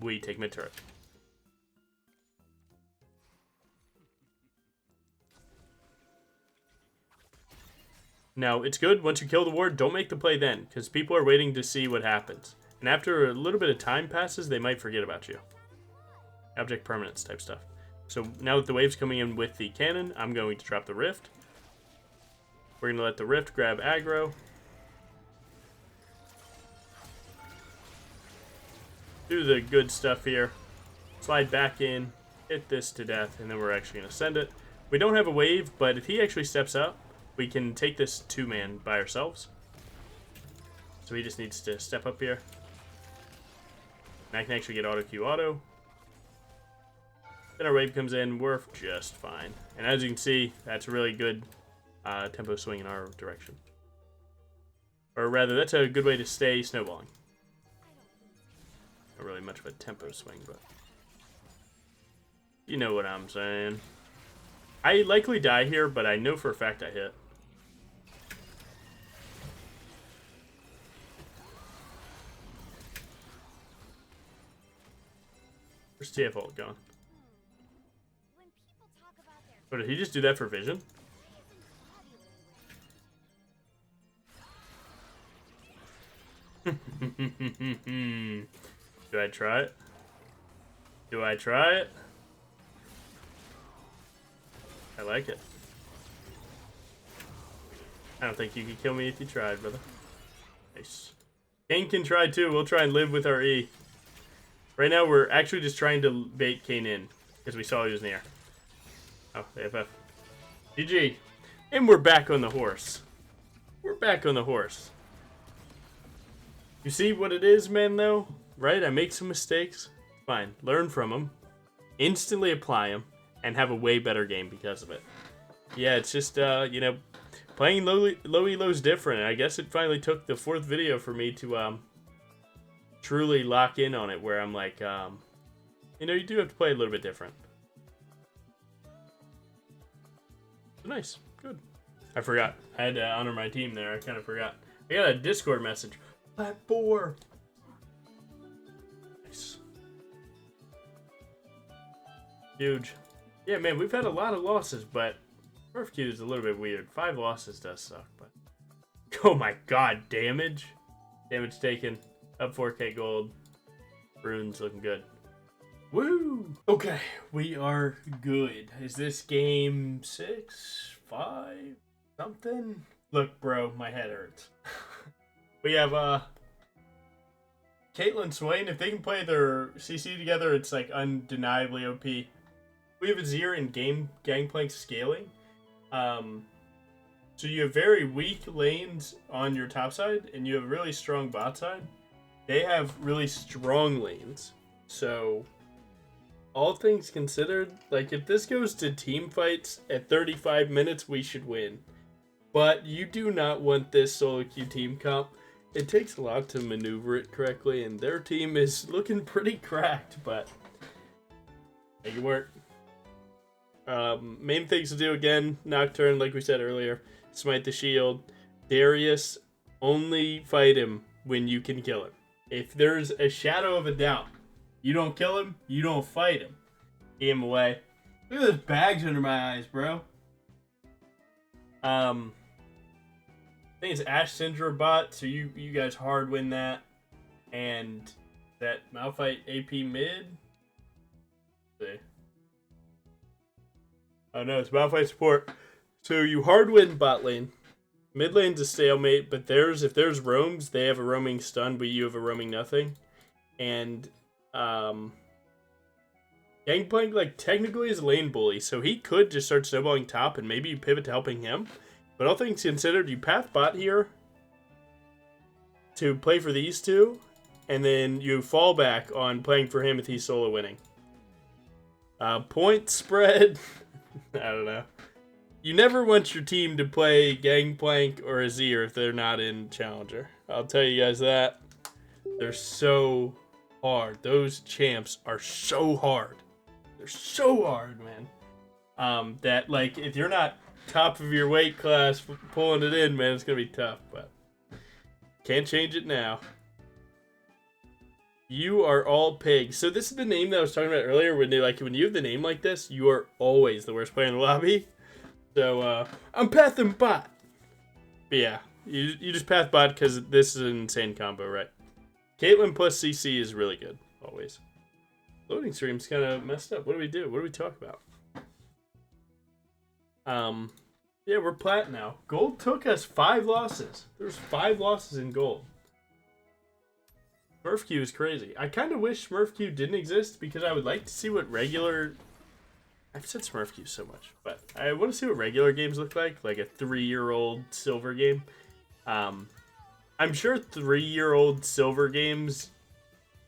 we take mid turret. Now, it's good, once you kill the ward, don't make the play then, because people are waiting to see what happens. And after a little bit of time passes, they might forget about you. Object permanence type stuff. So now that the wave's coming in with the cannon, I'm going to drop the Rift. We're going to let the Rift grab aggro. Do the good stuff here. Slide back in, hit this to death, and then we're actually going to send it. We don't have a wave, but if he actually steps up, we can take this 2-man by ourselves. So he just needs to step up here. And I can actually get auto Q auto. Then our wave comes in, we're just fine. And as you can see, that's a really good tempo swing in our direction. Or rather, that's a good way to stay snowballing. Not really much of a tempo swing, but you know what I'm saying. I likely die here, but I know for a fact I hit. Where's TF ult going? Oh, did he just do that for vision? Do I try it? Do I try it? I like it. I don't think you could kill me if you tried, brother. Nice. Kane can try too. We'll try and live with our E. Right now, we're actually just trying to bait Kane in because we saw he was near. Oh, AFF. GG. And we're back on the horse. We're back on the horse. You see what it is, man, though? Right? I make some mistakes. Fine. Learn from them. Instantly apply them. And have a way better game because of it. Yeah, it's just, you know, playing low elo is different. I guess it finally took the 4th video for me to truly lock in on it, where I'm like, you know, you do have to play a little bit different. Nice. Good. I forgot. I had to honor my team there. I kind of forgot. I got a Discord message. Plat 4. Nice. Huge. Yeah, man, we've had a lot of losses, but Perfecute is a little bit weird. 5 losses does suck, but... Oh my god, damage. Damage taken. Up 4k gold. Runes looking good. Woo! Okay, we are good. Is this game 6, 5, something? Look, bro, my head hurts. We have, Caitlyn Swain. If they can play their CC together, it's, like, undeniably OP. We have Azir in Gangplank scaling. So you have very weak lanes on your top side, and you have really strong bot side. They have really strong lanes. So, all things considered, like, if this goes to team fights at 35 minutes, we should win. But you do not want this solo queue team comp. It takes a lot to maneuver it correctly, and their team is looking pretty cracked, but make it work. Main things to do again, Nocturne, like we said earlier, smite the shield. Darius, only fight him when you can kill him. If there's a shadow of a doubt, you don't kill him, you don't fight him. Game away. Look at those bags under my eyes, bro. I think it's Ash Syndra bot, so you guys hard win that. And that Malphite AP mid. Let's see. Oh no, it's Malphite support. So you hard win bot lane. Mid lane's a stalemate, but if there's roams, they have a roaming stun, but you have a roaming nothing. And Gangplank, like, technically is a lane bully, so he could just start snowballing top and maybe you pivot to helping him. But all things considered, you path bot here to play for these two, and then you fall back on playing for him if he's solo winning. Point spread, I don't know. You never want your team to play Gangplank or Azir if they're not in Challenger. I'll tell you guys that. They're so hard. Those champs are so hard. They're so hard, man. That, like, if you're not top of your weight class pulling it in, man, it's going to be tough. But can't change it now. You are all pigs. So this is the name that I was talking about earlier. When you have the name like this, you are always the worst player in the lobby. So, I'm pathing bot. But yeah, you just path bot because this is an insane combo, right? Caitlyn plus CC is really good, always. Loading stream's kind of messed up. What do we do? What do we talk about? Yeah, we're plat now. Gold took us 5 losses. There's 5 losses in gold. SmurfQ is crazy. I kind of wish SmurfQ didn't exist because I would like to see what regular... I've said SmurfQ so much, but I want to see what regular games look like a 3-year-old silver game. I'm sure 3-year-old silver games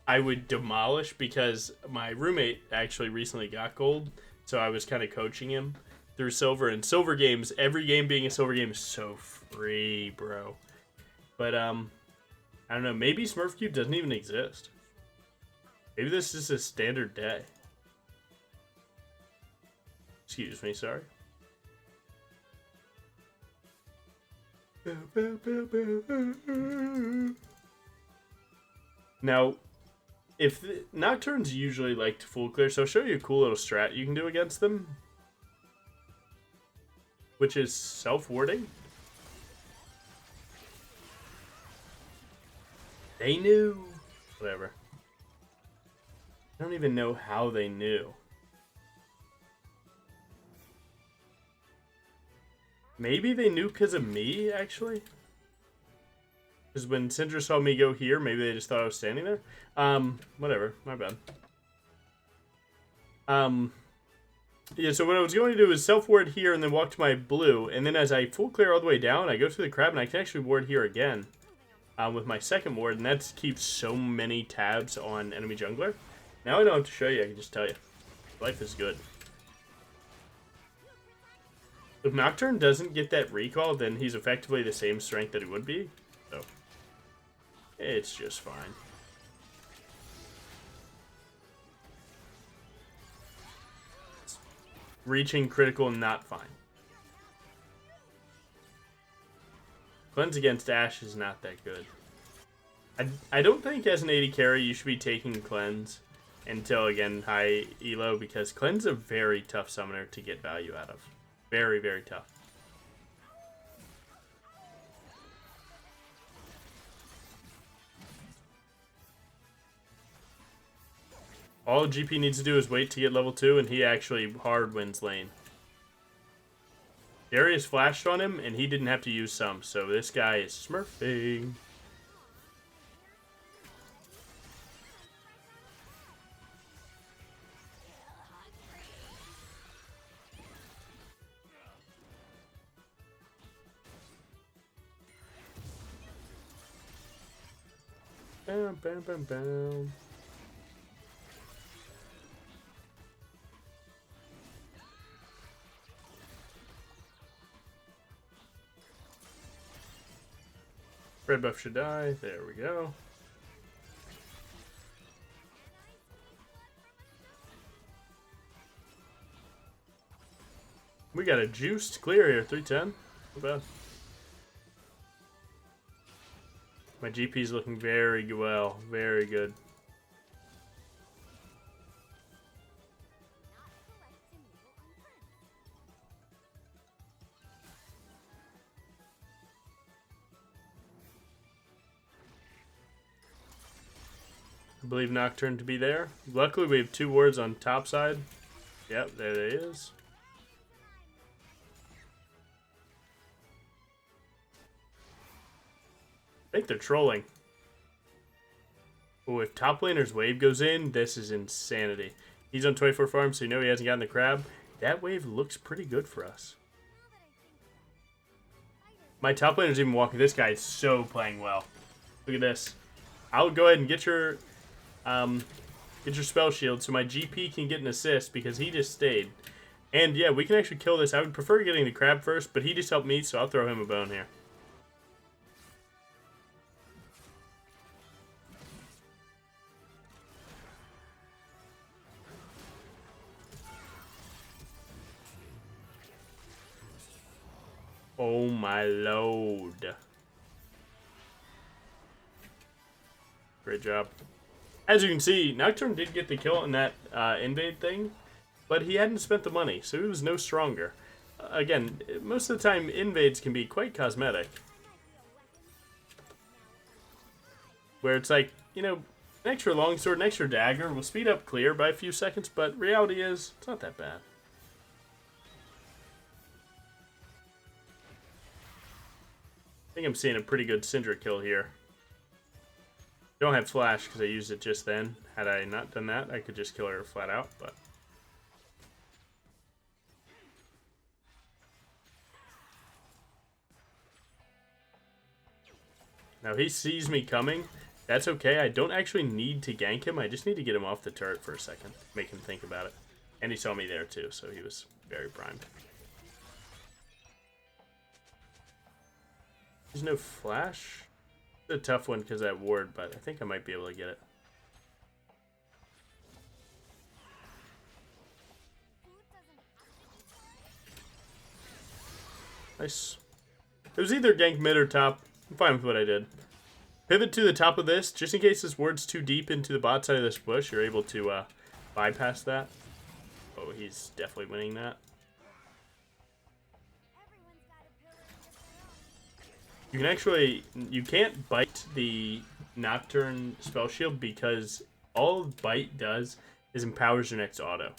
I would demolish because my roommate actually recently got gold, so I was kind of coaching him through silver. And silver games, every game being a silver game is so free, bro. But I don't know, maybe SmurfQ doesn't even exist. Maybe this is a standard day. Excuse me, sorry. Now, if the Nocturnes usually like to full clear, so I'll show you a cool little strat you can do against them, which is self-warding. They knew. Whatever. I don't even know how they knew. Maybe they knew because of me, actually. Because when Syndra saw me go here, maybe they just thought I was standing there. Whatever. My bad. Yeah, so what I was going to do is self-ward here and then walk to my blue. And then as I full clear all the way down, I go through the crab and I can actually ward here again. With my second ward, and that keeps so many tabs on enemy jungler. Now I don't have to show you, I can just tell you. Life is good. If Nocturne doesn't get that recall, then he's effectively the same strength that he would be. So, it's just fine. Reaching critical, not fine. Cleanse against Ashe is not that good. I don't think as an AD carry you should be taking Cleanse until, again, high elo, because Cleanse is a very tough summoner to get value out of. Very, very tough. All GP needs to do is wait to get level 2, and he actually hard wins lane. Darius flashed on him, and he didn't have to use some, so this guy is smurfing. Bam, bam, bam, bam. Red buff should die. There we go. We got a juiced clear here. 310. Not bad. My GP's looking very well. Very good. I believe Nocturne to be there. Luckily, we have 2 wards on top side. Yep, there it is. I think they're trolling. Oh, if top laner's wave goes in, this is insanity. He's on 24 farm, so you know he hasn't gotten the crab. That wave looks pretty good for us. My top laner's even walking. This guy is so playing well. Look at this. I'll go ahead and get your spell shield so my GP can get an assist because he just stayed. And yeah, we can actually kill this. I would prefer getting the crab first, but he just helped me, so I'll throw him a bone here. Oh my lord. Great job. As you can see, Nocturne did get the kill on that invade thing, but he hadn't spent the money, so he was no stronger. Again, most of the time, invades can be quite cosmetic. Where it's like, you know, An extra longsword, an extra dagger will speed up clear by a few seconds, but reality is, it's not that bad. I think I'm seeing a pretty good Syndra kill here. Don't have flash because I used it just then. Had I not done that, I could just kill her flat out, but... Now he sees me coming. That's okay. I don't actually need to gank him. I just need to get him off the turret for a second. Make him think about it. And he saw me there too, so he was very primed. There's no flash. It's a tough one because of that ward, but I think I might be able to get it. Nice. It was either gank mid or top. I'm fine with what I did. Pivot to the top of this, just in case this ward's too deep into the bot side of this bush, you're able to bypass that. Oh, he's definitely winning that. You can actually, you can't bite the Nocturne spell shield because all bite does is empowers your next auto.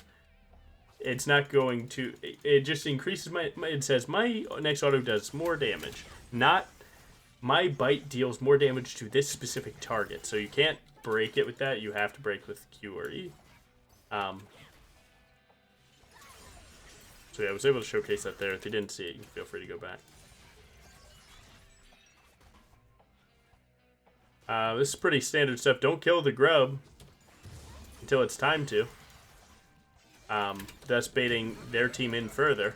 It's not going to, it just increases it says my next auto does more damage, not my bite deals more damage to this specific target. So you can't break it with that, you have to break with Q or E. So yeah, I was able to showcase that there. If you didn't see it, you can feel free to go back. This is pretty standard stuff. Don't kill the grub until it's time to. Thus baiting their team in further.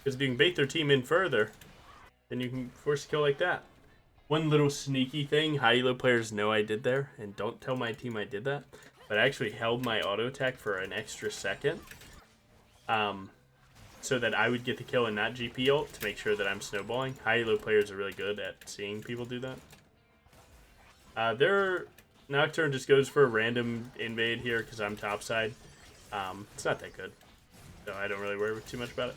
Because if you can bait their team in further, then you can force a kill like that. One little sneaky thing, high elo players know I did there, and don't tell my team I did that, but I actually held my auto attack for an extra second. So that I would get the kill and not GP ult to make sure that I'm snowballing. High elo players are really good at seeing people do that. Their Nocturne just goes for a random invade here because I'm topside. It's not that good, so I don't really worry too much about it.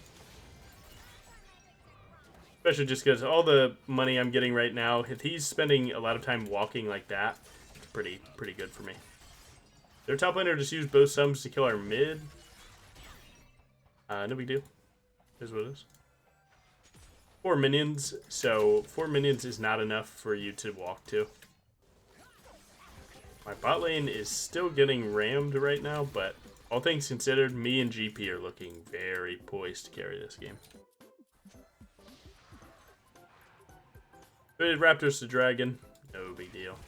Especially just because all the money I'm getting right now, if he's spending a lot of time walking like that, it's pretty good for me. Their top laner just used both sums to kill our mid. No big deal. Here's what it is. 4 minions, so 4 minions is not enough for you to walk to. My bot lane is still getting rammed right now, but all things considered, me and GP are looking very poised to carry this game. Traded Raptors to Dragon, no big deal.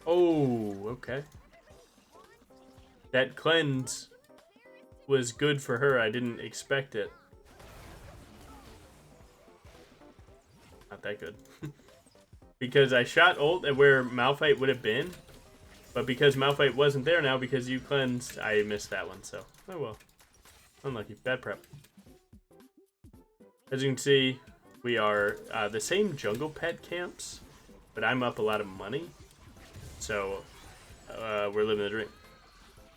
Oh, okay. That cleanse was good for her. I didn't expect it. Not that good. Because I shot ult at where Malphite would have been, but because Malphite wasn't there now because you cleansed, I missed that one, so oh well. Unlucky. Bad prep. As you can see, we are the same jungle pet camps, but I'm up a lot of money, so we're living the dream.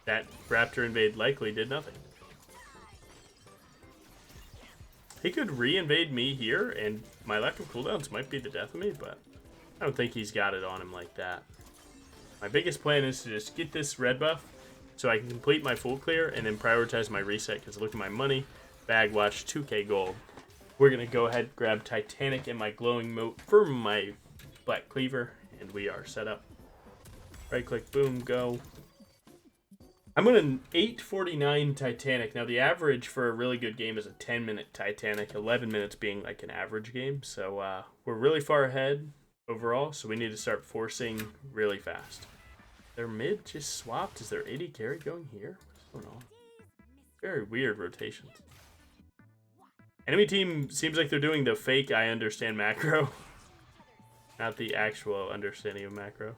That Raptor invade likely did nothing. He could re-invade me here, and my lack of cooldowns might be the death of me, but I don't think he's got it on him like that. My biggest plan is to just get this red buff so I can complete my full clear and then prioritize my reset, because look at my money. Bag watch, 2k gold. We're going to go ahead, grab Titanic and my glowing moat for my Black Cleaver, and we are set up. Right click, boom, go. I'm on an 8:49 Titanic. Now, the average for a really good game is a 10-minute Titanic, 11 minutes being like an average game. So we're really far ahead overall, so we need to start forcing really fast. Their mid just swapped. Is there 80 carry going here? What's going on? Very weird rotations. Enemy team seems like they're doing the fake I understand macro. Not the actual understanding of macro.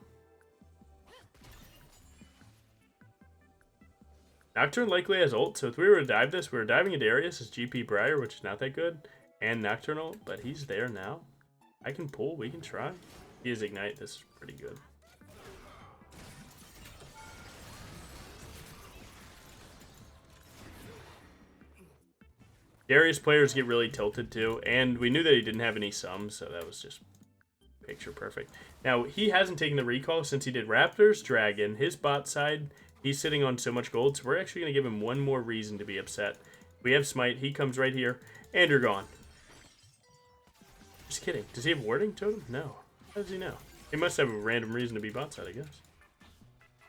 Nocturne likely has ult, so if we were to dive this, we were diving into Darius as GP Briar, which is not that good, and Nocturne ult, but he's there now. I can pull, we can try. He is Ignite, this is pretty good. Darius players get really tilted too, and we knew that he didn't have any sums, so that was just pick picture perfect. Now, he hasn't taken the recall since he did Raptors, Dragon, his bot side. He's sitting on so much gold, so we're actually going to give him one more reason to be upset. We have Smite. He comes right here, and you're gone. Just kidding. Does he have warding totem? No. How does he know? He must have a random reason to be bot side, I guess.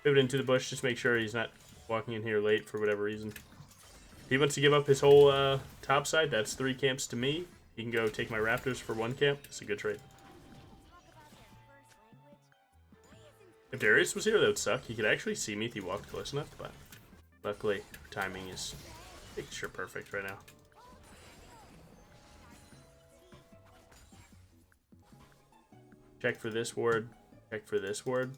Pivot into the bush, just make sure he's not walking in here late for whatever reason. If he wants to give up his whole top side, that's 3 camps to me. He can go take my Raptors for 1 camp. It's a good trade. If Darius was here, that would suck. He could actually see me if he walked close enough, but luckily, timing is picture perfect right now. Check for this ward. Check for this ward.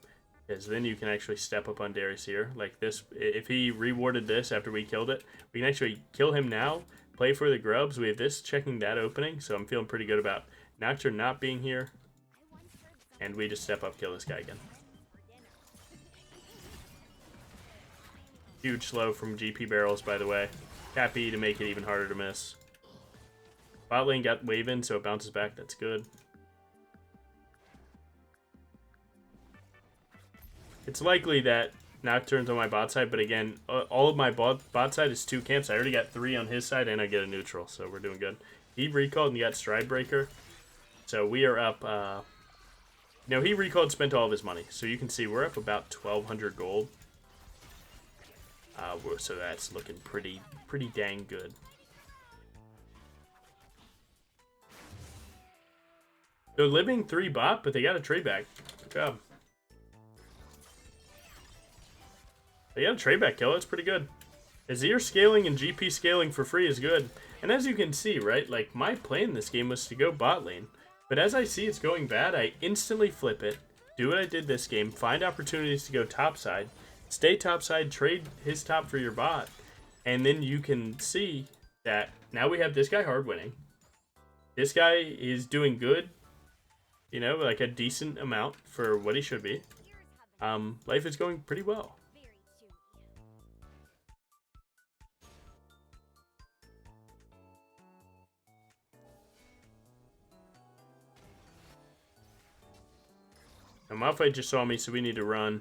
Because then you can actually step up on Darius here. Like this, if he rewarded this after we killed it, we can actually kill him now, play for the grubs. We have this checking that opening, so I'm feeling pretty good about Nocturne not being here. And we just step up, kill this guy again. Huge slow from GP barrels, by the way. Tap E to make it even harder to miss. Bot lane got wave in, so it bounces back. That's good. It's likely that Nocturne's on my bot side, but again, all of my bot side is 2 camps. I already got 3 on his side, and I get a neutral, so we're doing good. He recalled and got Stride Breaker, so we are up. No, he recalled, spent all of his money, so you can see we're up about 1,200 gold. So that's looking pretty dang good. They're living 3 bot, but they got a trade back. Good job. They got a trade back kill. That's pretty good. Azir scaling and GP scaling for free is good. And as you can see, right, like my plan in this game was to go bot lane. But as I see it's going bad, I instantly flip it, do what I did this game, find opportunities to go top side, stay top side, trade his top for your bot, and then you can see that now we have this guy hard winning. This guy is doing good, you know, like a decent amount for what he should be. Life is going pretty well. Now Malphite just saw me, so we need to run.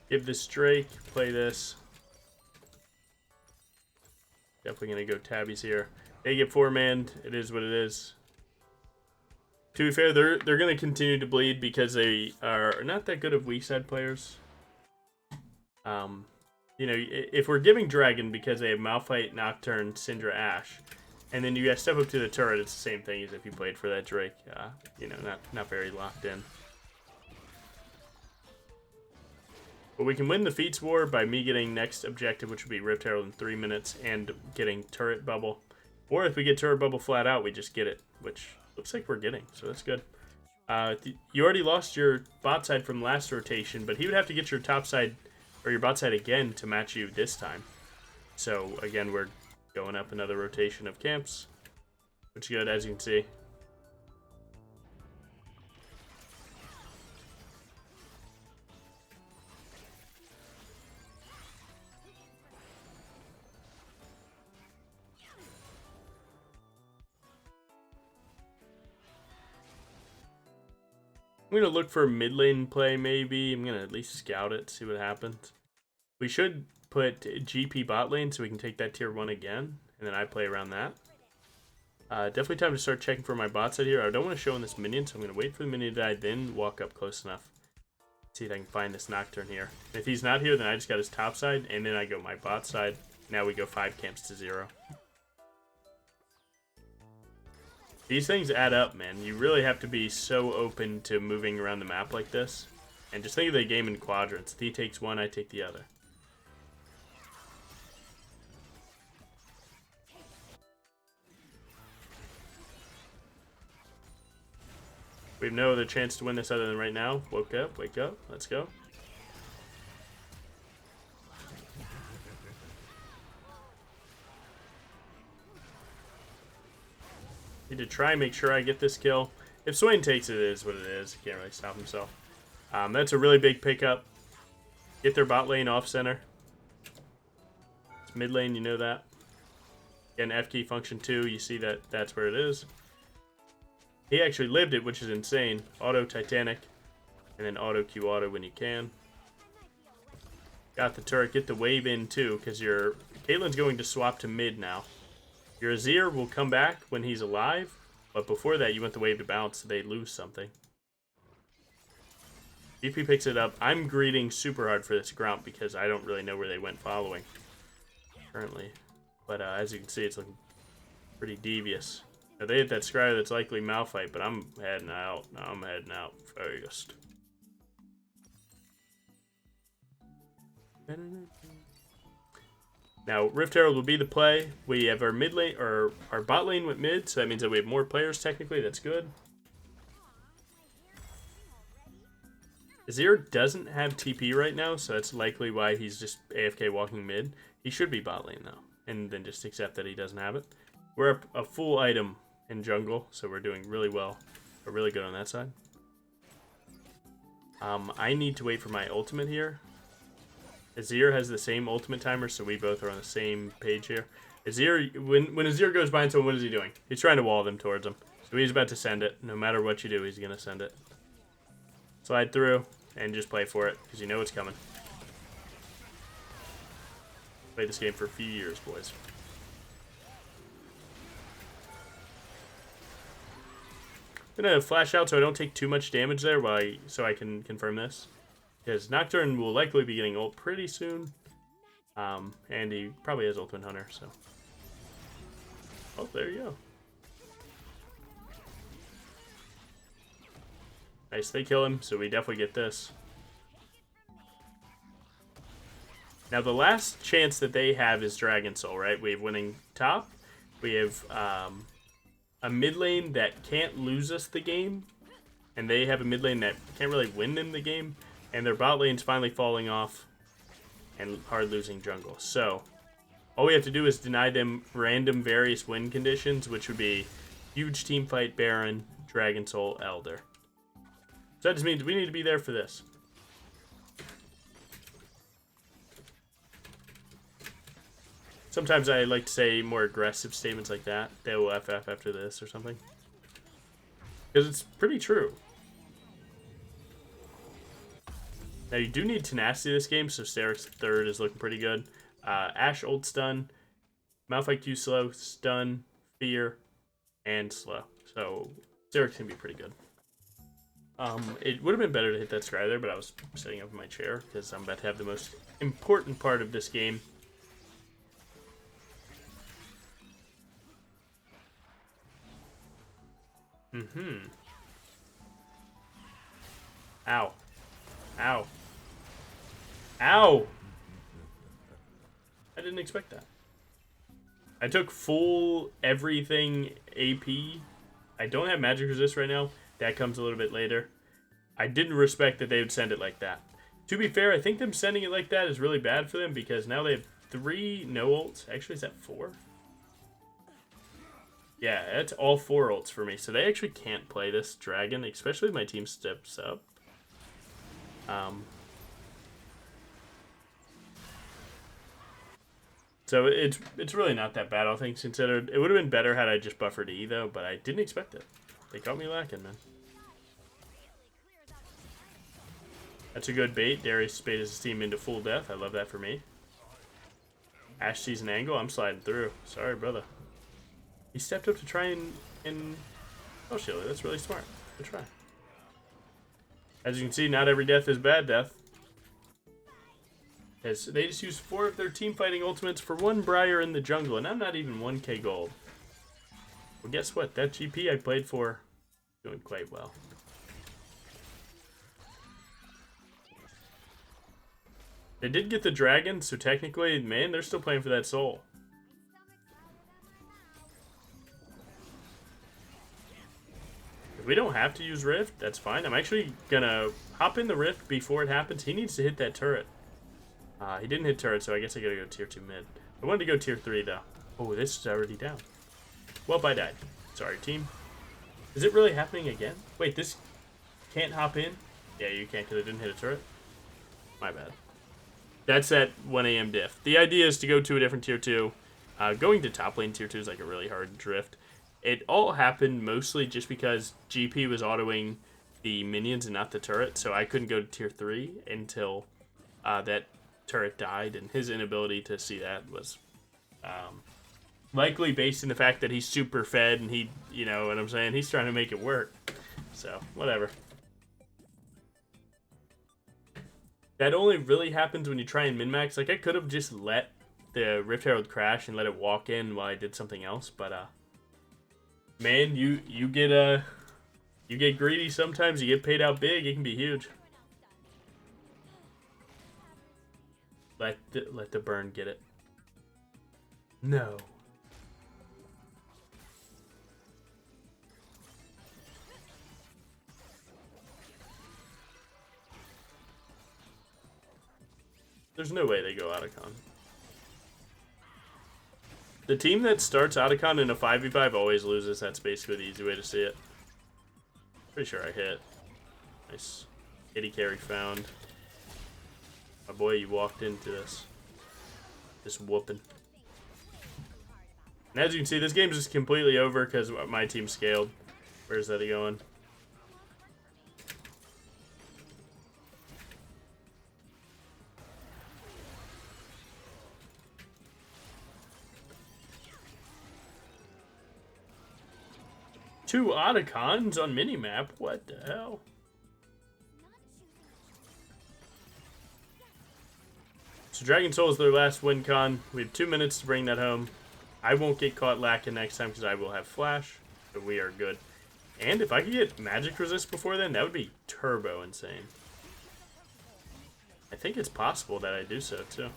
Give this Drake, play this. Definitely gonna go tabbies here. They get 4-manned. It is what it is. To be fair, they're gonna continue to bleed because they are not that good of weak side players. You know, if we're giving Dragon because they have Malphite, Nocturne, Syndra, Ashe, and then you guys step up to the turret, it's the same thing as if you played for that Drake. You know, not very locked in. But we can win the Feats War by me getting next objective, which would be Rift Herald in 3 minutes, and getting Turret Bubble. Or if we get Turret Bubble flat out, we just get it, which looks like we're getting, so that's good. You already lost your bot side from last rotation, but he would have to get your top side, or your bot side again to match you this time. So, again, we're going up another rotation of camps, which is good, as you can see. I'm going to look for mid lane play, maybe. I'm going to at least scout it, see what happens. We should put GP bot lane so we can take that tier 1 again, and then I play around that. Definitely time to start checking for my bot side here. I don't want to show in this minion, so I'm going to wait for the minion to die, then walk up close enough. See if I can find this Nocturne here. If he's not here, then I just got his top side, and then I go my bot side. Now we go 5 camps to 0. These things add up, man. You really have to be so open to moving around the map like this. And just think of the game in quadrants. If he takes one, I take the other. We have no other chance to win this other than right now. Woke up, wake up, let's go. Need to try and make sure I get this kill. If Swain takes it, it is what it is. He can't really stop himself. That's a really big pickup. Get their bot lane off center. It's mid lane, you know that. Again, F key function 2, you see that that's where it is. He actually lived it, which is insane. Auto Titanic, and then auto Q auto when you can. Got the turret, get the wave in too, because your Caitlyn's going to swap to mid now. Your Azir will come back when he's alive, but before that you want the wave to bounce so they lose something. GP picks it up. I'm greeting super hard for this Grump because I don't really know where they went following currently. But as you can see, it's looking pretty devious. Now, they hit that Scryer that's likely Malphite, but I'm heading out. I'm heading out fast. Now, Rift Herald will be the play. We have our mid lane, or our bot lane with mid, so that means that we have more players technically. That's good. Azir doesn't have TP right now, so that's likely why he's just AFK walking mid. He should be bot lane though, and then just accept that he doesn't have it. We're a full item in jungle, so we're doing really well. We're really good on that side. I need to wait for my ultimate here. Azir has the same ultimate timer, so we both are on the same page here. Azir, when Azir goes by someone, what is he doing? He's trying to wall them towards him. So he's about to send it. No matter what you do, he's going to send it. Slide through and just play for it, because you know it's coming. Played this game for a few years, boys. I'm going to flash out so I don't take too much damage there so I can confirm this. Because Nocturne will likely be getting ult pretty soon. And he probably has Ultimate Hunter, so. Oh, there you go. Nice, they kill him, so we definitely get this. Now, the last chance that they have is Dragon Soul, right? We have winning top. We have a mid lane that can't lose us the game. And they have a mid lane that can't really win them the game. And their bot lane's finally falling off and hard losing jungle. So, all we have to do is deny them random various win conditions, which would be huge team fight, Baron, Dragon Soul, Elder. So that just means we need to be there for this. Sometimes I like to say more aggressive statements like that. They will FF after this or something. Because it's pretty true. Now you do need tenacity this game, so Steric's third is looking pretty good. Ashe ult stun, Malphite Q slow, stun, fear, and slow. So Steric's gonna be pretty good. It would have been better to hit that Scry there, but I was sitting up in my chair because I'm about to have the most important part of this game. Ow. Ow. Ow! I didn't expect that. I took full everything AP. I don't have magic resist right now. That comes a little bit later. I didn't respect that they would send it like that. To be fair, I think them sending it like that is really bad for them because now they have 3 no ults. Actually, is that 4? Yeah, that's all 4 ults for me. So they actually can't play this dragon, especially if my team steps up. So it's really not that bad, all things considered. It would have been better had I just buffered E, though, but I didn't expect it. They caught me lacking, man. That's a good bait. Darius spade his team into full death. I love that for me. Ashe sees an angle. I'm sliding through. Sorry, brother. He stepped up to try and... Oh, Shilly, that's really smart. Good try. As you can see, not every death is bad death. As they just used 4 of their team fighting ultimates for 1 Briar in the jungle, and I'm not even 1k gold. Well, guess what? That GP I played for doing quite well. They did get the dragon, so technically, man, they're still playing for that soul. If we don't have to use Rift, that's fine. I'm actually gonna hop in the Rift before it happens. He needs to hit that turret. He didn't hit turret, so I guess I gotta go tier 2 mid. I wanted to go tier 3, though. Oh, this is already down. Well, I died. Sorry, team. Is it really happening again? Wait, this can't hop in? Yeah, you can't because it didn't hit a turret. My bad. That's at 1 a.m. diff. The idea is to go to a different tier 2. Going to top lane tier 2 is like a really hard drift. It all happened mostly just because GP was autoing the minions and not the turret, so I couldn't go to tier 3 until that turret died, and his inability to see that was likely based in the fact that he's super fed and he, you know what I'm saying, he's trying to make it work. So, whatever. That only really happens when you try and min-max. Like, I could have just let the Rift Herald crash and let it walk in while I did something else, but, man, you get greedy sometimes, you get paid out big, it can be huge. Let the burn get it. No. There's no way they go Otacon. The team that starts Otacon in a 5v5 always loses. That's basically the easy way to see it. Pretty sure I hit. Nice. Kitty carry found. My boy, you walked into this. Just whooping. And as you can see, this game is just completely over because my team scaled. Where's that going? Two Otacons on minimap? What the hell? So Dragon Soul is their last win con. We have 2 minutes to bring that home. I won't get caught lacking next time because I will have flash. So we are good. And if I could get magic resist before then, that would be turbo insane. I think it's possible that I do so too.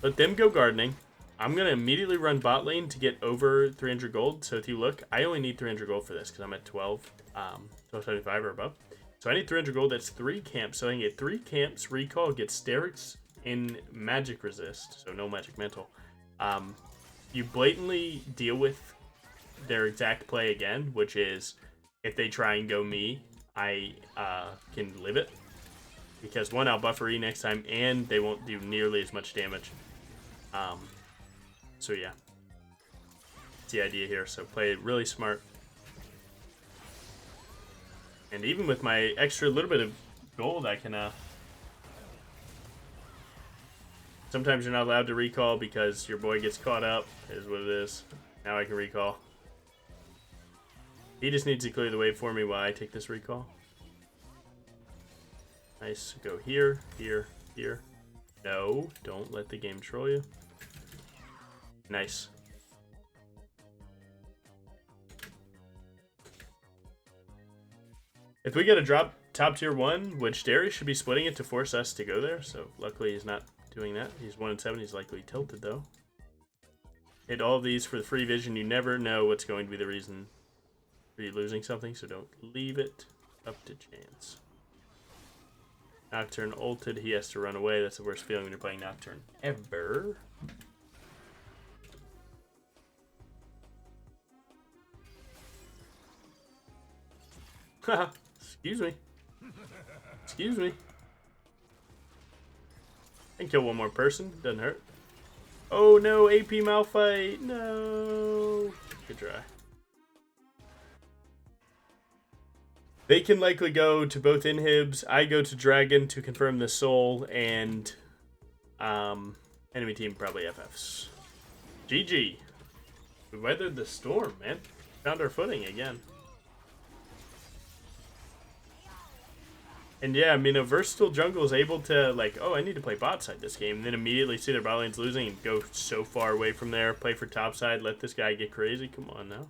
Let them go gardening. I'm going to immediately run bot lane to get over 300 gold. So if you look, I only need 300 gold for this because I'm at 1275 or above. So I need 300 gold. That's 3 camps. So I can get 3 camps, recall, get Sterix in magic resist. So no magic mental. You blatantly deal with their exact play again, which is if they try and go me, I can live it. Because one, I'll buffer E next time, and they won't do nearly as much damage. So yeah, that's the idea here. So play it really smart. And even with my extra little bit of gold, I can, sometimes you're not allowed to recall because your boy gets caught up, is what it is. Now I can recall. He just needs to clear the way for me while I take this recall. Nice, go here, here, here. No, don't let the game troll you. Nice. If we get a drop top tier 1, which Darius should be splitting it to force us to go there, so luckily he's not doing that. He's 1-7, he's likely tilted though. Hit all of these for the free vision. You never know what's going to be the reason for you losing something, so don't leave it up to chance. Nocturne ulted, he has to run away. That's the worst feeling when you're playing Nocturne ever. Excuse me. Excuse me. I can kill one more person. Doesn't hurt. Oh no, AP Malphite. No. Good try. They can likely go to both inhibs. I go to Dragon to confirm the soul, and enemy team probably FFs. GG. We weathered the storm, man. Found our footing again. And yeah, I mean, a versatile jungle is able to, like, oh, I need to play bot side this game, and then immediately see their bot lane's losing and go so far away from there, play for top side, let this guy get crazy. Come on now.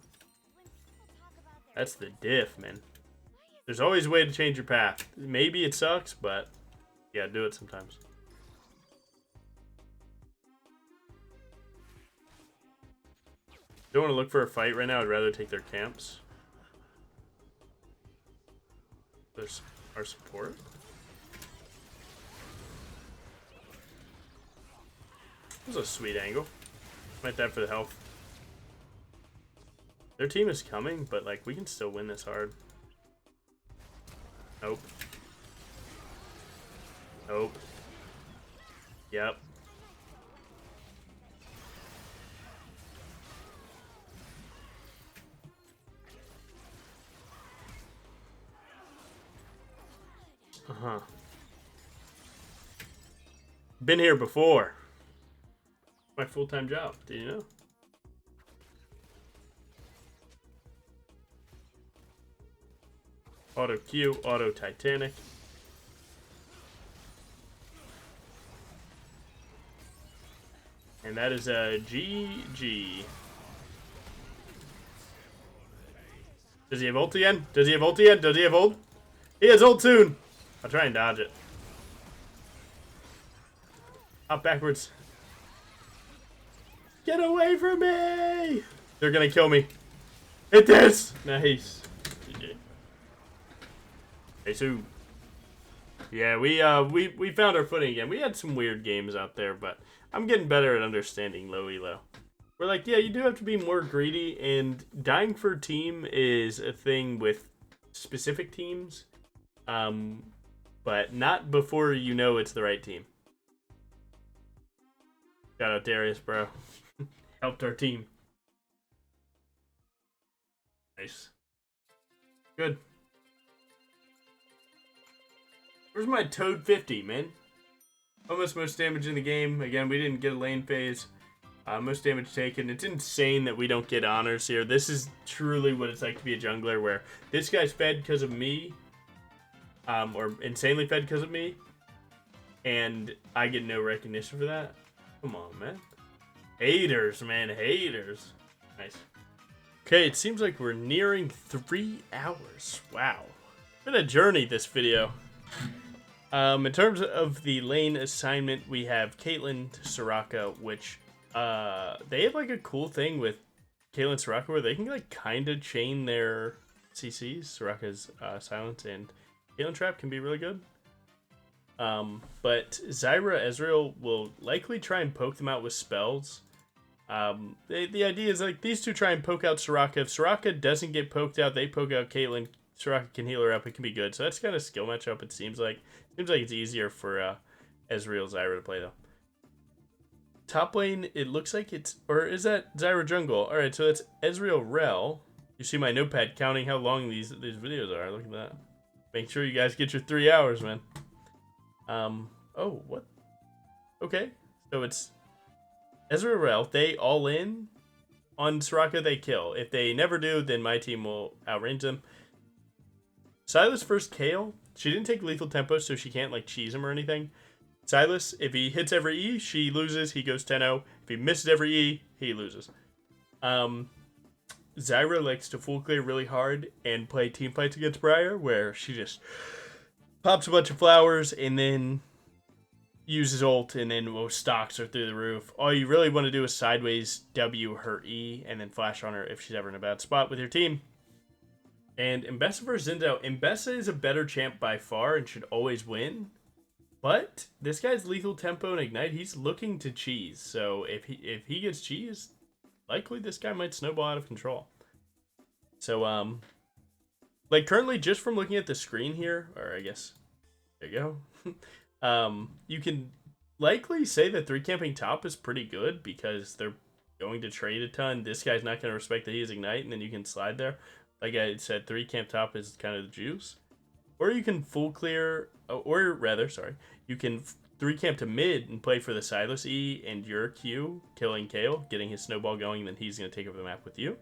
That's the diff, man. There's always a way to change your path. Maybe it sucks, but you gotta do it sometimes. Don't want to look for a fight right now. I'd rather take their camps. There's our support. That was a sweet angle. Might die for the health. Their team is coming, but like we can still win this hard. Nope. Nope. Yep. Uh-huh. Been here before. My full-time job, do you know? Auto Q, Auto Titanic. And that is a GG. Does he have ult again? Does he have ult again? Does he have ult? He has ult soon. I'll try and dodge it. Hop backwards. Get away from me! They're gonna kill me. Hit this! Nice. GG. Hey, Sue. Yeah, we found our footing again. We had some weird games out there, but I'm getting better at understanding low elo. We're like, yeah, you do have to be more greedy, and dying for a team is a thing with specific teams, but not before you know it's the right team. Shout out Darius, bro. Helped our team. Nice. Good. Where's my Toad 50, man? Almost most damage in the game. Again, we didn't get a lane phase. Most damage taken. It's insane that we don't get honors here. This is truly what it's like to be a jungler, where this guy's fed because of me, or insanely fed because of me, and I get no recognition for that. Come on, man. Haters, man. Haters. Nice. Okay, it seems like we're nearing 3 hours. Wow. Been a journey, this video. In terms of the lane assignment, we have Caitlyn, Soraka, which they have like a cool thing with Caitlyn and Soraka where they can like kind of chain their CCs. Soraka's silence and Caitlyn trap can be really good. But Zyra, Ezreal will likely try and poke them out with spells. The idea is like these two try and poke out Soraka. If Soraka doesn't get poked out, they poke out Caitlyn. Soraka can heal her up. It can be good. So that's kind of skill matchup. It seems like it's easier for Ezreal Zyra to play though. Top lane, it looks like it's, or is that Zyra jungle? All right, so that's Ezreal Rel. You see my notepad counting how long these videos are. Look at that. Make sure you guys get your 3 hours, man. Oh, what? Okay, so it's Ezreal Rel. They all in on Soraka. They kill. If they never do, then my team will outrange them. Silas first Kayle. She didn't take lethal tempo, so she can't like cheese him or anything. Silas, if he hits every E, she loses. He goes 10-0. If he misses every E, he loses. Zyra likes to full clear really hard and play team fights against Briar, where she just pops a bunch of flowers and then uses ult and then stalks her through the roof. All you really want to do is sideways W her E and then flash on her if she's ever in a bad spot with your team. And Mbessa versus Zinzo. Mbessa is a better champ by far and should always win. But this guy's lethal tempo and ignite, he's looking to cheese. So if he gets cheese, likely this guy might snowball out of control. So like currently just from looking at the screen here, or I guess there you go. You can likely say that 3 camping top is pretty good because they're going to trade a ton. This guy's not going to respect that he has ignite, and then you can slide there. Like I said, 3 camp top is kind of the juice. Or you can full clear, or rather, sorry, you can 3 camp to mid and play for the Silas E and your Q, killing Kayle, getting his snowball going, and then he's going to take over the map with you.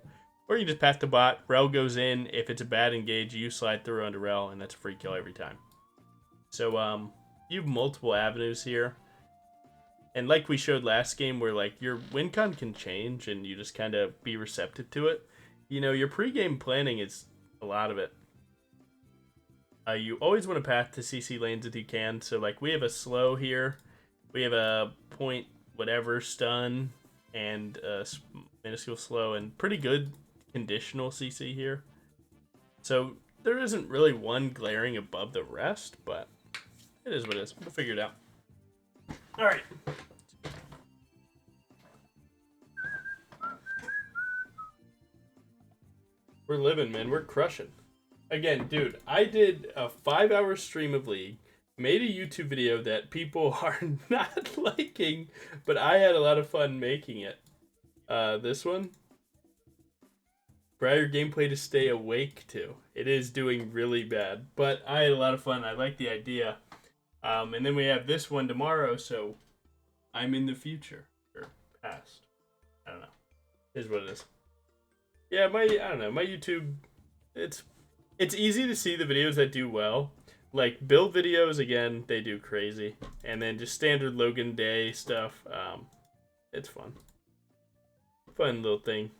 Or you can just path the bot, Rel goes in, if it's a bad engage, you slide through onto Rel, and that's a free kill every time. So, you have multiple avenues here. And like we showed last game, where like your win con can change, and you just kind of be receptive to it. You know, your pregame planning is a lot of it. You always want to path to CC lanes if you can. So, like, we have a slow here. We have a point whatever stun and a minuscule slow and pretty good conditional CC here. So, there isn't really one glaring above the rest, but it is what it is. We'll figure it out. All right. We're living, man. We're crushing. Again, dude, I did a 5-hour stream of League. made a YouTube video that people are not liking, but I had a lot of fun making it. This one. Briar gameplay to stay awake to. It is doing really bad, but I had a lot of fun. I like the idea. And then we have this one tomorrow, so I'm in the future. Or past. I don't know. Here's what it is. Yeah, I don't know, my YouTube, it's easy to see the videos that do well. Like, build videos, again, they do crazy. And then just standard Logan Day stuff, it's fun. Fun little thing.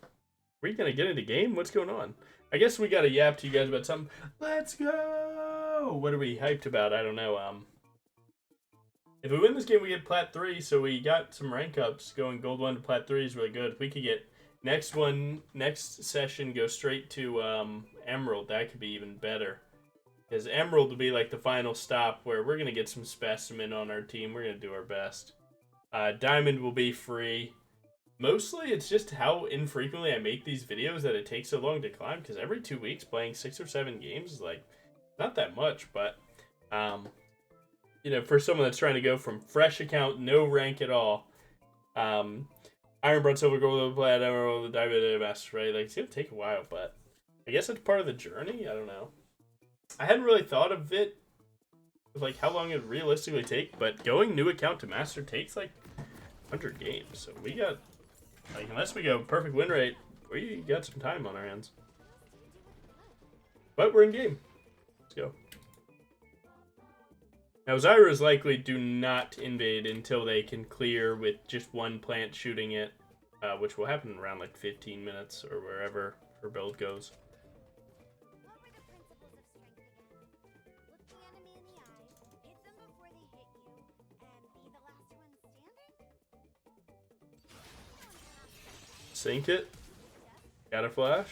Are we gonna get into game? What's going on? I guess we gotta yap to you guys about something. Let's go! What are we hyped about? I don't know. If we win this game, we get Plat 3, so we got some rank ups. Going Gold 1 to Plat 3 is really good. If we could get next session, go straight to Emerald, that could be even better. Because Emerald will be like the final stop where we're gonna get some specimen on our team. We're gonna do our best. Diamond will be free. Mostly, it's just how infrequently I make these videos that it takes so long to climb, because every 2 weeks playing 6 or 7 games is, like, not that much, but, you know, for someone that's trying to go from fresh account, no rank at all, Iron, Bronze, Silver, Gold, Plat, Emerald, Diamond, Master, right? Like, it's gonna take a while, but I guess it's part of the journey? I don't know. I hadn't really thought of it, like, how long it would realistically take, but going new account to Master takes, like, 100 games, so we got... Like, unless we go perfect win rate, we got some time on our hands. But we're in game. Let's go. Now, Zyra's likely do not invade until they can clear with just one plant shooting it, which will happen in around like 15 minutes or wherever her build goes. Sink it. Got a flash.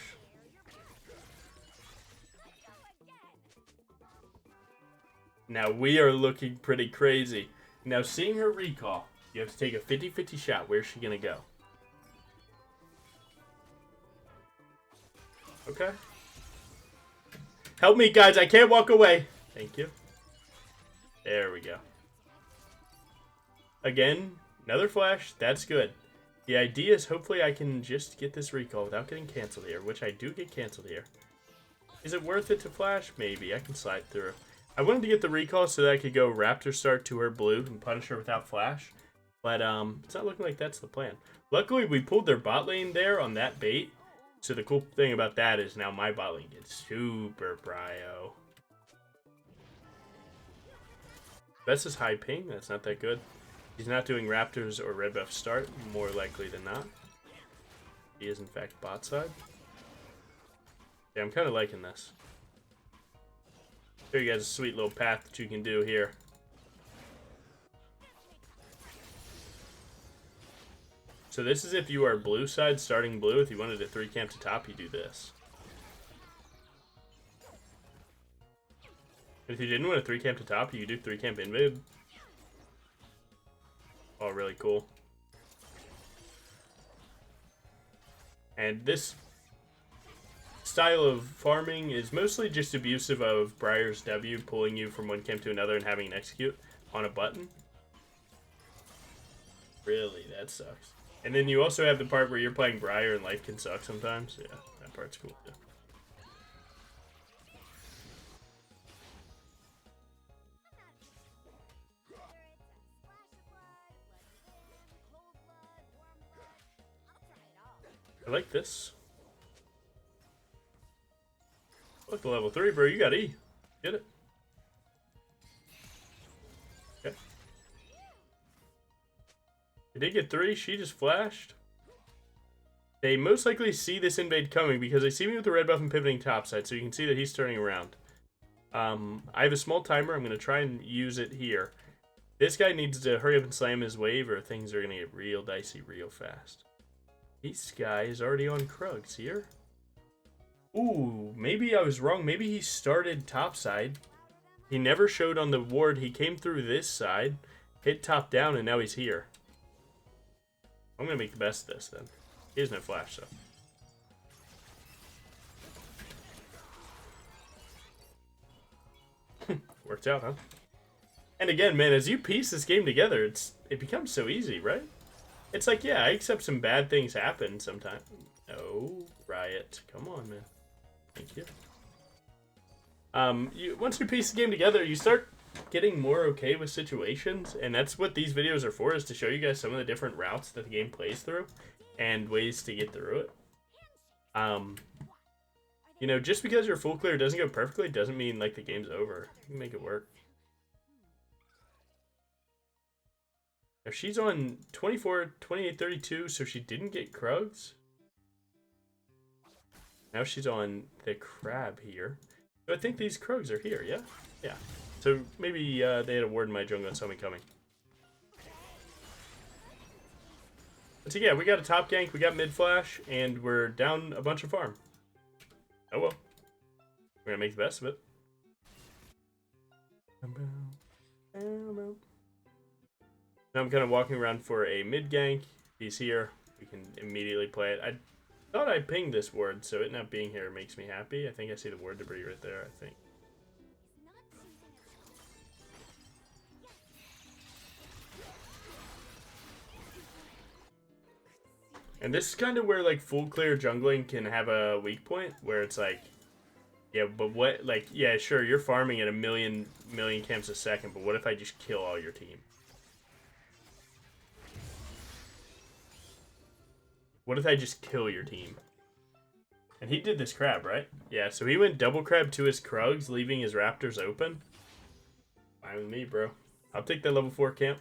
Now we are looking pretty crazy. Now seeing her recall, you have to take a 50-50 shot. Where's she gonna go? Okay. Help me, guys. I can't walk away. Thank you. There we go. Again, another flash. That's good. The idea is hopefully I can just get this recall without getting canceled here, which I do get canceled here. Is it worth it to flash? Maybe. I can slide through. I wanted to get the recall so that I could go Raptor Start to her blue and punish her without flash. But it's not looking like that's the plan. Luckily, we pulled their bot lane there on that bait. So the cool thing about that is now my bot lane gets super prio. That's his high ping. That's not that good. He's not doing Raptors or red buff start, more likely than not. He is, in fact, bot side. Yeah, I'm kind of liking this. Here you guys a sweet little path that you can do here. So this is if you are blue side, starting blue. If you wanted to 3 camp to top, you do this. If you didn't want to 3 camp to top, you do 3 camp invade. Oh, really cool. And this style of farming is mostly just abusive of Briar's W, pulling you from one camp to another and having an execute on a button. Really, that sucks. And then you also have the part where you're playing Briar and life can suck sometimes. Yeah, that part's cool too. I like this. Look, level 3, bro. You got E. Get it. Okay. They did get 3. She just flashed. They most likely see this invade coming because they see me with the red buff and pivoting topside, so you can see that he's turning around. I have a small timer. I'm going to try and use it here. This guy needs to hurry up and slam his wave or things are going to get real dicey real fast. This guy is already on Krugs here. Ooh, maybe I was wrong. Maybe he started topside. He never showed on the ward. He came through this side, hit top down, and now he's here. I'm going to make the best of this then. He has no flash, so. Worked out, huh? And again, man, as you piece this game together, it becomes so easy, right? It's like, yeah, I accept some bad things happen sometimes. No, Riot. Come on, man. Thank you. Once you piece the game together, you start getting more okay with situations, and that's what these videos are for, is to show you guys some of the different routes that the game plays through and ways to get through it. You know, just because your full clear doesn't go perfectly doesn't mean like the game's over. You can make it work. Now she's on 24, 28, 32, so she didn't get Krugs. Now she's on the crab here. So I think these Krugs are here, yeah? Yeah. So maybe they had a ward in my jungle and saw me coming. But so yeah, we got a top gank, we got mid flash, and we're down a bunch of farm. Oh well. We're gonna make the best of it. Now I'm kind of walking around for a mid gank. He's here. We can immediately play it. I thought I pinged this ward, so it not being here makes me happy. I think I see the ward debris right there, I think. And this is kind of where, like, full clear jungling can have a weak point, where it's like, yeah, but what, like, yeah, sure, you're farming at a million camps a second, but what if I just kill all your team? What if I just kill your team? And he did this crab, right? Yeah, so he went double crab to his Krugs, leaving his Raptors open. Fine with me, bro. I'll take that level 4 camp.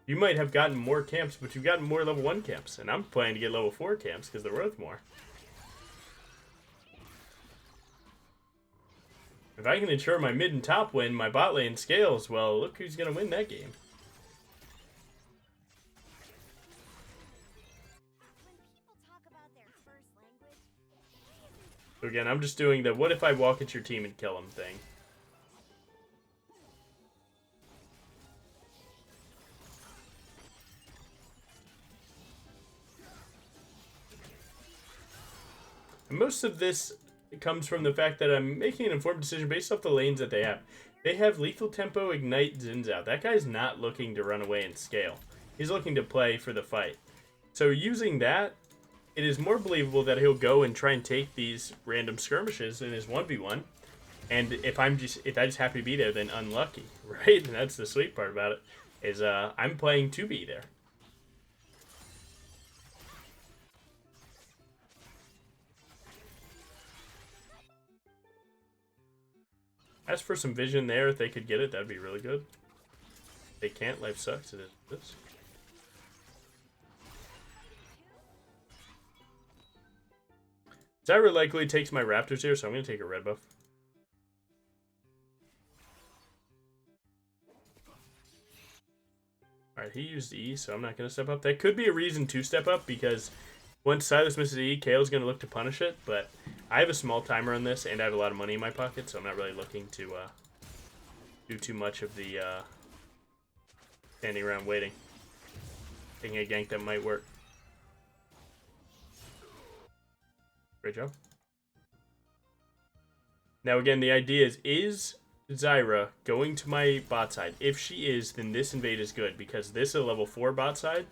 You might have gotten more camps, but you've gotten more level 1 camps. And I'm planning to get level 4 camps because they're worth more. If I can ensure my mid and top win, my bot lane scales, well, look who's going to win that game. So again, I'm just doing the what if I walk at your team and kill them thing. And most of this comes from the fact that I'm making an informed decision based off the lanes that they have. They have Lethal Tempo, Ignite, Zins out. That guy's not looking to run away and scale. He's looking to play for the fight. So using that, it is more believable that he'll go and try and take these random skirmishes in his 1v1. And if I just happen to be there, then unlucky, right? And that's the sweet part about it, is I'm playing to be there. As for some vision there, if they could get it, that'd be really good. If they can't, life sucks. It is this. Zyra likely takes my Raptors here, so I'm going to take a red buff. Alright, he used E, so I'm not going to step up. That could be a reason to step up, because once Silas misses E, Kale's going to look to punish it, but I have a small timer on this, and I have a lot of money in my pocket, so I'm not really looking to do too much of the standing around waiting. Taking a gank that might work. Great job. Now again, the idea is Zyra going to my bot side? If she is, then this invade is good, because this is a level 4 bot side,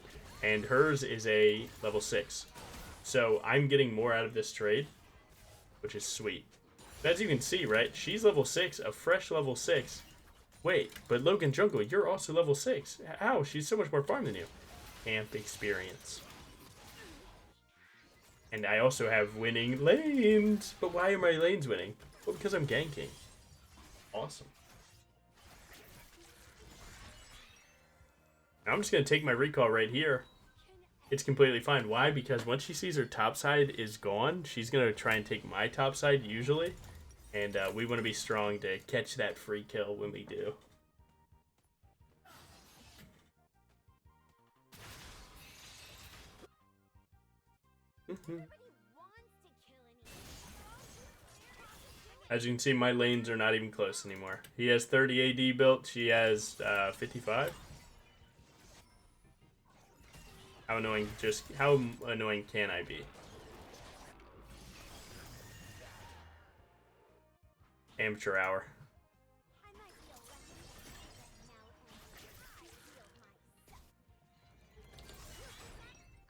and hers is a level 6. So I'm getting more out of this trade, which is sweet. As you can see, right, she's level 6, a fresh level 6. Wait, but Logan Jungle, you're also level 6. How? She's so much more farm than you. Amp experience. And I also have winning lanes. But why are my lanes winning? Well, because I'm ganking. Awesome. Now I'm just going to take my recall right here. It's completely fine. Why? Because once she sees her top side is gone, she's going to try and take my top side usually. And we want to be strong to catch that free kill when we do. As you can see, my lanes are not even close anymore. He has 30 AD built. She has 55. How annoying can I be? Amateur hour.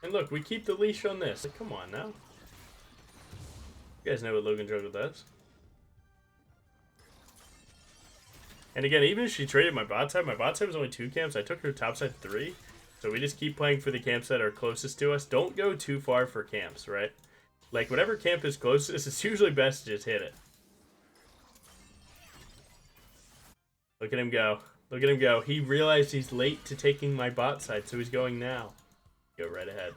And look, we keep the leash on this. Like, come on now. You guys know what Logan Jungle does. And again, even if she traded my bot side was only 2 camps. I took her top side 3. So we just keep playing for the camps that are closest to us. Don't go too far for camps, right? Like, whatever camp is closest, it's usually best to just hit it. Look at him go. Look at him go. He realized he's late to taking my bot side, so he's going now. Go right ahead.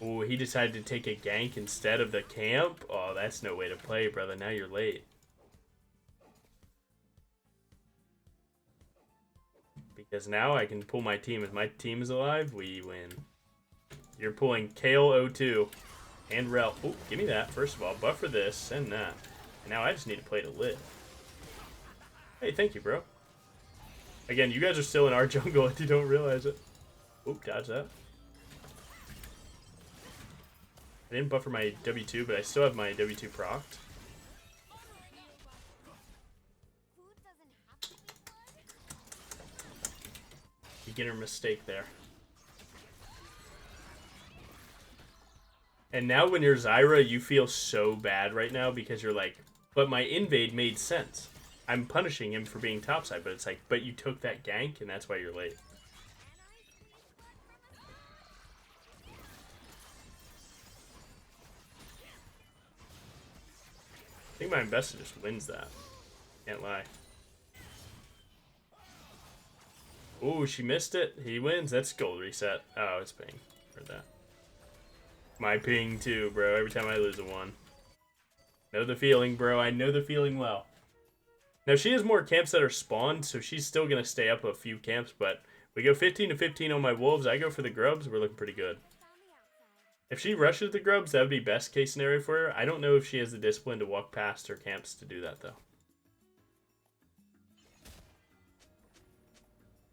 Oh, he decided to take a gank instead of the camp? Oh, that's no way to play, brother. Now you're late. Because now I can pull my team. If my team is alive, we win. You're pulling Kale 02 and Rel. Oh, give me that. First of all, buffer this, send that. And now I just need to play to live. Hey, thank you, bro. Again, you guys are still in our jungle if you don't realize it. Oop, dodge that. I didn't buffer my W2, but I still have my W2 procced. Beginner mistake there. And now when you're Zyra, you feel so bad right now because you're like, but my invade made sense. I'm punishing him for being topside, but it's like, but you took that gank and that's why you're late. I think my investor just wins that. Can't lie. Ooh, she missed it. He wins. That's gold reset. Oh, it's ping. Heard that. My ping too, bro. Every time I lose a 1. Know the feeling, bro. I know the feeling well. Now, she has more camps that are spawned, so she's still going to stay up a few camps, but we go 15 to 15 on my wolves. I go for the grubs. We're looking pretty good. If she rushes the grubs, that would be best case scenario for her. I don't know if she has the discipline to walk past her camps to do that, though.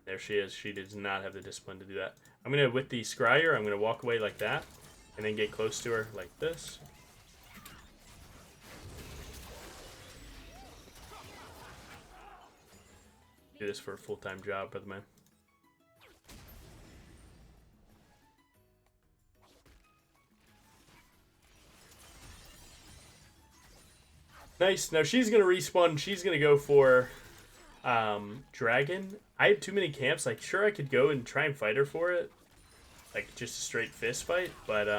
There she is. She does not have the discipline to do that. I'm going to, with the scryer, I'm going to walk away like that, and then get close to her like this. Do this for a full-time job, by the way. Nice. Now she's going to respawn. She's going to go for Dragon. I had too many camps. Like, sure, I could go and try and fight her for it. Like, just a straight fist fight. But,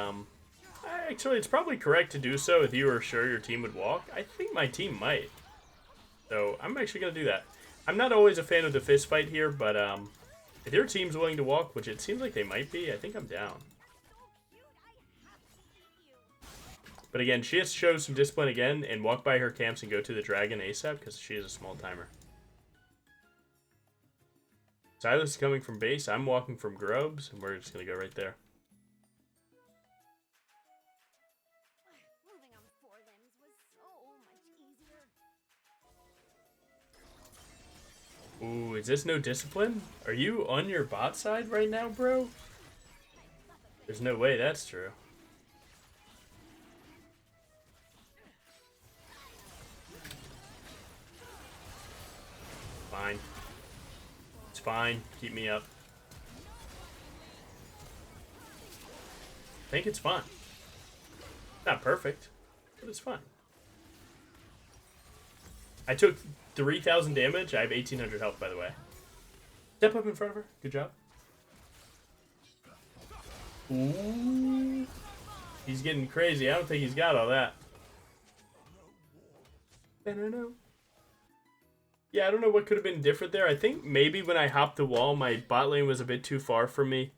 actually, it's probably correct to do so if you were sure your team would walk. I think my team might. So, I'm actually going to do that. I'm not always a fan of the fist fight here, but if your team's willing to walk, which it seems like they might be, I think I'm down. But again, she has to show some discipline again and walk by her camps and go to the dragon ASAP because she is a small timer. Silas is coming from base. I'm walking from grubs, and we're just going to go right there. Ooh, is this no discipline? Are you on your bot side right now, bro? There's no way that's true. Fine. It's fine. Keep me up. I think it's fine. Not perfect, but it's fine. I took 3,000 damage. I have 1,800 health, by the way. Step up in front of her. Good job. Ooh. He's getting crazy. I don't think he's got all that. Yeah, I don't know what could have been different there. I think maybe when I hopped the wall, my bot lane was a bit too far from me.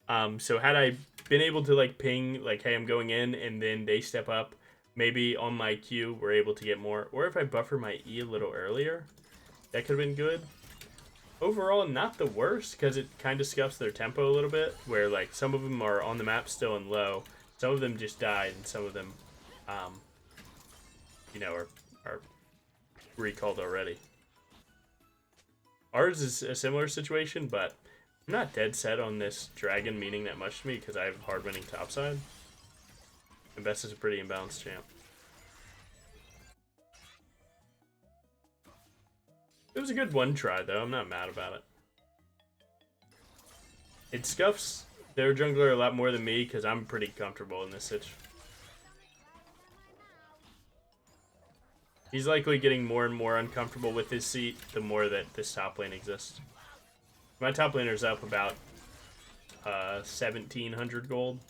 So had I been able to like ping, like, hey, I'm going in, and then they step up, maybe on my Q, we're able to get more. Or if I buffer my E a little earlier, that could have been good. Overall, not the worst, because it kind of scuffs their tempo a little bit, where like some of them are on the map still and low. Some of them just died, and some of them, you know, are recalled already. Ours is a similar situation, but I'm not dead set on this dragon meaning that much to me because I have hard winning topside. And Best is a pretty imbalanced champ. It was a good one try though, I'm not mad about it. It scuffs their jungler a lot more than me because I'm pretty comfortable in this situation. He's likely getting more and more uncomfortable with his seat the more that this top lane exists. My top laner's up about 1,700 gold,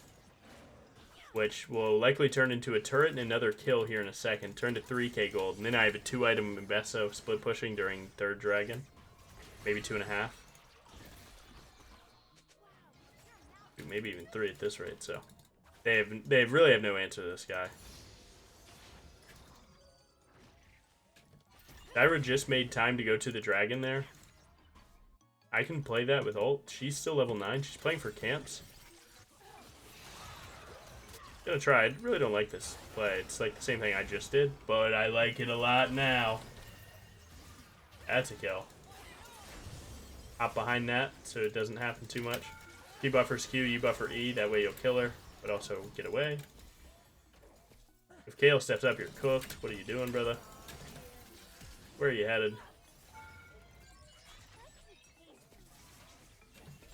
which will likely turn into a turret and another kill here in a second. Turn to 3k gold, and then I have a 2-item Imbesso split pushing during 3rd dragon. Maybe 2.5. Maybe even 3 at this rate, so they really have no answer to this guy. Ira just made time to go to the dragon there. I can play that with ult. She's still level 9. She's playing for camps. Gonna try. I really don't like this play. It's like the same thing I just did, but I like it a lot now. That's a kill. Hop behind that so it doesn't happen too much. He buffers Q, you buffer E. That way you'll kill her, but also get away. If Kale steps up, you're cooked. What are you doing, brother? Where are you headed?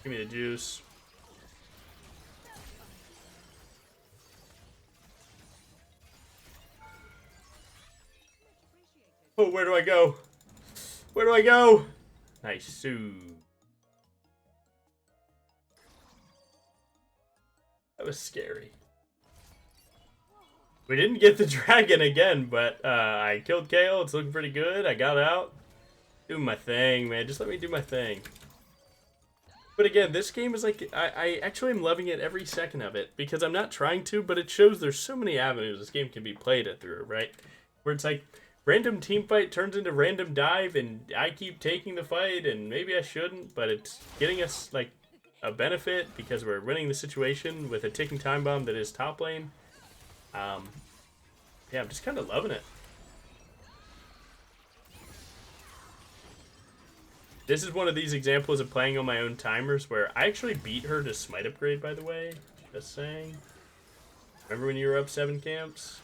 Give me the juice. Oh, where do I go? Where do I go? Nice, Sue. That was scary. We didn't get the dragon again, but I killed Kale. It's looking pretty good. I got out. Doing my thing, man. Just let me do my thing. But again, this game is like, I actually am loving it every second of it because I'm not trying to, but it shows there's so many avenues this game can be played through, right? Where it's like, random team fight turns into random dive and I keep taking the fight and maybe I shouldn't, but it's getting us like a benefit because we're winning the situation with a ticking time bomb that is top lane. Yeah, I'm just kind of loving it. This is one of these examples of playing on my own timers where I actually beat her to smite upgrade, by the way. Just saying. Remember when you were up 7 camps?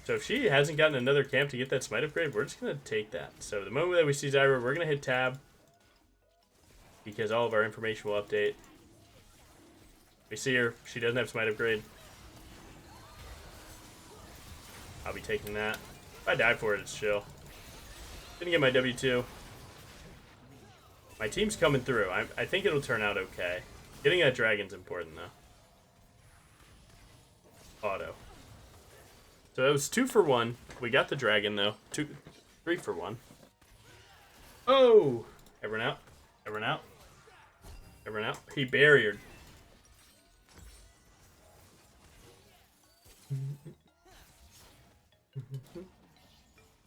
So if she hasn't gotten another camp to get that smite upgrade, we're just going to take that. So the moment that we see Zyra, we're going to hit tab because all of our information will update. We see her. She doesn't have smite upgrade. I'll be taking that. If I die for it, it's chill. Gonna get my W2. My team's coming through. I think it'll turn out okay. Getting that dragon's important, though. Auto. So it was 2 for 1. We got the dragon, though. 3 for 1. Oh! Everyone out. Everyone out. Everyone out. He barriered.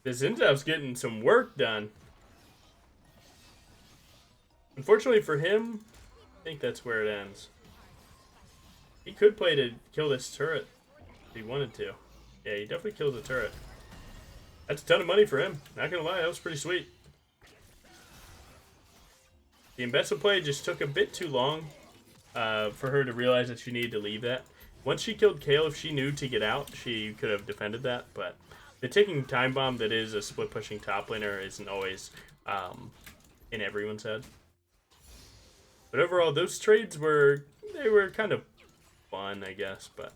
This Intap's getting some work done. Unfortunately for him, I think that's where it ends. He could play to kill this turret if he wanted to. Yeah, he definitely kills the turret. That's a ton of money for him. Not gonna lie, that was pretty sweet. The Mbessa play just took a bit too long for her to realize that she needed to leave that. Once she killed Kale, if she knew to get out, she could have defended that, but the ticking time bomb that is a split pushing top laner isn't always in everyone's head. But overall, those trades were kind of fun, I guess, but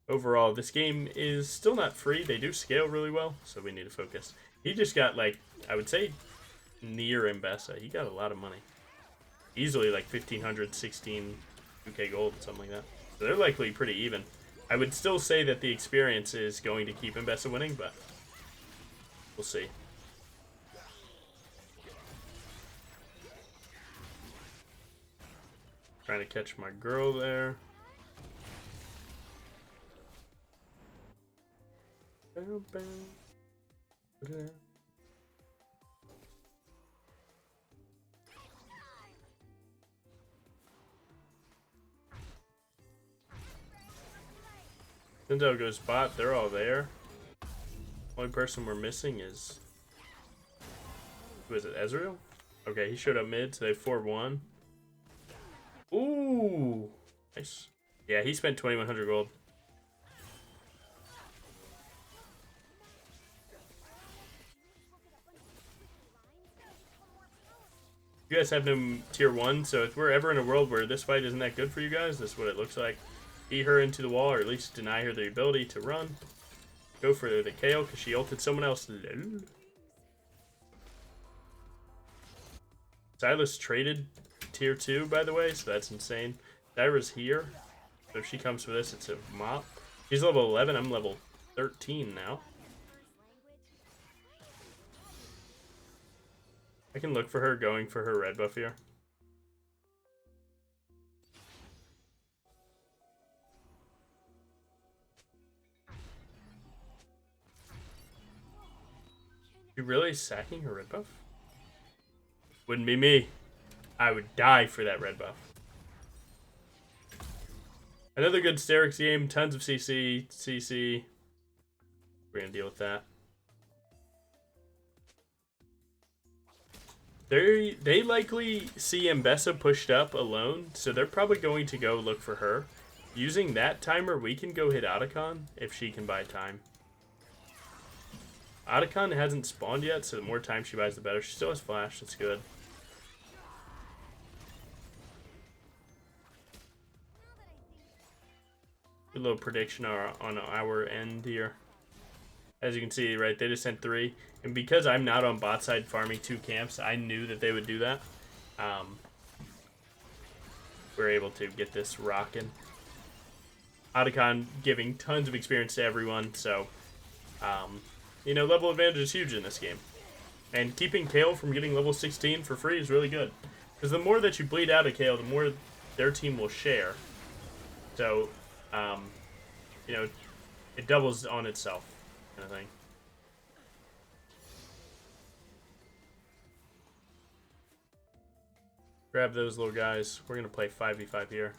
overall, this game is still not free. They do scale really well, so we need to focus. He just got, like, I would say, near Mbessa. He got a lot of money. Easily, like, 1,500, 16, 2k gold, something like that. So they're likely pretty even. I would still say that the experience is going to keep Mbessa winning, but we'll see. Trying to catch my girl there. Nintendo goes bot, they're all there. Only person we're missing is... Who is it, Ezreal? Okay, he showed up mid, so they 4-1. Ooh! Nice. Yeah, he spent 2,100 gold. You guys have no tier 1, so if we're ever in a world where this fight isn't that good for you guys, this is what it looks like. Beat her into the wall, or at least deny her the ability to run. Go for the KO, because she ulted someone else. Lol. Silas traded tier 2, by the way, so that's insane. Dyra's here, so if she comes for this, it's a mop. She's level 11, I'm level 13 now. I can look for her going for her red buff here. You really sacking her red buff? Wouldn't be me. I would die for that red buff. Another good Sterix game, tons of CC. We're gonna deal with that. They likely see Mbessa pushed up alone, so they're probably going to go look for her. Using that timer, we can go hit Otacon if she can buy time. Otacon hasn't spawned yet, so the more time she buys, the better. She still has flash, that's good. A little prediction on our end here. As you can see, right, they just sent 3. And because I'm not on bot side farming 2 camps, I knew that they would do that. We're able to get this rocking. Otacon giving tons of experience to everyone, so, you know, level advantage is huge in this game. And keeping Kale from getting level 16 for free is really good. Because the more that you bleed out a Kale, the more their team will share. So, you know, it doubles on itself, kind of thing. Grab those little guys. We're going to play 5v5 here.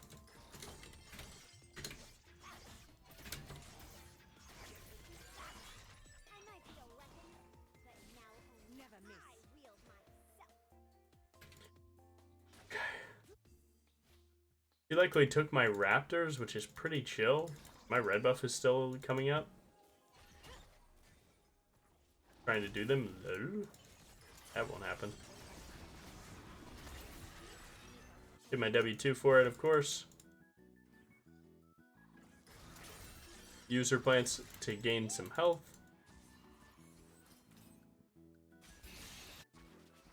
He likely took my Raptors, which is pretty chill. My red buff is still coming up. Trying to do them. No. That won't happen. Get my W2 for it, of course. Use her plants to gain some health.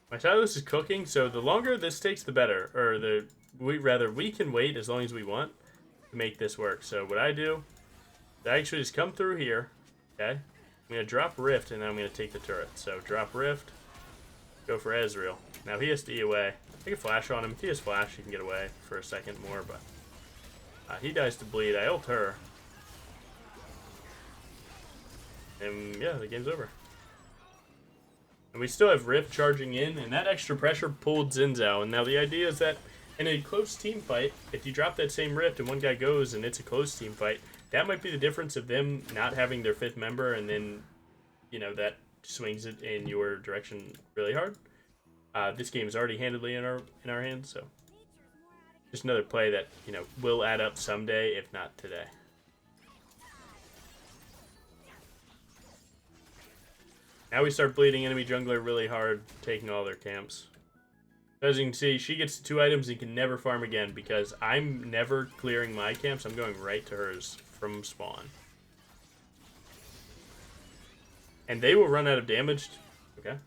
My Silas is cooking, so the longer this takes, the better. Or we can wait as long as we want to make this work. So what I do, I actually just come through here. Okay, I'm gonna drop Rift, and then I'm gonna take the turret. So drop Rift, go for Ezreal. Now he has to E away. I can flash on him. If he has flash, he can get away for a second more, but he dies to bleed. I ult her. And yeah, the game's over. And we still have Rift charging in, and that extra pressure pulled Zinzao. And now the idea is that in a close team fight, if you drop that same Rift and one guy goes and it's a close team fight, that might be the difference of them not having their 5th member, and then, you know, that swings it in your direction really hard. This game is already handedly in our hands, so just another play that, you know, will add up someday, if not today. Now we start bleeding enemy jungler really hard, taking all their camps. As you can see, she gets 2 items and can never farm again because I'm never clearing my camps. I'm going right to hers from spawn. And they will run out of damage. Okay.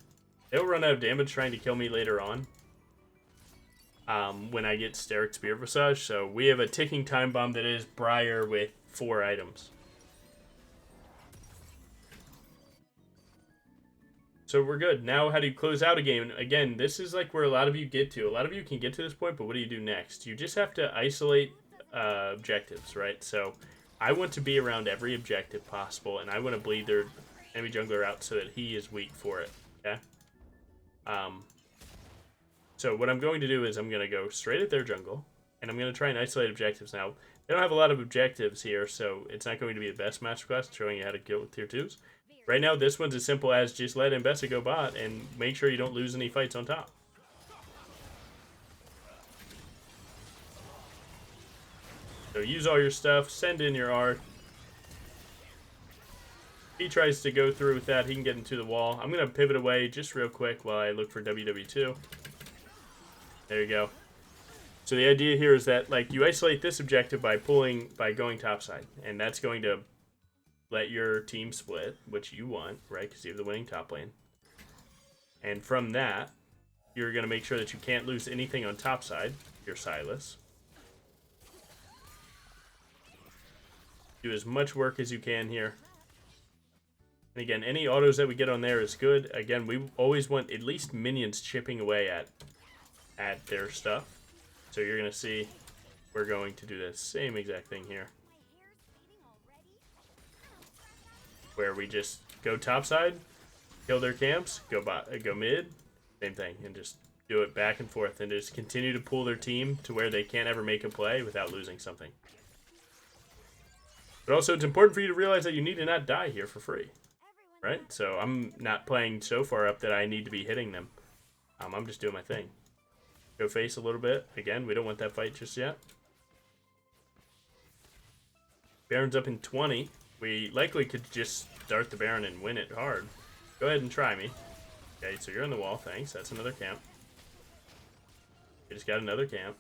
They will run out of damage trying to kill me later on. When I get Steric Spear Visage. So we have a ticking time bomb that is Briar with 4 items. So we're good. Now how do you close out a game? And again, this is like where a lot of you get to. A lot of you can get to this point, but what do you do next? You just have to isolate objectives, right? So I want to be around every objective possible, and I want to bleed their enemy jungler out so that he is weak for it, okay? So what I'm going to do is I'm going to go straight at their jungle, and I'm going to try and isolate objectives. Now, they don't have a lot of objectives here, so it's not going to be the best masterclass showing you how to kill with tier 2s. Right now, this one's as simple as just let Mbessa go bot and make sure you don't lose any fights on top. So use all your stuff, send in your R. He tries to go through with that, he can get into the wall. I'm going to pivot away just real quick while I look for WW2. There you go. So the idea here is that, like, you isolate this objective by going topside, and that's going to let your team split, which you want, right? Because you have the winning top lane. And from that, you're going to make sure that you can't lose anything on topside. Your Silas. Do as much work as you can here. And again, any autos that we get on there is good. Again, we always want at least minions chipping away at their stuff. So you're going to see we're going to do the same exact thing here. Where we just go topside, kill their camps, go mid, same thing, and just do it back and forth, and just continue to pull their team to where they can't ever make a play without losing something. But also, it's important for you to realize that you need to not die here for free, right? So I'm not playing so far up that I need to be hitting them. I'm just doing my thing. Go face a little bit. Again, we don't want that fight just yet. Baron's up in 20. We likely could just start the Baron and win it hard. Go ahead and try me. Okay, so you're on the wall. Thanks. That's another camp. We just got another camp.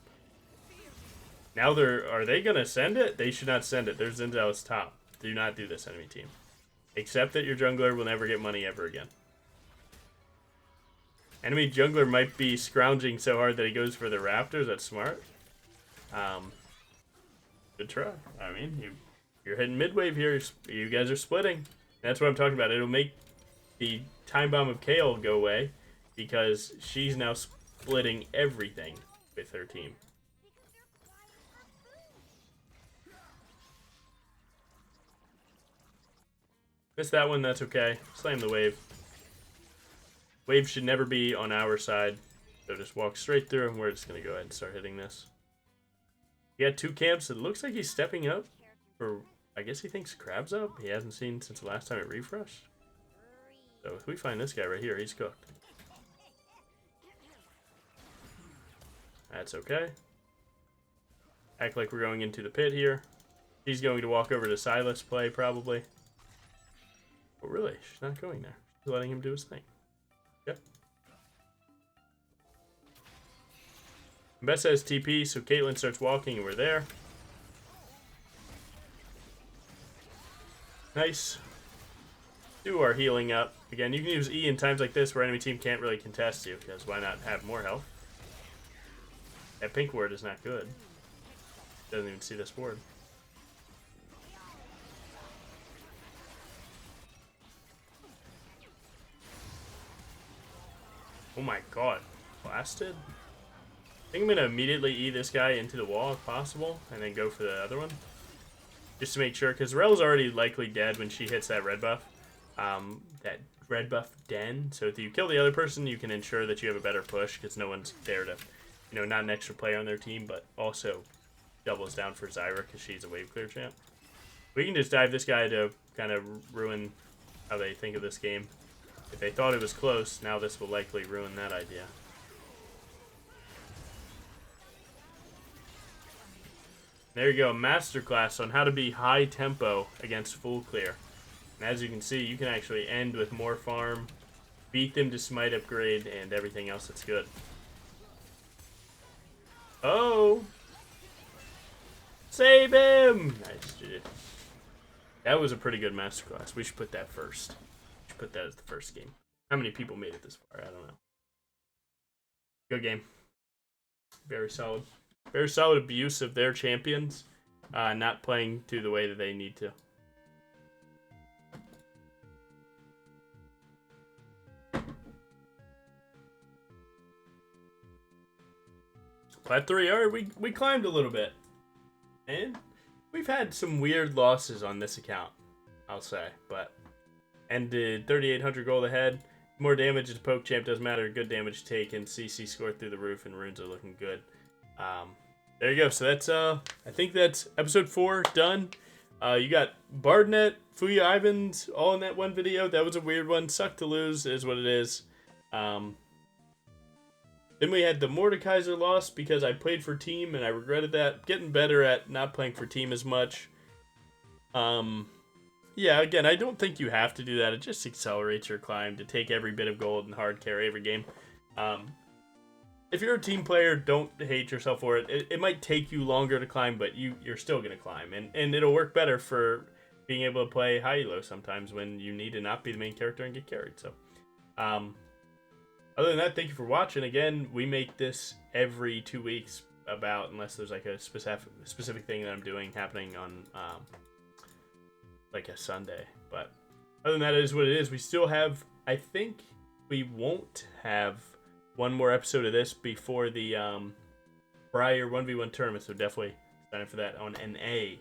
Now are they going to send it? They should not send it. There's Zenzel's top. Do not do this, enemy team. Except that your jungler will never get money ever again. Enemy jungler might be scrounging so hard that he goes for the Raptors. That's smart. Good try. I mean, you're hitting mid-wave here. You guys are splitting. That's what I'm talking about. It'll make the time bomb of Kale go away because she's now splitting everything with her team. Missed that one. That's okay. Slam the wave. Wave should never be on our side. So just walk straight through and we're just going to go ahead and start hitting this. He had 2 camps. It looks like he's stepping up. Or I guess he thinks Crab's up. He hasn't seen since the last time it refreshed. So if we find this guy right here, he's cooked. That's okay. Act like we're going into the pit here. He's going to walk over to Silas play probably. But really, she's not going there. She's letting him do his thing. Yep. Best says TP, so Caitlyn starts walking and we're there. Nice. Do our healing up. Again, you can use E in times like this where enemy team can't really contest you, because why not have more health? That pink ward is not good. Doesn't even see this ward. Oh my god. Blasted? I think I'm going to immediately E this guy into the wall if possible, and then go for the other one. Just to make sure, because Rel's already likely dead when she hits that red buff. That red buff den. So if you kill the other person, you can ensure that you have a better push, because no one's there to, you know, not an extra player on their team, but also doubles down for Zyra, because she's a wave clear champ. We can just dive this guy to kind of ruin how they think of this game. If they thought it was close, now this will likely ruin that idea. There you go, masterclass on how to be high tempo against full clear. And as you can see, you can actually end with more farm, beat them to smite upgrade, and everything else that's good. Oh! Save him! Nice, GG. That was a pretty good masterclass. We should put that first. We should put that as the first game. How many people made it this far? I don't know. Good game. Very solid. Very solid abuse of their champions, not playing to the way that they need to. Plat 3, alright, we climbed a little bit. And we've had some weird losses on this account, I'll say, but ended 3,800 gold ahead. More damage to poke champ doesn't matter. Good damage taken. CC scored through the roof and runes are looking good. There you go. So that's I think that's episode 4 done. You got Bardnet, Fuya Ivans all in that one video. That was a weird one. Sucked to lose is what it is. Then we had the Mordekaiser loss because I played for team and I regretted that. Getting better at not playing for team as much. Yeah, again, I don't think you have to do that. It just accelerates your climb to take every bit of gold and hard carry every game. if you're a team player, don't hate yourself for it. It might take you longer to climb, but you're still gonna climb, and it'll work better for being able to play high elo sometimes when you need to not be the main character and get carried. So, other than that, thank you for watching. Again, we make this every 2 weeks, about, unless there's like a specific thing that I'm doing happening on like a Sunday. But other than that, it is what it is. We still have, I think we won't have one more episode of this before the Briar 1v1 tournament, so definitely sign up for that on NA.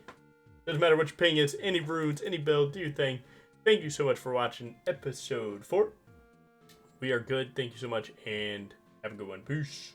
Doesn't matter what your ping is, any runes, any build, do your thing. Thank you so much for watching episode 4. We are good. Thank you so much, and have a good one. Peace.